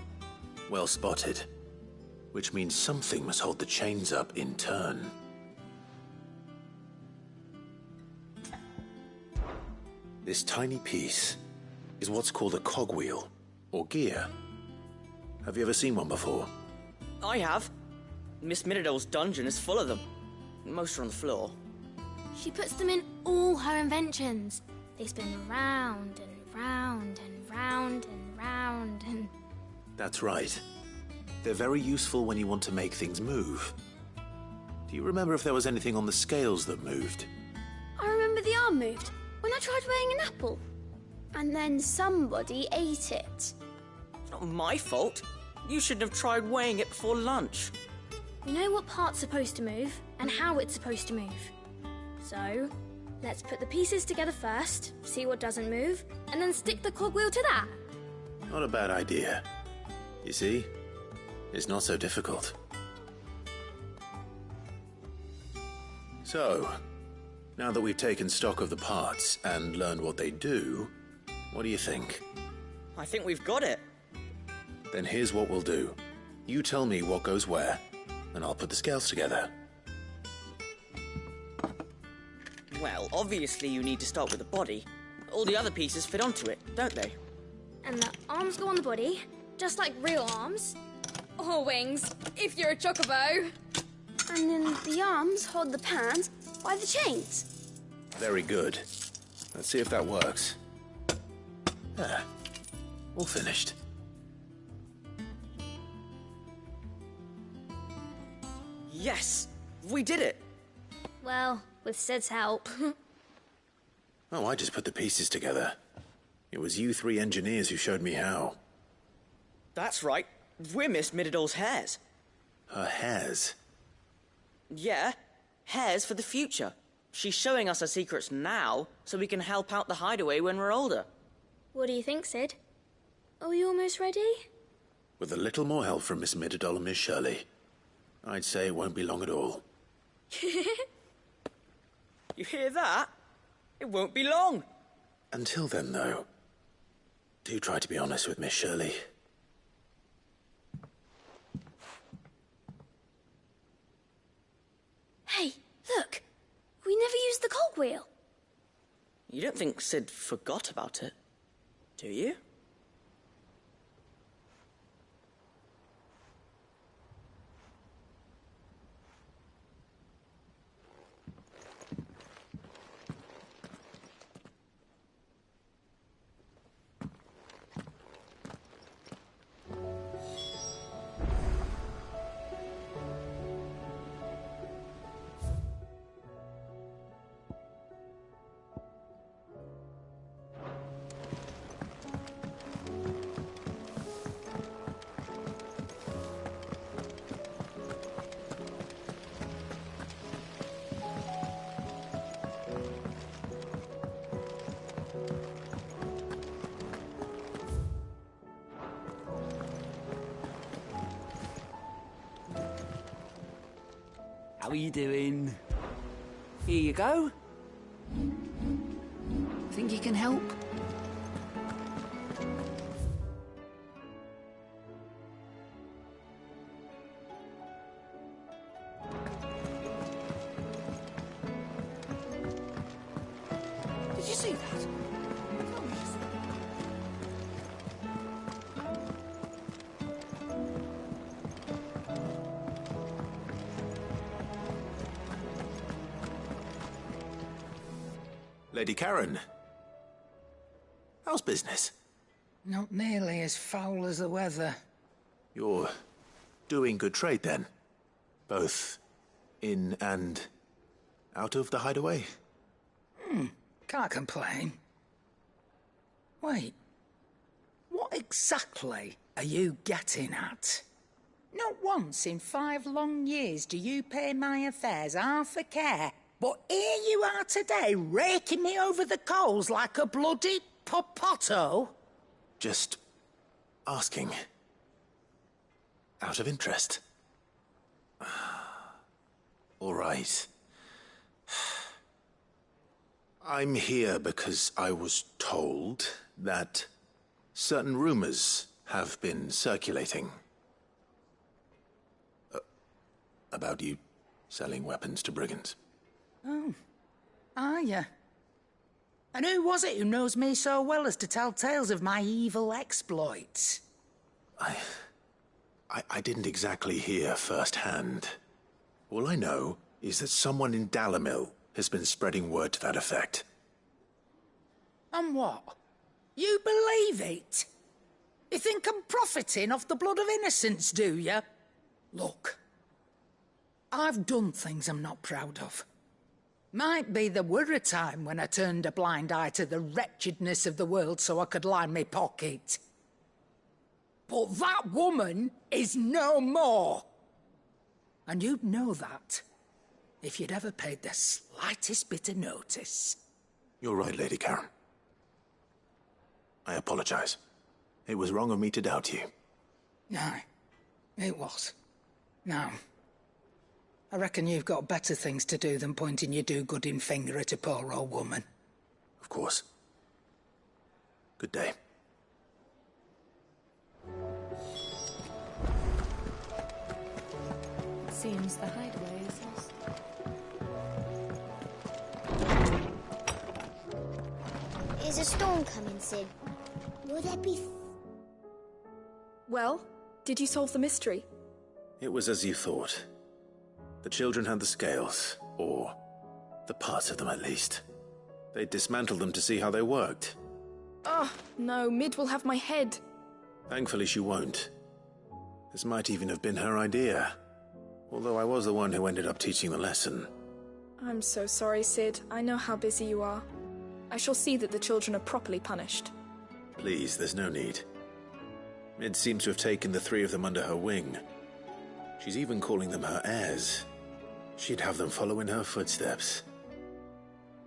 S6: Well spotted. Which means something must hold the chains up in turn. This tiny piece is what's called a cogwheel, or gear. Have you ever seen one before?
S10: I have. Miss Midadol's dungeon is full of them. Most are on the floor.
S12: She puts them in all her inventions. They spin round and round and round and round and...
S6: That's right. They're very useful when you want to make things move. Do you remember if there was anything on the scales that moved?
S12: I remember the arm moved when I tried weighing an apple. And then somebody ate it.
S10: It's not my fault. You shouldn't have tried weighing it before lunch.
S12: We know what part's supposed to move and how it's supposed to move. So, let's put the pieces together first, see what doesn't move, and then stick the cogwheel to that.
S6: Not a bad idea. You see? It's not so difficult. So, now that we've taken stock of the parts and learned what they do, what do you think?
S10: I think we've got it.
S6: Then here's what we'll do. You tell me what goes where, and I'll put the scales together.
S10: Well, obviously you need to start with the body. All the other pieces fit onto it, don't they?
S12: And the arms go on the body, just like real arms. Or wings, if you're a chocobo. And then the arms hold the pans by the chains.
S6: Very good. Let's see if that works. There. All finished.
S10: Yes! We did it!
S12: Well, with Sid's help.
S6: Oh, I just put the pieces together. It was you three engineers who showed me how.
S10: That's right. We're Miss Midadol's hares.
S6: Her hares?
S10: Yeah, hares for the future. She's showing us her secrets now, so we can help out the hideaway when we're older.
S12: What do you think, Sid? Are we almost ready?
S6: With a little more help from Miss Midadol and Miss Shirley, I'd say it won't be long at all.
S10: You hear that? It won't be long.
S6: Until then, though, do try to be honest with Miss Shirley.
S12: Hey, look! We never used the cogwheel.
S10: You don't think Sid forgot about it, do you?
S20: How are you doing? Here you go. Think you can help? Did you see that?
S6: Lady Karen. How's business?
S21: Not nearly as foul as the weather.
S6: You're doing good trade, then? Both in and out of the hideaway?
S21: Can't complain. Wait. What exactly are you getting at? Not once in 5 long years do you pay my affairs half a care. But here you are today, raking me over the coals like a bloody popoto?
S6: Just asking. Out of interest. All right. I'm here because I was told that certain rumors have been circulating. About you selling weapons to brigands.
S21: Oh, are ya? And who was it who knows me so well as to tell tales of my evil exploits?
S6: I didn't exactly hear firsthand. All I know is that someone in Dalamil has been spreading word to that effect.
S21: And what? You believe it? You think I'm profiting off the blood of innocents, do you? Look, I've done things I'm not proud of. Might be there were a time when I turned a blind eye to the wretchedness of the world so I could line my pocket. But that woman is no more. And you'd know that if you'd ever paid the slightest bit of notice.
S6: You're right, Lady Karen. I apologize. It was wrong of me to doubt you.
S21: Aye, it was. Now, I reckon you've got better things to do than pointing your do-gooding finger at a poor old woman.
S6: Of course. Good day.
S5: It seems the hideaway is lost.
S22: Is a storm coming, Sid? Will there be...
S14: Well, did you solve the mystery?
S6: It was as you thought. The children had the scales, or the parts of them at least. They dismantled them to see how they worked.
S14: Oh, no, Mid will have my head.
S6: Thankfully she won't. This might even have been her idea. Although I was the one who ended up teaching the lesson.
S14: I'm so sorry, Sid. I know how busy you are. I shall see that the children are properly punished.
S6: Please, there's no need. Mid seems to have taken the 3 of them under her wing. She's even calling them her heirs. She'd have them follow in her footsteps.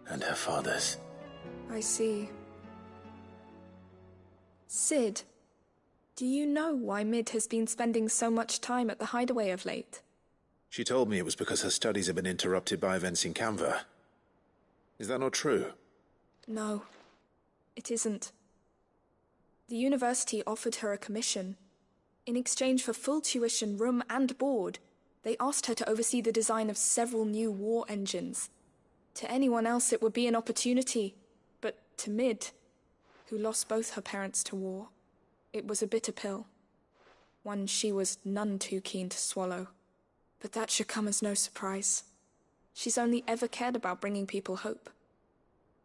S6: And her father's.
S14: I see. Sid, do you know why Mid has been spending so much time at the hideaway of late?
S6: She told me it was because her studies have been interrupted by events in Canva. Is that not true?
S14: No, it isn't. The university offered her a commission. In exchange for full tuition, room and board, they asked her to oversee the design of several new war engines. To anyone else it would be an opportunity, but to Mid, who lost both her parents to war, it was a bitter pill. One she was none too keen to swallow. But that should come as no surprise. She's only ever cared about bringing people hope.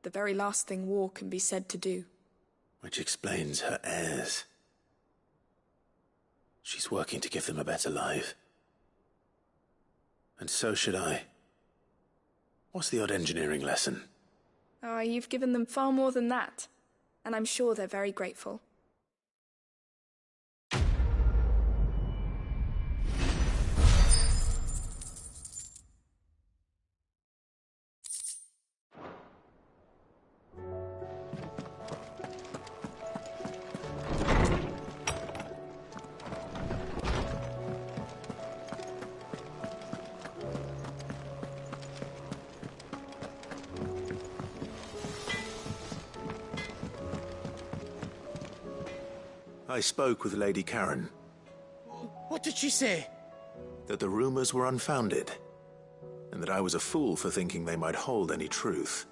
S14: The very last thing war can be said to do.
S6: Which explains her heirs. She's working to give them a better life. And so should I. What's the odd engineering lesson?
S14: Ah, you've given them far more than that. And I'm sure they're very grateful.
S6: I spoke with Lady Karen.
S18: What did she say?
S6: That the rumors were unfounded, and that I was a fool for thinking they might hold any truth,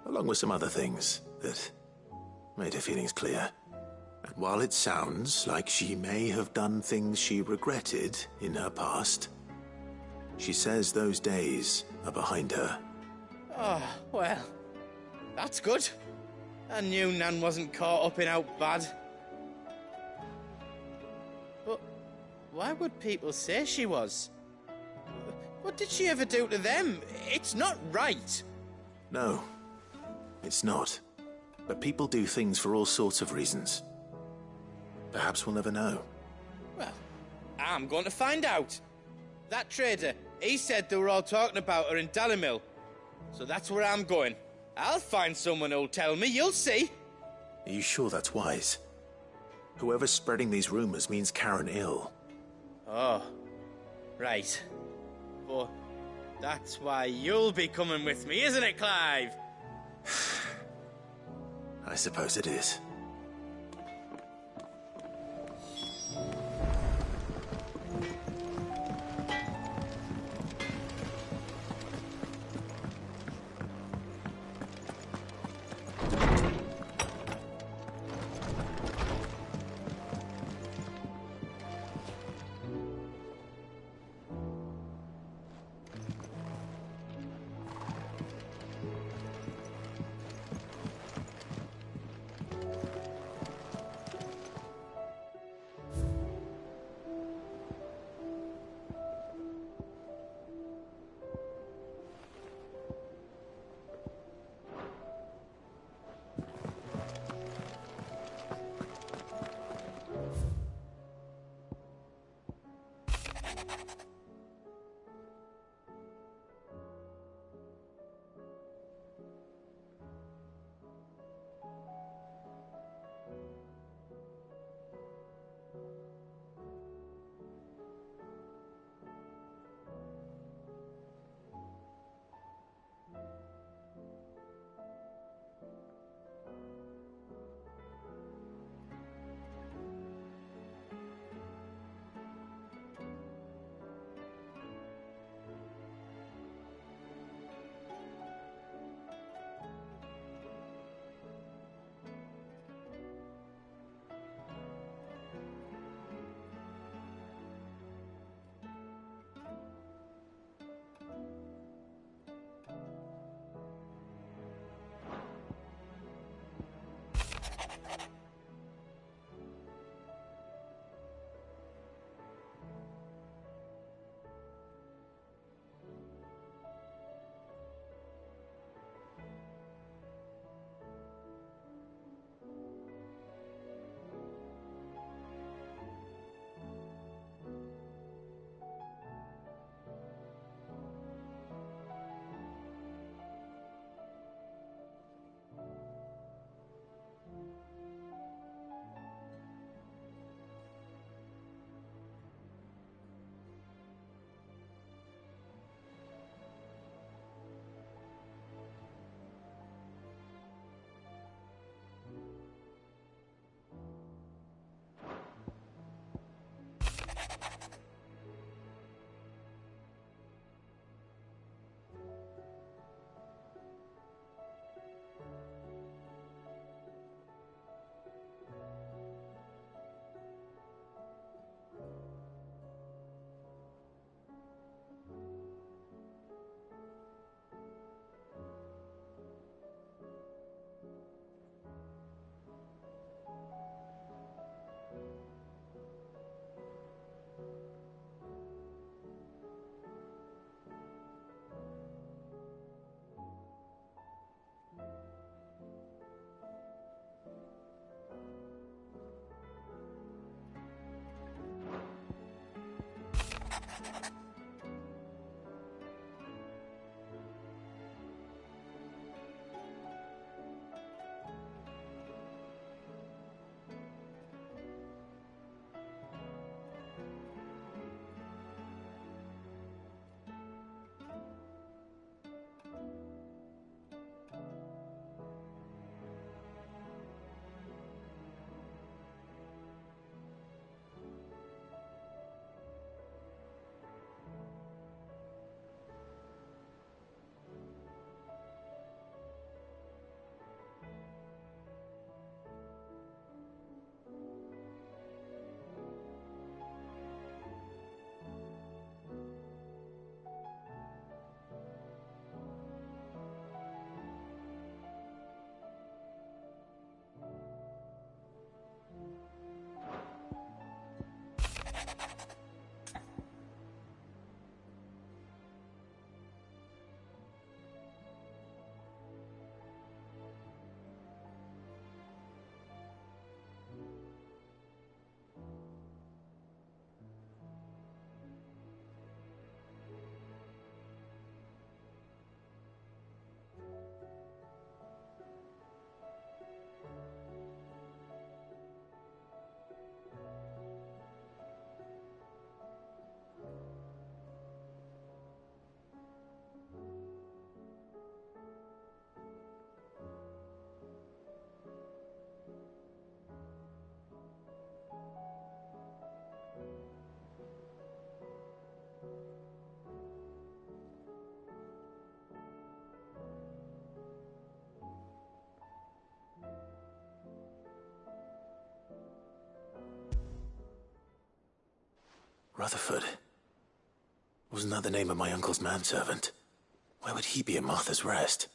S6: along with some other things that made her feelings clear. And while it sounds like she may have done things she regretted in her past, she says those days are behind her.
S18: Oh, well, that's good. I knew Nan wasn't caught up in out bad. But why would people say she was? What did she ever do to them? It's not right.
S6: No, it's not. But people do things for all sorts of reasons. Perhaps we'll never know.
S18: Well, I'm going to find out. That trader, he said they were all talking about her in Dalimil. So that's where I'm going. I'll find someone who'll tell me, you'll see.
S6: Are you sure that's wise? Whoever's spreading these rumors means Karen ill.
S18: Oh, right. But that's why you'll be coming with me, isn't it, Clive?
S6: I suppose it is. Rutherford. Wasn't that the name of my uncle's manservant? Why would he be at Martha's Rest?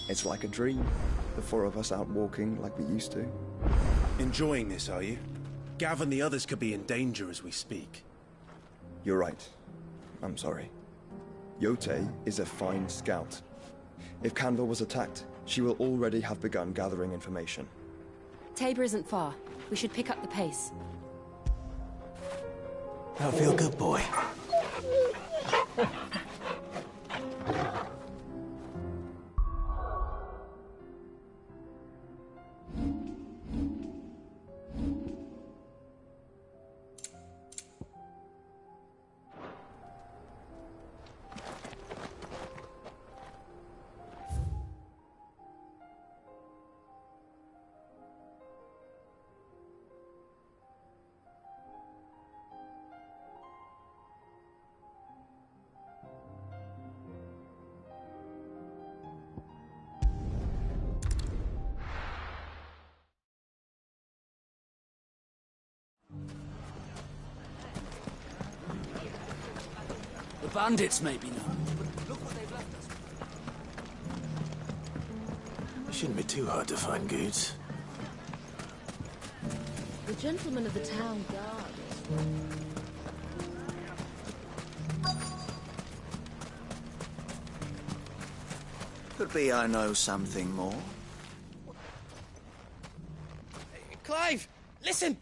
S15: It's like a dream. The four of us out walking like we used to.
S2: Enjoying this, are you? Gav and the others could be in danger as we speak.
S15: You're right. I'm sorry. Yote is a fine scout. If Canville was attacked, she will already have begun gathering information.
S5: Tabor isn't far. We should pick up the pace.
S6: That'll feel good, boy.
S20: The bandits maybe now, but look what they've left us.
S6: It shouldn't be too hard to find goods.
S4: The gentleman of the town guard
S19: Could be I know something more.
S18: Clive, listen!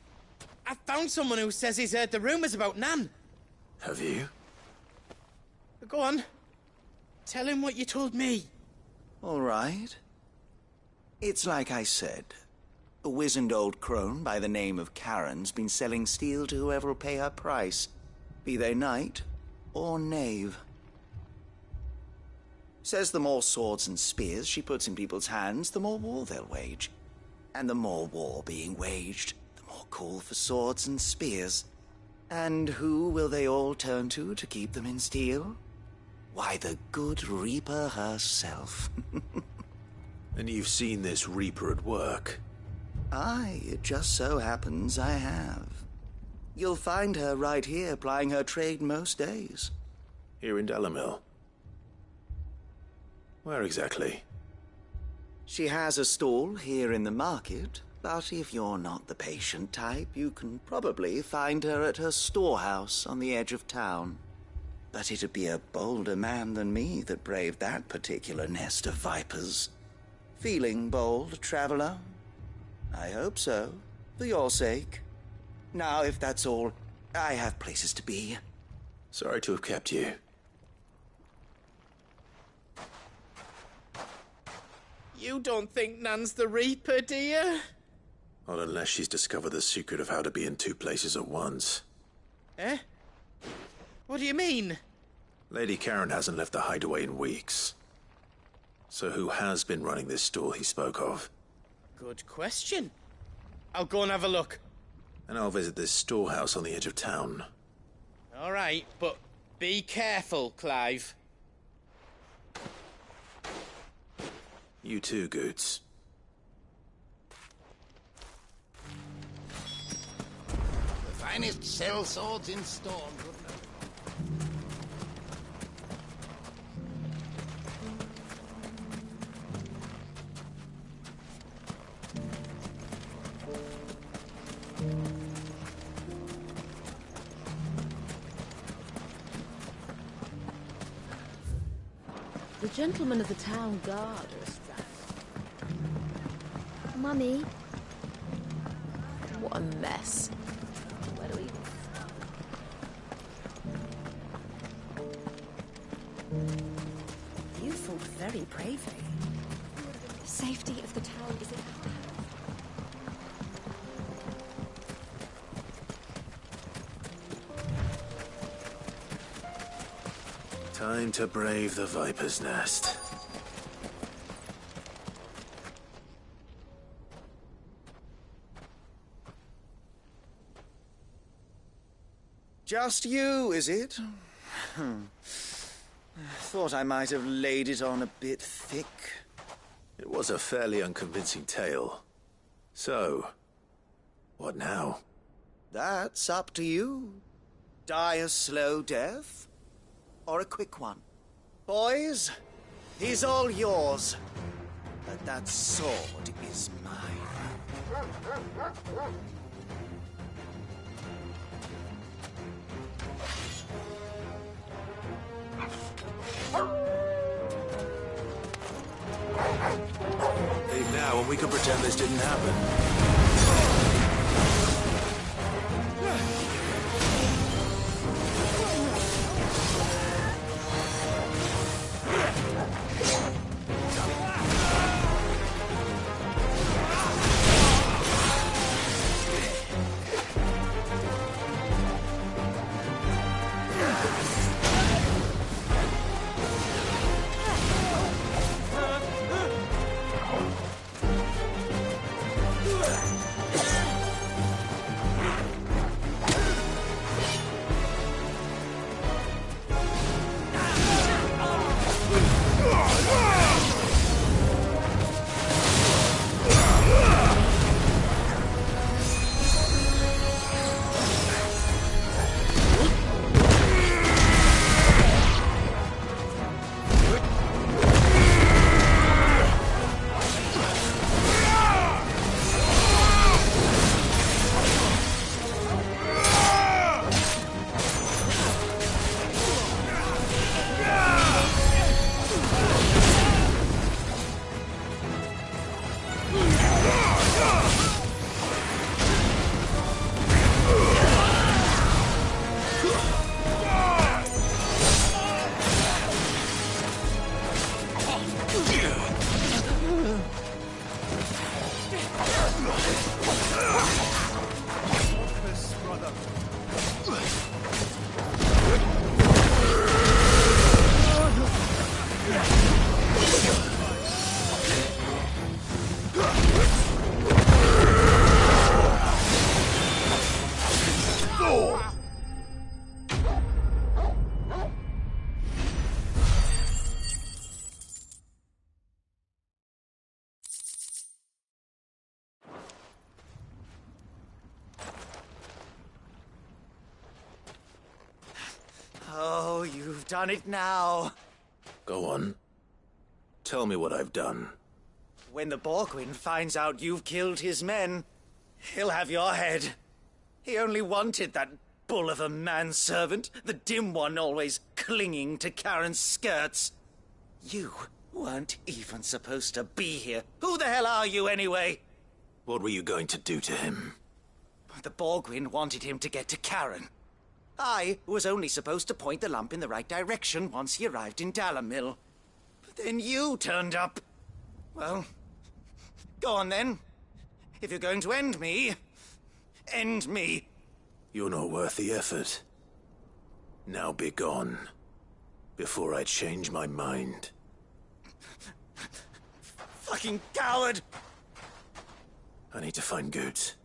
S18: I found someone who says he's heard the rumours about Nan.
S6: Have you?
S18: Go on. Tell him what you told me.
S19: All right. It's like I said. A wizened old crone by the name of Karen's been selling steel to whoever will pay her price, be they knight or knave. Says the more swords and spears she puts in people's hands, the more war they'll wage. And the more war being waged, the more call for swords and spears. And who will they all turn to keep them in steel? Why, the good Reaper herself.
S6: And you've seen this Reaper at work?
S19: Aye, it just so happens I have. You'll find her right here plying her trade most days.
S6: Here in Delamil? Where exactly?
S19: She has a stall here in the market, but if you're not the patient type, you can probably find her at her storehouse on the edge of town. But it'd be a bolder man than me that braved that particular nest of vipers. Feeling bold, traveler? I hope so, for your sake. Now, if that's all, I have places to be.
S6: Sorry to have kept you.
S18: You don't think Nan's the Reaper, do you?
S6: Not unless she's discovered the secret of how to be in two places at once.
S18: Eh? What do you mean?
S6: Lady Karen hasn't left the hideaway in weeks. So who has been running this stall he spoke of?
S18: Good question. I'll go and have a look.
S6: And I'll visit this storehouse on the edge of town.
S18: All right, but be careful, Clive.
S6: You too, Goots.
S17: The finest cell swords in Storm.
S7: The gentlemen of the town guard are strapped.
S12: Mummy.
S7: What a mess. Where do we even start?
S3: You fought very bravely. The safety of the town is in our hands.
S13: Time to brave the Viper's Nest.
S19: Just you, is it? Thought I might have laid it on a bit thick.
S13: It was a fairly unconvincing tale. So, what now?
S19: That's up to you. Die a slow death, or a quick one. Boys, he's all yours. But that sword is mine.
S13: Leave now and we can pretend this didn't happen.
S19: Oh, you've done it now.
S13: Go on. Tell me what I've done.
S19: When the Borgwyn finds out you've killed his men, he'll have your head. He only wanted that bull of a manservant, the dim one always clinging to Karen's skirts. You weren't even supposed to be here. Who the hell are you anyway?
S13: What were you going to do to him?
S19: The Borgwyn wanted him to get to Karen. I was only supposed to point the lump in the right direction once he arrived in Dalamil. But then you turned up. Well, go on then. If you're going to end me, end me.
S13: You're not worth the effort. Now be gone, before I change my mind.
S19: Fucking coward!
S13: I need to find Goods.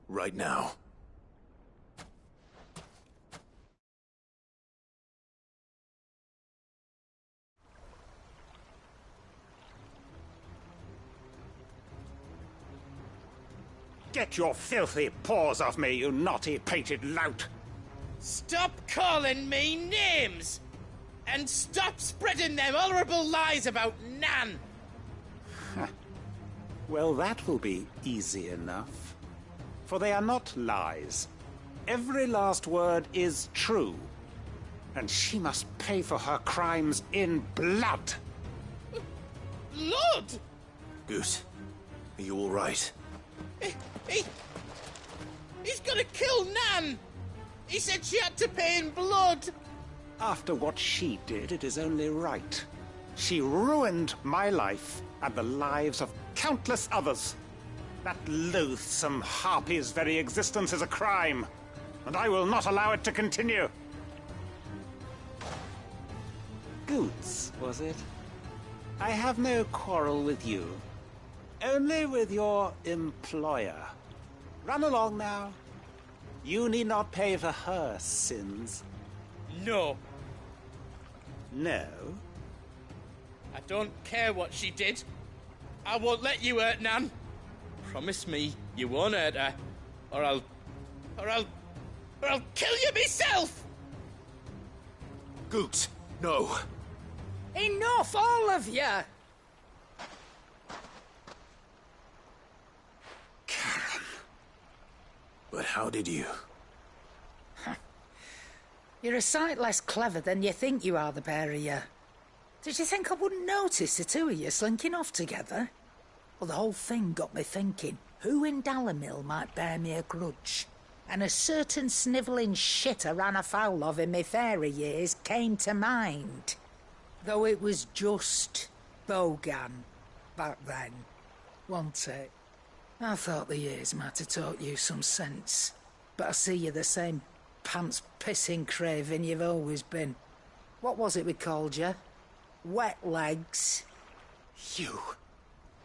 S13: Right now.
S1: Get your filthy paws off me, you naughty-pated lout!
S18: Stop calling me names! And stop spreading them horrible lies about Nan!
S1: Well, that will be easy enough. For they are not lies. Every last word is true. And she must pay for her crimes in blood.
S18: Blood?
S6: Goose, are you all right?
S18: He's gonna kill Nan! He said she had to pay in blood!
S1: After what she did, it is only right. She ruined my life and the lives of countless others. That loathsome harpy's very existence is a crime, and I will not allow it to continue. Goots, was it? I have no quarrel with you. Only with your employer. Run along now. You need not pay for her sins.
S18: No.
S1: No?
S18: I don't care what she did. I won't let you hurt Nan. Promise me you won't hurt her, or I'll kill you myself!
S6: Goot, no.
S21: Enough, all of you!
S6: Karen. But how did you?
S21: You're a sight less clever than you think you are, the pair of you. Did you think I wouldn't notice the two of you slinking off together? Well, the whole thing got me thinking, who in Dalamil might bear me a grudge? And a certain snivelling shit I ran afoul of in my fairy years came to mind. Though it was just Bogan back then, wasn't it? I thought the years might have taught you some sense, but I see you're the same pants-pissing craven you've always been. What was it we called you? Wet legs?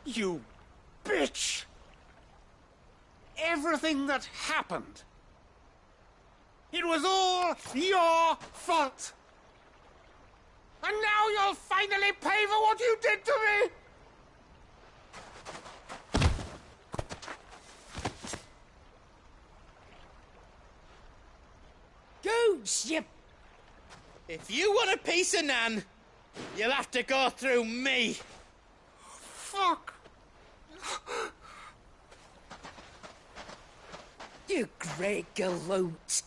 S1: You bitch! Everything that happened, it was all your fault! And now you'll finally pay for what you did to me!
S21: Goose, you...
S18: If you want a piece of Nan, you'll have to go through me.
S1: Fuck!
S21: You great galoot.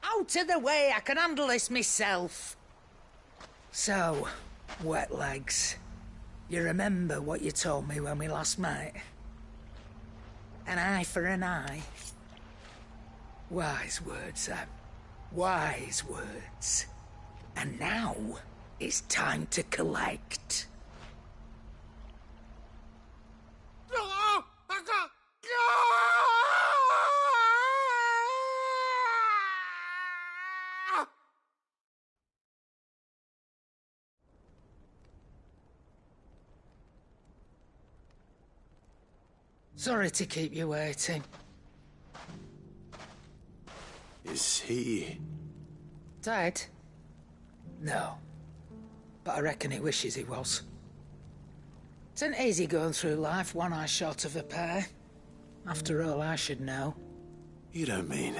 S21: Out of the way, I can handle this myself. So, wet legs, you remember what you told me when we last met? An eye for an eye. Wise words, Sam. Wise words. And now, it's time to collect. Sorry to keep you waiting.
S6: Is he...
S21: Dead? No. But I reckon he wishes he was. It ain't easy going through life one eye short of a pair. After all, I should know.
S6: You don't mean...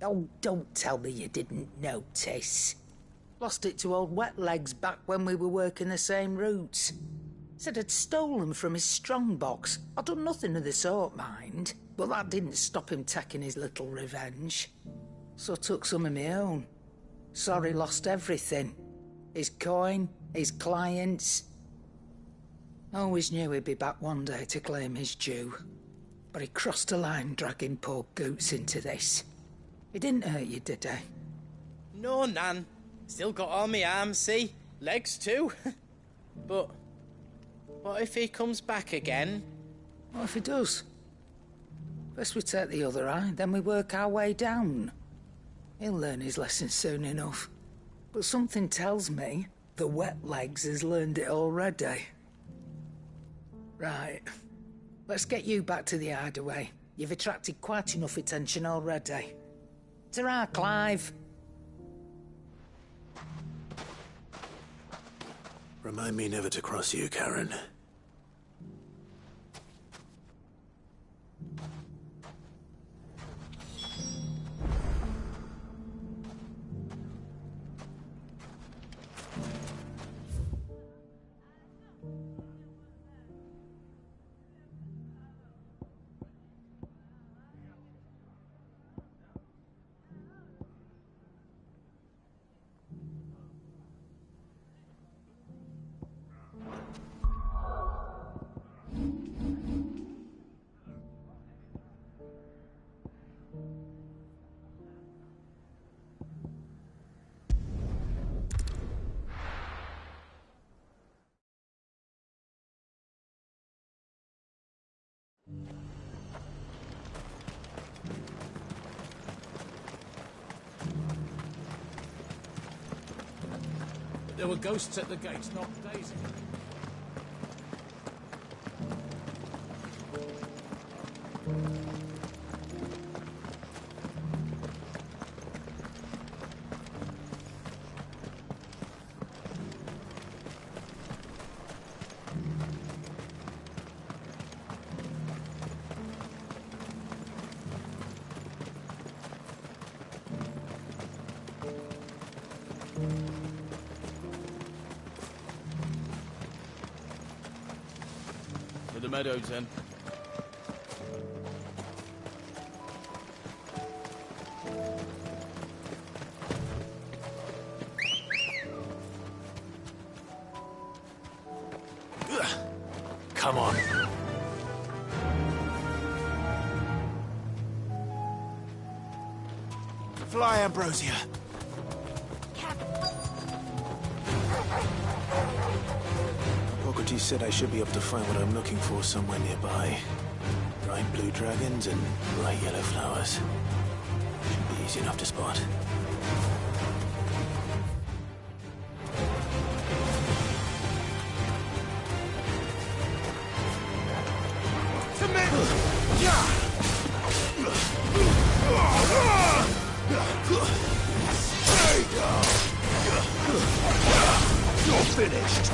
S21: Oh, don't tell me you didn't notice. Lost it to old Wet Legs back when we were working the same routes. Said I'd stolen from his strongbox. I'd done nothing of the sort, mind. But that didn't stop him taking his little revenge. So I took some of my own. Sorry, lost everything. His coin, his clients. Always knew he'd be back one day to claim his due. But he crossed a line dragging poor Goots into this. He didn't hurt you, did he?
S18: No, Nan. Still got all my arms, see? Legs too. But what if he comes back again?
S21: What if he does? First we take the other eye, then we work our way down. He'll learn his lesson soon enough. But something tells me the Wet Legs has learned it already. Right. Let's get you back to the hideaway. You've attracted quite enough attention already. Ta-ra, Clive.
S6: Remind me never to cross you, Karen.
S20: there were ghosts at the gates not days ago.
S8: To the meadows, then.
S6: Come on. Fly, Ambrosia. Hippocrates said I should be able to find what I'm looking for somewhere nearby. Bright blue dragons and bright yellow flowers. Should be easy enough to spot.
S2: You're finished.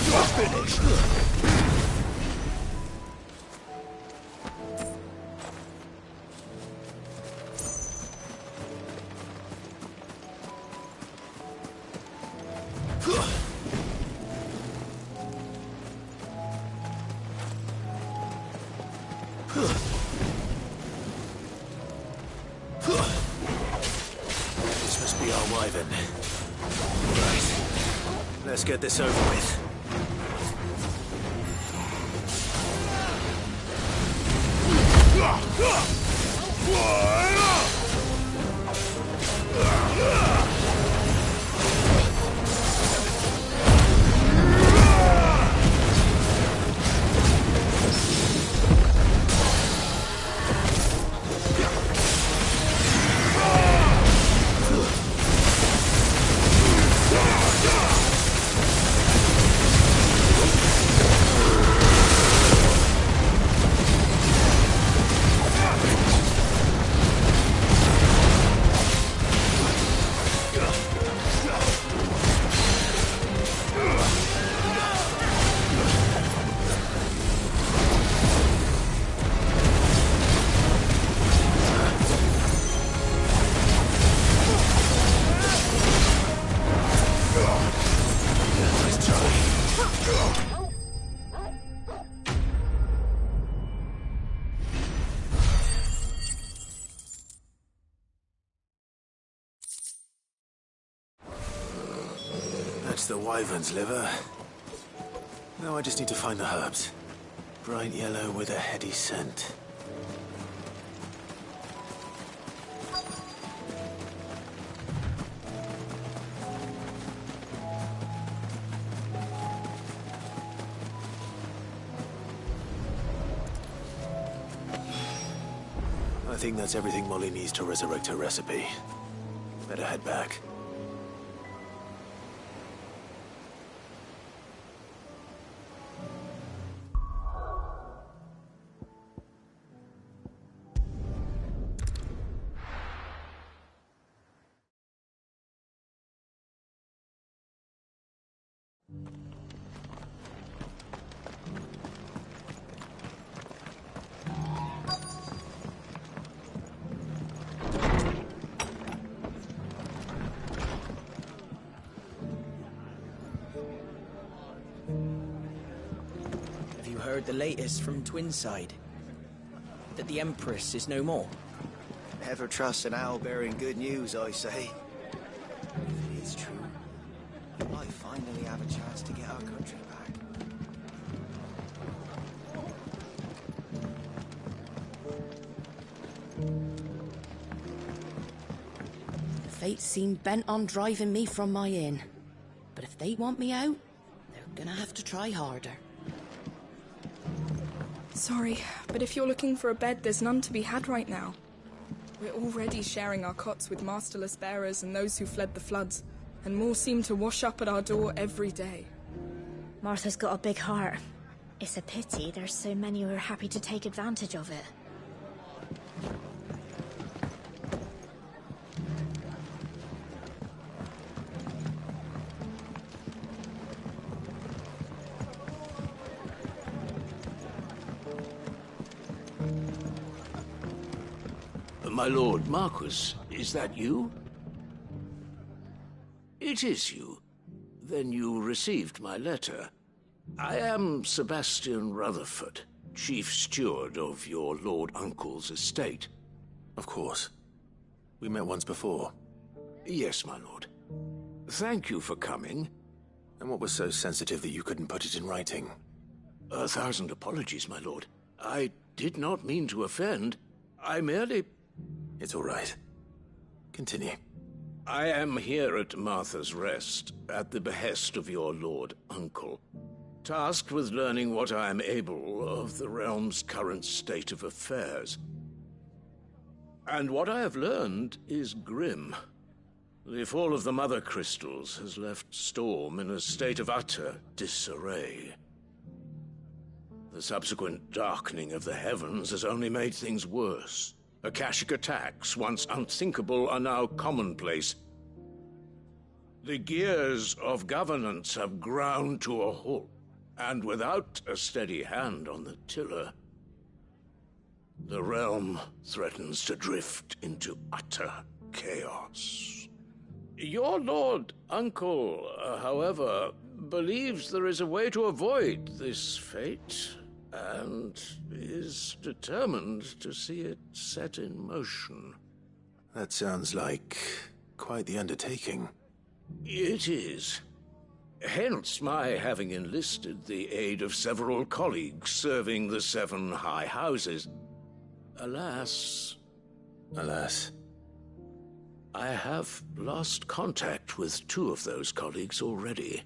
S2: You're finished.
S6: This must be our wyvern. Right. Let's get this over with. That's the wyvern's liver. Now I just need to find the herbs. Bright yellow with a heady scent. I think that's everything Molly needs to resurrect her recipe. Better head back.
S10: Heard the latest from Twinside. That the Empress is no more.
S19: Never trust an owl bearing good news, I say. If it is true, we might finally have a chance to get our country back.
S4: The fates seem bent on driving me from my inn. But if they want me out, they're gonna have to try harder.
S14: Sorry, but if you're looking for a bed, there's none to be had right now. We're already sharing our cots with masterless bearers and those who fled the floods, and more seem to wash up at our door every day.
S11: Martha's got a big heart. It's a pity there's so many who are happy to take advantage of it.
S8: My lord Marquis, is that you? It is you. Then you received my letter. I am Sebastian Rutherford, Chief Steward of your Lord Uncle's estate.
S6: Of course. We met once before.
S8: Yes, my lord. Thank you for coming.
S6: And what was so sensitive that you couldn't put it in writing?
S8: 1,000 apologies, my lord. I did not mean to offend. I merely...
S6: It's all right. Continue.
S8: I am here at Martha's Rest, at the behest of your Lord Uncle, tasked with learning what I am able of the realm's current state of affairs. And what I have learned is grim. The fall of the Mother Crystals has left Storm in a state of utter disarray. The subsequent darkening of the heavens has only made things worse. Akashic attacks, once unthinkable, are now commonplace. The gears of governance have ground to a halt, and without a steady hand on the tiller, the realm threatens to drift into utter chaos. Your Lord Uncle, however, believes there is a way to avoid this fate, and is determined to see it set in motion.
S6: That sounds like quite the undertaking.
S8: It is. Hence my having enlisted the aid of several colleagues serving the 7 high houses. Alas...
S6: Alas?
S8: I have lost contact with 2 of those colleagues already.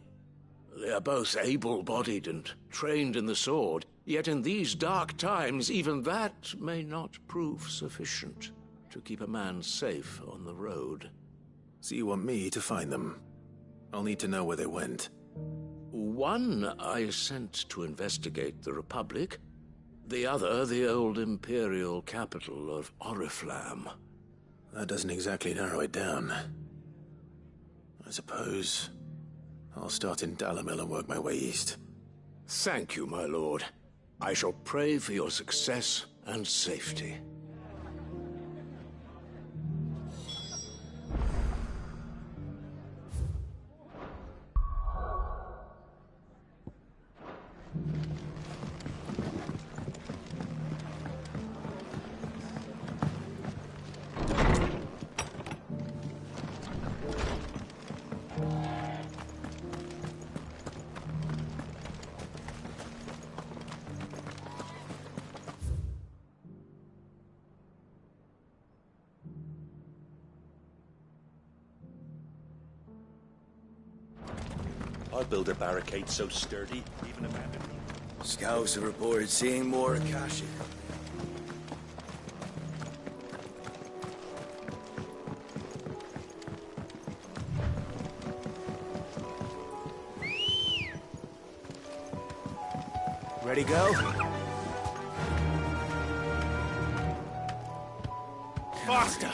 S8: They are both able-bodied and trained in the sword, yet in these dark times, even that may not prove sufficient to keep a man safe on the road.
S6: So you want me to find them? I'll need to know where they went.
S8: One I sent to investigate the Republic, the other the old Imperial capital of Oriflamme.
S6: That doesn't exactly narrow it down. I suppose I'll start in Dalamil and work my way east.
S8: Thank you, my lord. I shall pray for your success and safety.
S2: I'd build a barricade so sturdy, even abandoned.
S16: Scouts have reported seeing more Akashic.
S2: Ready, go? Faster!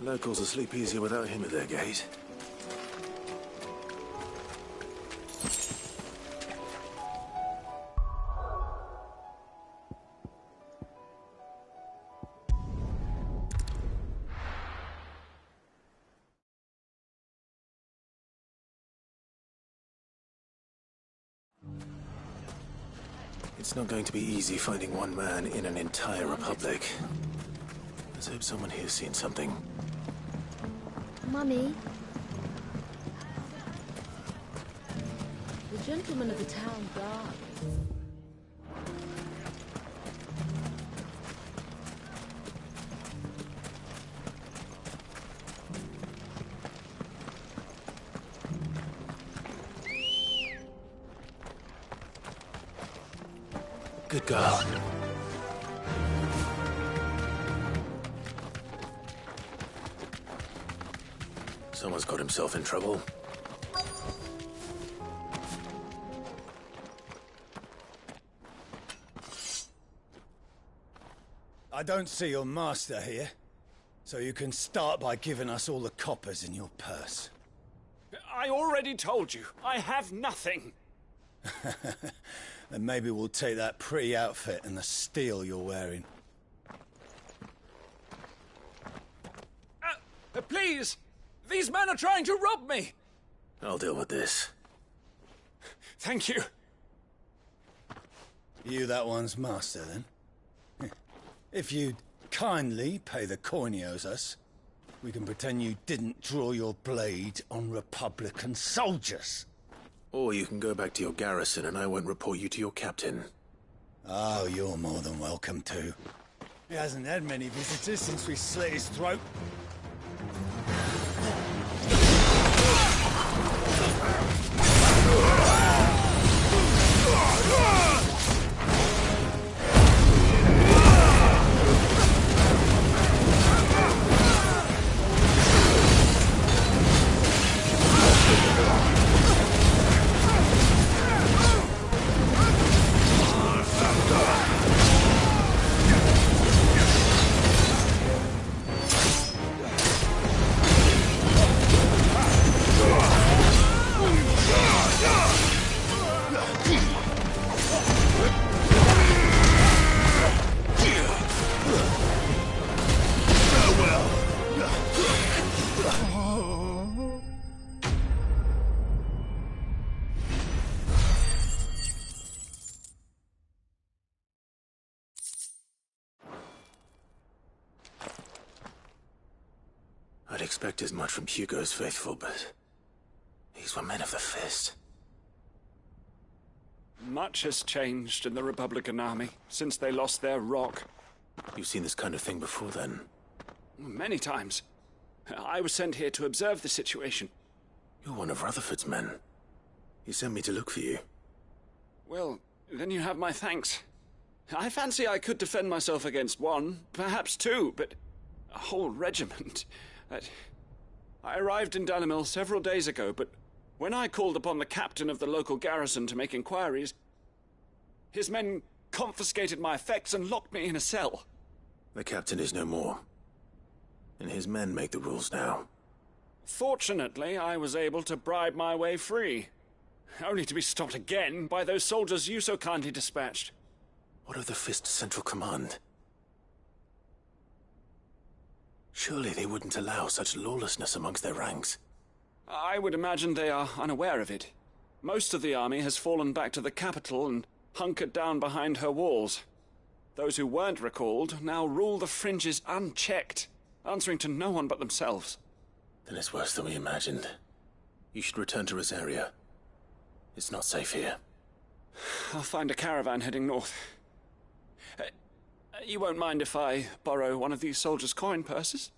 S6: The locals will sleep easier without him at their gate. It's not going to be easy finding one man in an entire republic. Let's hope someone here's seen something.
S5: Mummy? The gentleman of the town guard.
S6: Good girl. Someone's got himself in trouble.
S9: I don't see your master here, so you can start by giving us all the coppers in your purse.
S20: I already told you, I have nothing.
S9: Then maybe we'll take that pretty outfit and the steel you're wearing.
S20: Please! These men are trying to rob me!
S6: I'll deal with this.
S20: Thank you.
S9: You that one's master, then? If you'd kindly pay the coin he owes us, we can pretend you didn't draw your blade on Republican soldiers.
S6: Or you can go back to your garrison and I won't report you to your captain.
S9: Oh, you're more than welcome to. He hasn't had many visitors since we slit his throat.
S6: I'd expect as much from Hugo's faithful, but these were men of the fist.
S20: Much has changed in the Republican army since they lost their rock.
S6: You've seen this kind of thing before, then?
S20: Many times. I was sent here to observe the situation.
S6: You're one of Rutherford's men. He sent me to look for you.
S20: Well, then you have my thanks. I fancy I could defend myself against one, perhaps two, but a whole regiment... I arrived in Dalimil several days ago, but when I called upon the captain of the local garrison to make inquiries, his men confiscated my effects and locked me in a cell.
S6: The captain is no more, and his men make the rules now.
S20: Fortunately, I was able to bribe my way free, only to be stopped again by those soldiers you so kindly dispatched.
S6: What of the Fist's Central Command? Surely they wouldn't allow such lawlessness amongst their ranks.
S20: I would imagine they are unaware of it. Most of the army has fallen back to the capital and hunkered down behind her walls. Those who weren't recalled now rule the fringes unchecked, answering to no one but themselves.
S6: Then it's worse than we imagined. You should return to Rosaria. It's not safe here.
S20: I'll find a caravan heading north. You won't mind if I borrow one of these soldiers' coin purses?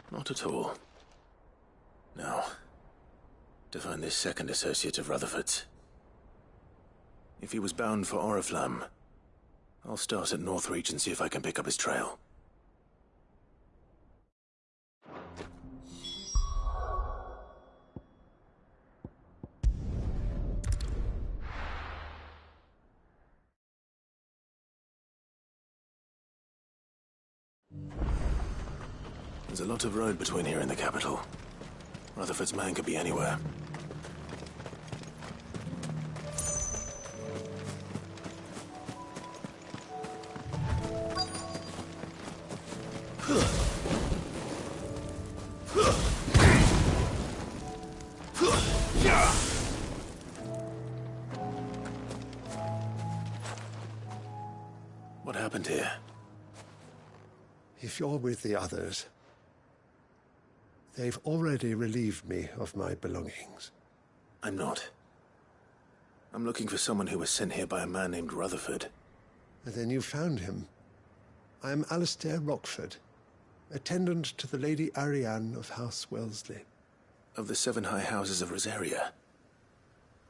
S6: Not at all. Now, to find this second associate of Rutherford's. If he was bound for Oriflamme, I'll start at Northreach and see if I can pick up his trail. There's a lot of road between here and the capital. Rutherford's man could be anywhere. What happened here?
S15: If you're with the others, they've already relieved me of my belongings.
S6: I'm not. I'm looking for someone who was sent here by a man named Rutherford.
S15: And then you found him. I am Alistair Rockford, attendant to the Lady Ariane of House Wellesley.
S6: Of the 7 high houses of Rosaria.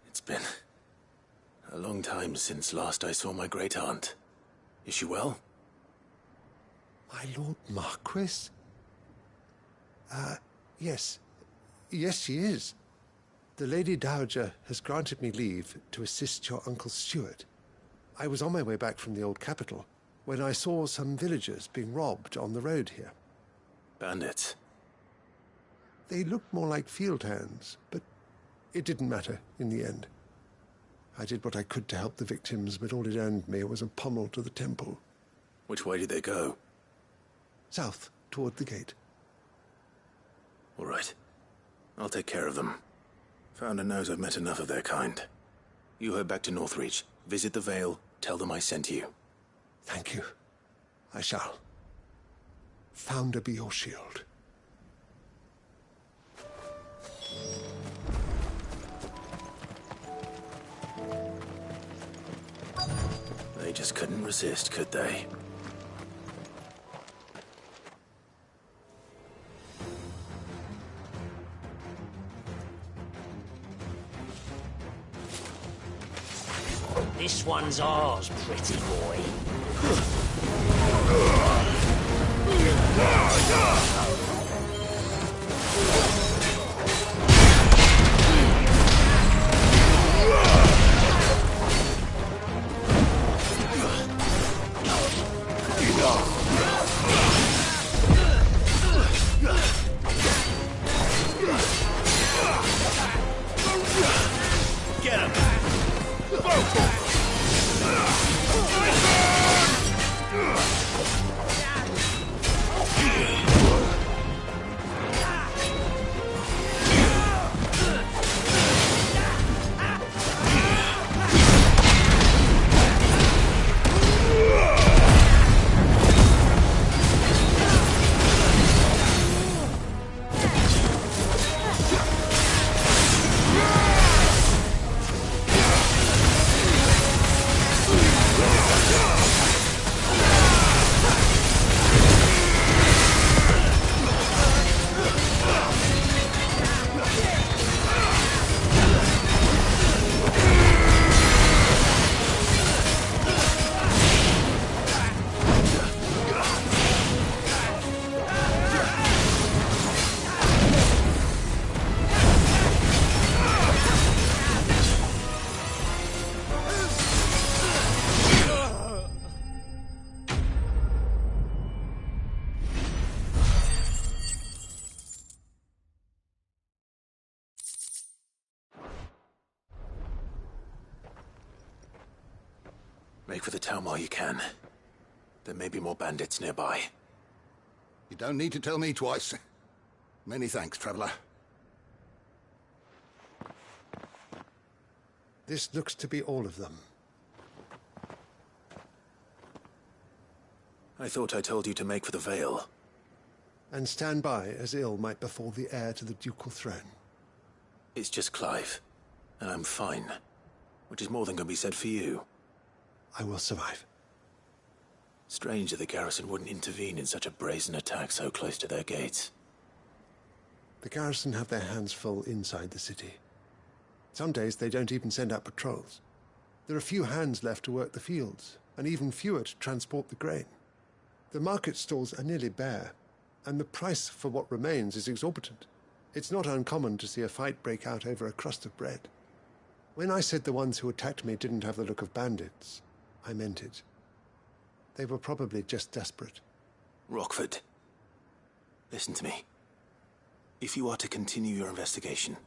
S6: It's been a long time since last I saw my great-aunt. Is she well?
S15: My Lord Marquis? Yes. Yes, she is. The Lady Dowager has granted me leave to assist your Uncle Stuart. I was on my way back from the old capital when I saw some villagers being robbed on the road here.
S6: Bandits?
S15: They looked more like field hands, but it didn't matter in the end. I did what I could to help the victims, but all it earned me was a pommel to the temple.
S6: Which way did they go?
S15: South, toward the gate.
S6: All right. I'll take care of them. Founder knows I've met enough of their kind. You head back to Northreach, visit the Vale, tell them I sent you.
S15: Thank you. I shall. Founder be your shield.
S6: They just couldn't resist, could they?
S22: This one's ours, pretty boy. Get him!
S6: Make for the town while you can. There may be more bandits nearby.
S17: You don't need to tell me twice. Many thanks, traveler.
S15: This looks to be all of them.
S6: I thought I told you to make for the Vale.
S15: And stand by as ill might befall the heir to the ducal throne.
S6: It's just Clive, and I'm fine. Which is more than can be said for you.
S15: I will survive.
S6: Strange that the garrison wouldn't intervene in such a brazen attack so close to their gates.
S15: The garrison have their hands full inside the city. Some days they don't even send out patrols. There are few hands left to work the fields, and even fewer to transport the grain. The market stalls are nearly bare, and the price for what remains is exorbitant. It's not uncommon to see a fight break out over a crust of bread. When I said the ones who attacked me didn't have the look of bandits, I meant it. They were probably just desperate.
S6: Rockford.
S13: Listen to me. If you are to continue your investigation,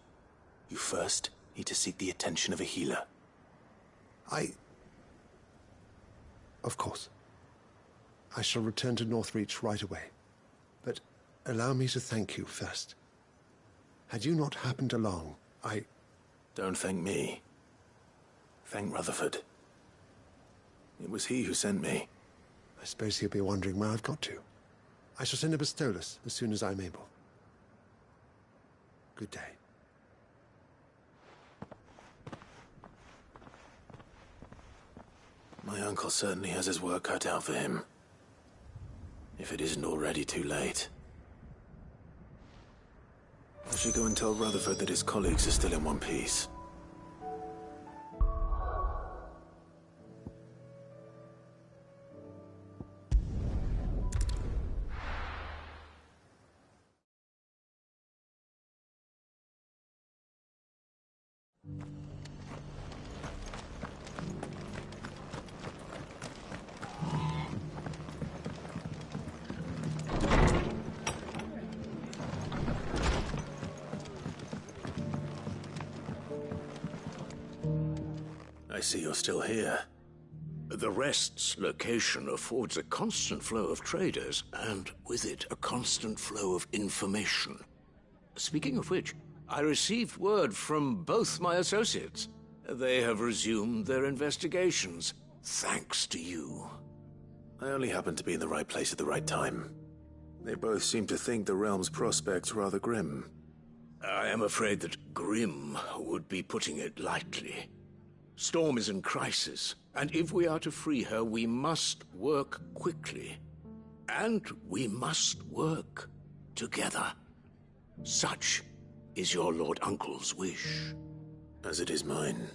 S13: you first need to seek the attention of a healer.
S15: Of course. I shall return to Northreach right away. But allow me to thank you first. Had you not happened along,
S13: Don't thank me. Thank Rutherford. It was he who sent me.
S15: I suppose he'll be wondering where I've got to. I shall send a Bastolus as soon as I'm able. Good day.
S13: My uncle certainly has his work cut out for him. If it isn't already too late. I should go and tell Rutherford that his colleagues are still in one piece. I see you're still here.
S8: The Rest's location affords a constant flow of traders, and with it, a constant flow of information. Speaking of which, I received word from both my associates. They have resumed their investigations, thanks to you.
S13: I only happened to be in the right place at the right time. They both seem to think the realm's prospects rather grim.
S8: I am afraid that grim would be putting it lightly. Storm is in crisis, and if we are to free her, we must work quickly. And we must work together. Such is your Lord Uncle's wish.
S13: As it is mine.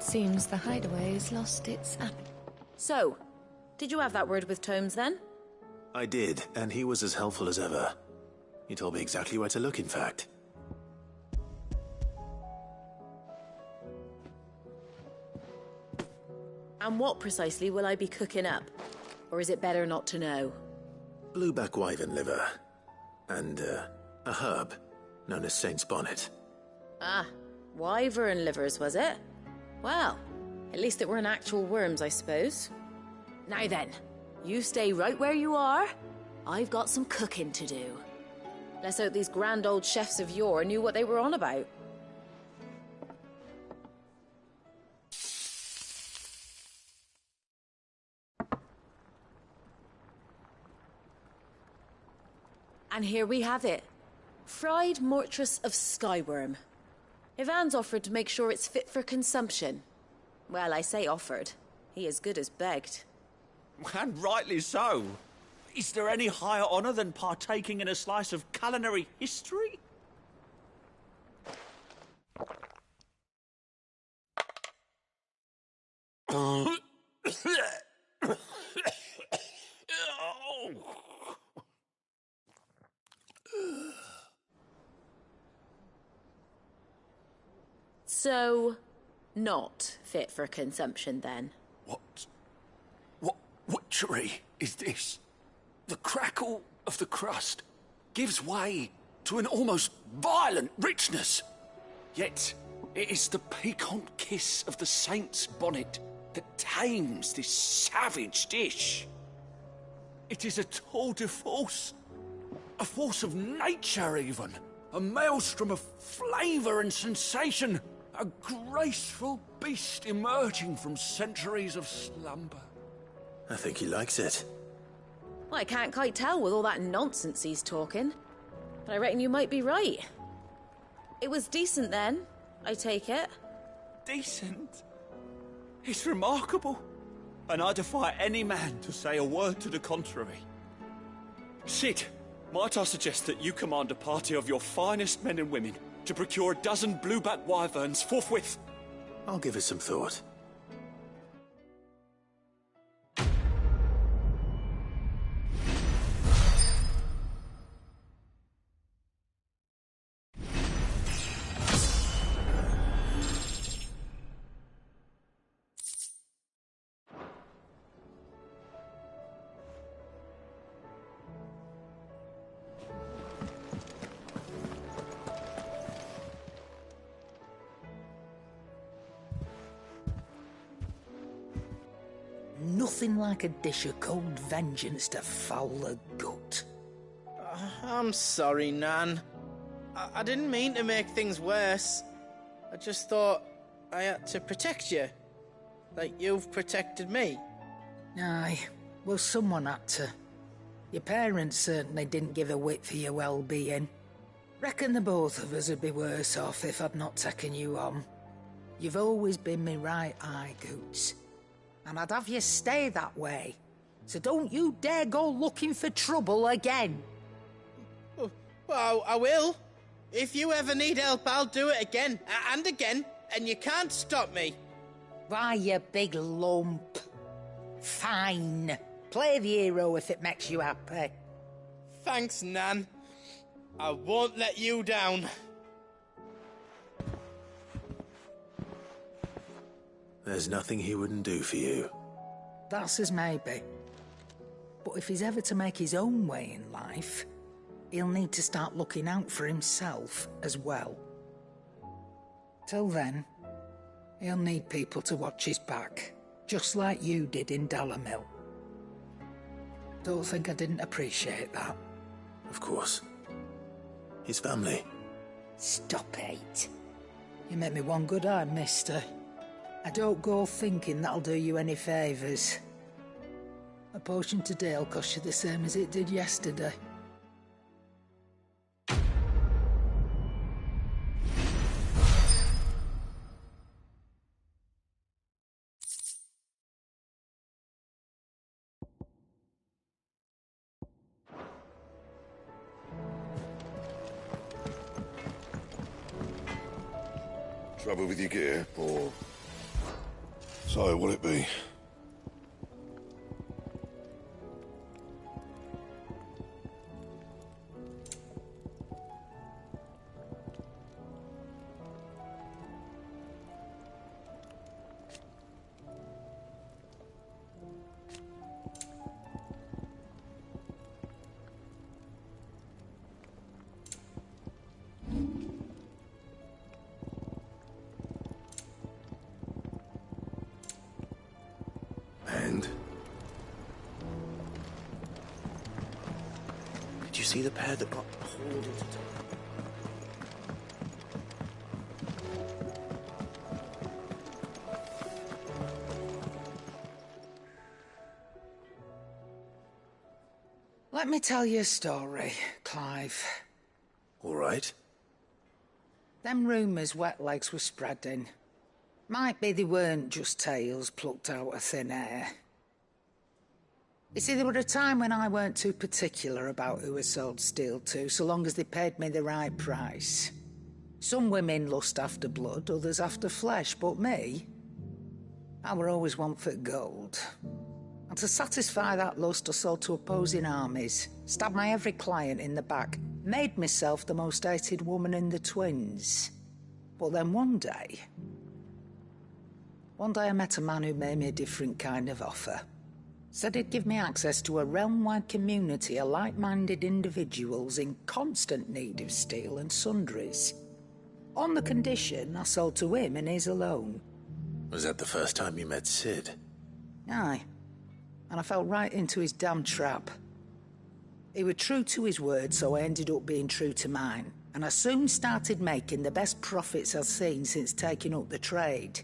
S11: Seems the hideaway's lost its
S4: So, did you have that word with Tomes then?
S13: I did, and he was as helpful as ever. He told me exactly where to look, in fact.
S4: And what precisely will I be cooking up? Or is it better not to know?
S13: Blueback wyvern liver. And, a herb known as Saint's Bonnet.
S4: Ah, wyvern livers, was it? Well, at least it weren't actual worms, I suppose. Now then, you stay right where you are. I've got some cooking to do. Let's hope these grand old chefs of yore knew what they were on about. And here we have it. Fried mortress of skyworm. Ivan's offered to make sure it's fit for consumption. Well, I say offered. He as good as begged.
S7: And rightly so. Is there any higher honor than partaking in a slice of culinary history?
S4: So, not fit for consumption then?
S20: What witchery is this? The crackle of the crust gives way to an almost violent richness. Yet, it is the piquant kiss of the Saint's Bonnet that tames this savage dish. It is a tour de force. A force of nature, even. A maelstrom of flavour and sensation. A graceful beast emerging from centuries of slumber.
S13: I think he likes it.
S4: Well, I can't quite tell with all that nonsense he's talking. But I reckon you might be right. It was decent then, I take it.
S7: Decent? It's remarkable, and I defy any man to say a word to the contrary. Sid, might I suggest that you command a party of your finest men and women to procure a dozen blueback wyverns forthwith?
S6: I'll give it some thought.
S21: Nothing like a dish of cold vengeance to foul the gut.
S18: I'm sorry, Nan. I didn't mean to make things worse. I just thought I had to protect you. Like you've protected me.
S21: Aye, well, someone had to. Your parents certainly didn't give a whit for your well-being. Reckon the both of us would be worse off if I'd not taken you on. You've always been me right eye, Goots. And I'd have you stay that way. So don't you dare go looking for trouble again.
S18: Well, I will. If you ever need help, I'll do it again and again, and you can't stop me.
S21: Why, you big lump. Fine. Play the hero if it makes you happy.
S18: Thanks, Nan. I won't let you down.
S6: There's nothing he wouldn't do for you.
S21: That's as maybe. But if he's ever to make his own way in life, he'll need to start looking out for himself as well. Till then, he'll need people to watch his back, just like you did in Dalamil. Don't think I didn't appreciate that.
S6: Of course. His family.
S21: Stop it. You make me one good eye, mister. I don't go thinking that'll do you any favours. A potion today'll cost you the same as it did yesterday.
S3: Trouble with your gear, or so will it be?
S6: Did you see the pair that got pulled into
S21: Let me tell you a story, Clive.
S6: All right.
S21: Them rumours Wetlegs were spreading. Might be they weren't just tales plucked out of thin air. You see, there were a time when I weren't too particular about who I sold steel to, so long as they paid me the right price. Some women lust after blood, others after flesh, but me, I were always one for gold. And to satisfy that lust, I sold to opposing armies, stabbed my every client in the back, made myself the most hated woman in the twins. But then one day I met a man who made me a different kind of offer. Said he'd give me access to a realm-wide community of like-minded individuals in constant need of steel and sundries. On the condition I sold to him and his alone.
S6: Was that the first time you met Sid?
S21: Aye. And I fell right into his damn trap. He was true to his word, so I ended up being true to mine. And I soon started making the best profits I've seen since taking up the trade.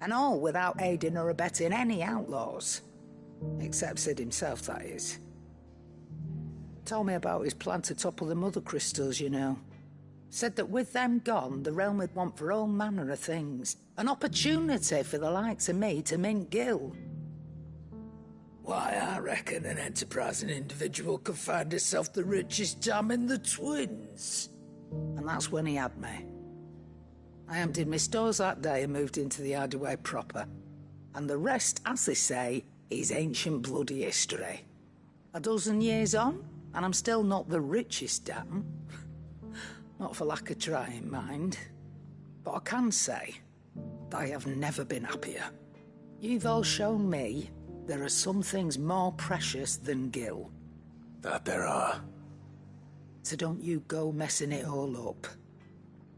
S21: And all without aiding or abetting any outlaws. Except Sid himself, that is. Told me about his plan to topple the mother crystals, you know. Said that with them gone, the realm would want for all manner of things. An opportunity for the likes of me to mint Gil. Why, I reckon an enterprising individual could find himself the richest dam in the Twins. And that's when he had me. I emptied my stores that day and moved into the hideaway proper. And the rest, as they say, is ancient bloody history. A dozen years on, and I'm still not the richest dam. Not for lack of trying, mind. But I can say, I have never been happier. You've all shown me there are some things more precious than Gil.
S6: That there are.
S21: So don't you go messing it all up,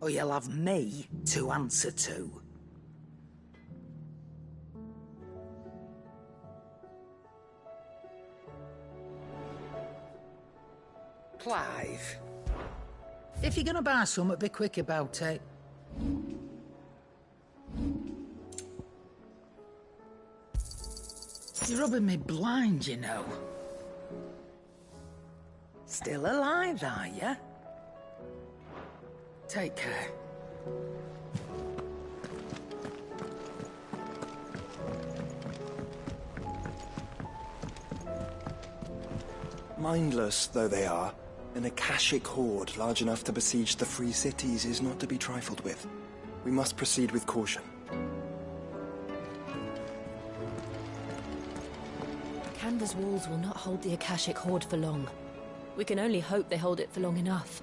S21: or you'll have me to answer to. Clive, if you're gonna buy something, be quick about it. You're rubbing me blind, you know. Still alive, are you? Take care.
S1: Mindless though they are, an Akashic horde large enough to besiege the free cities is not to be trifled with. We must proceed with caution.
S5: Kanda's walls will not hold the Akashic horde for long. We can only hope they hold it for long enough.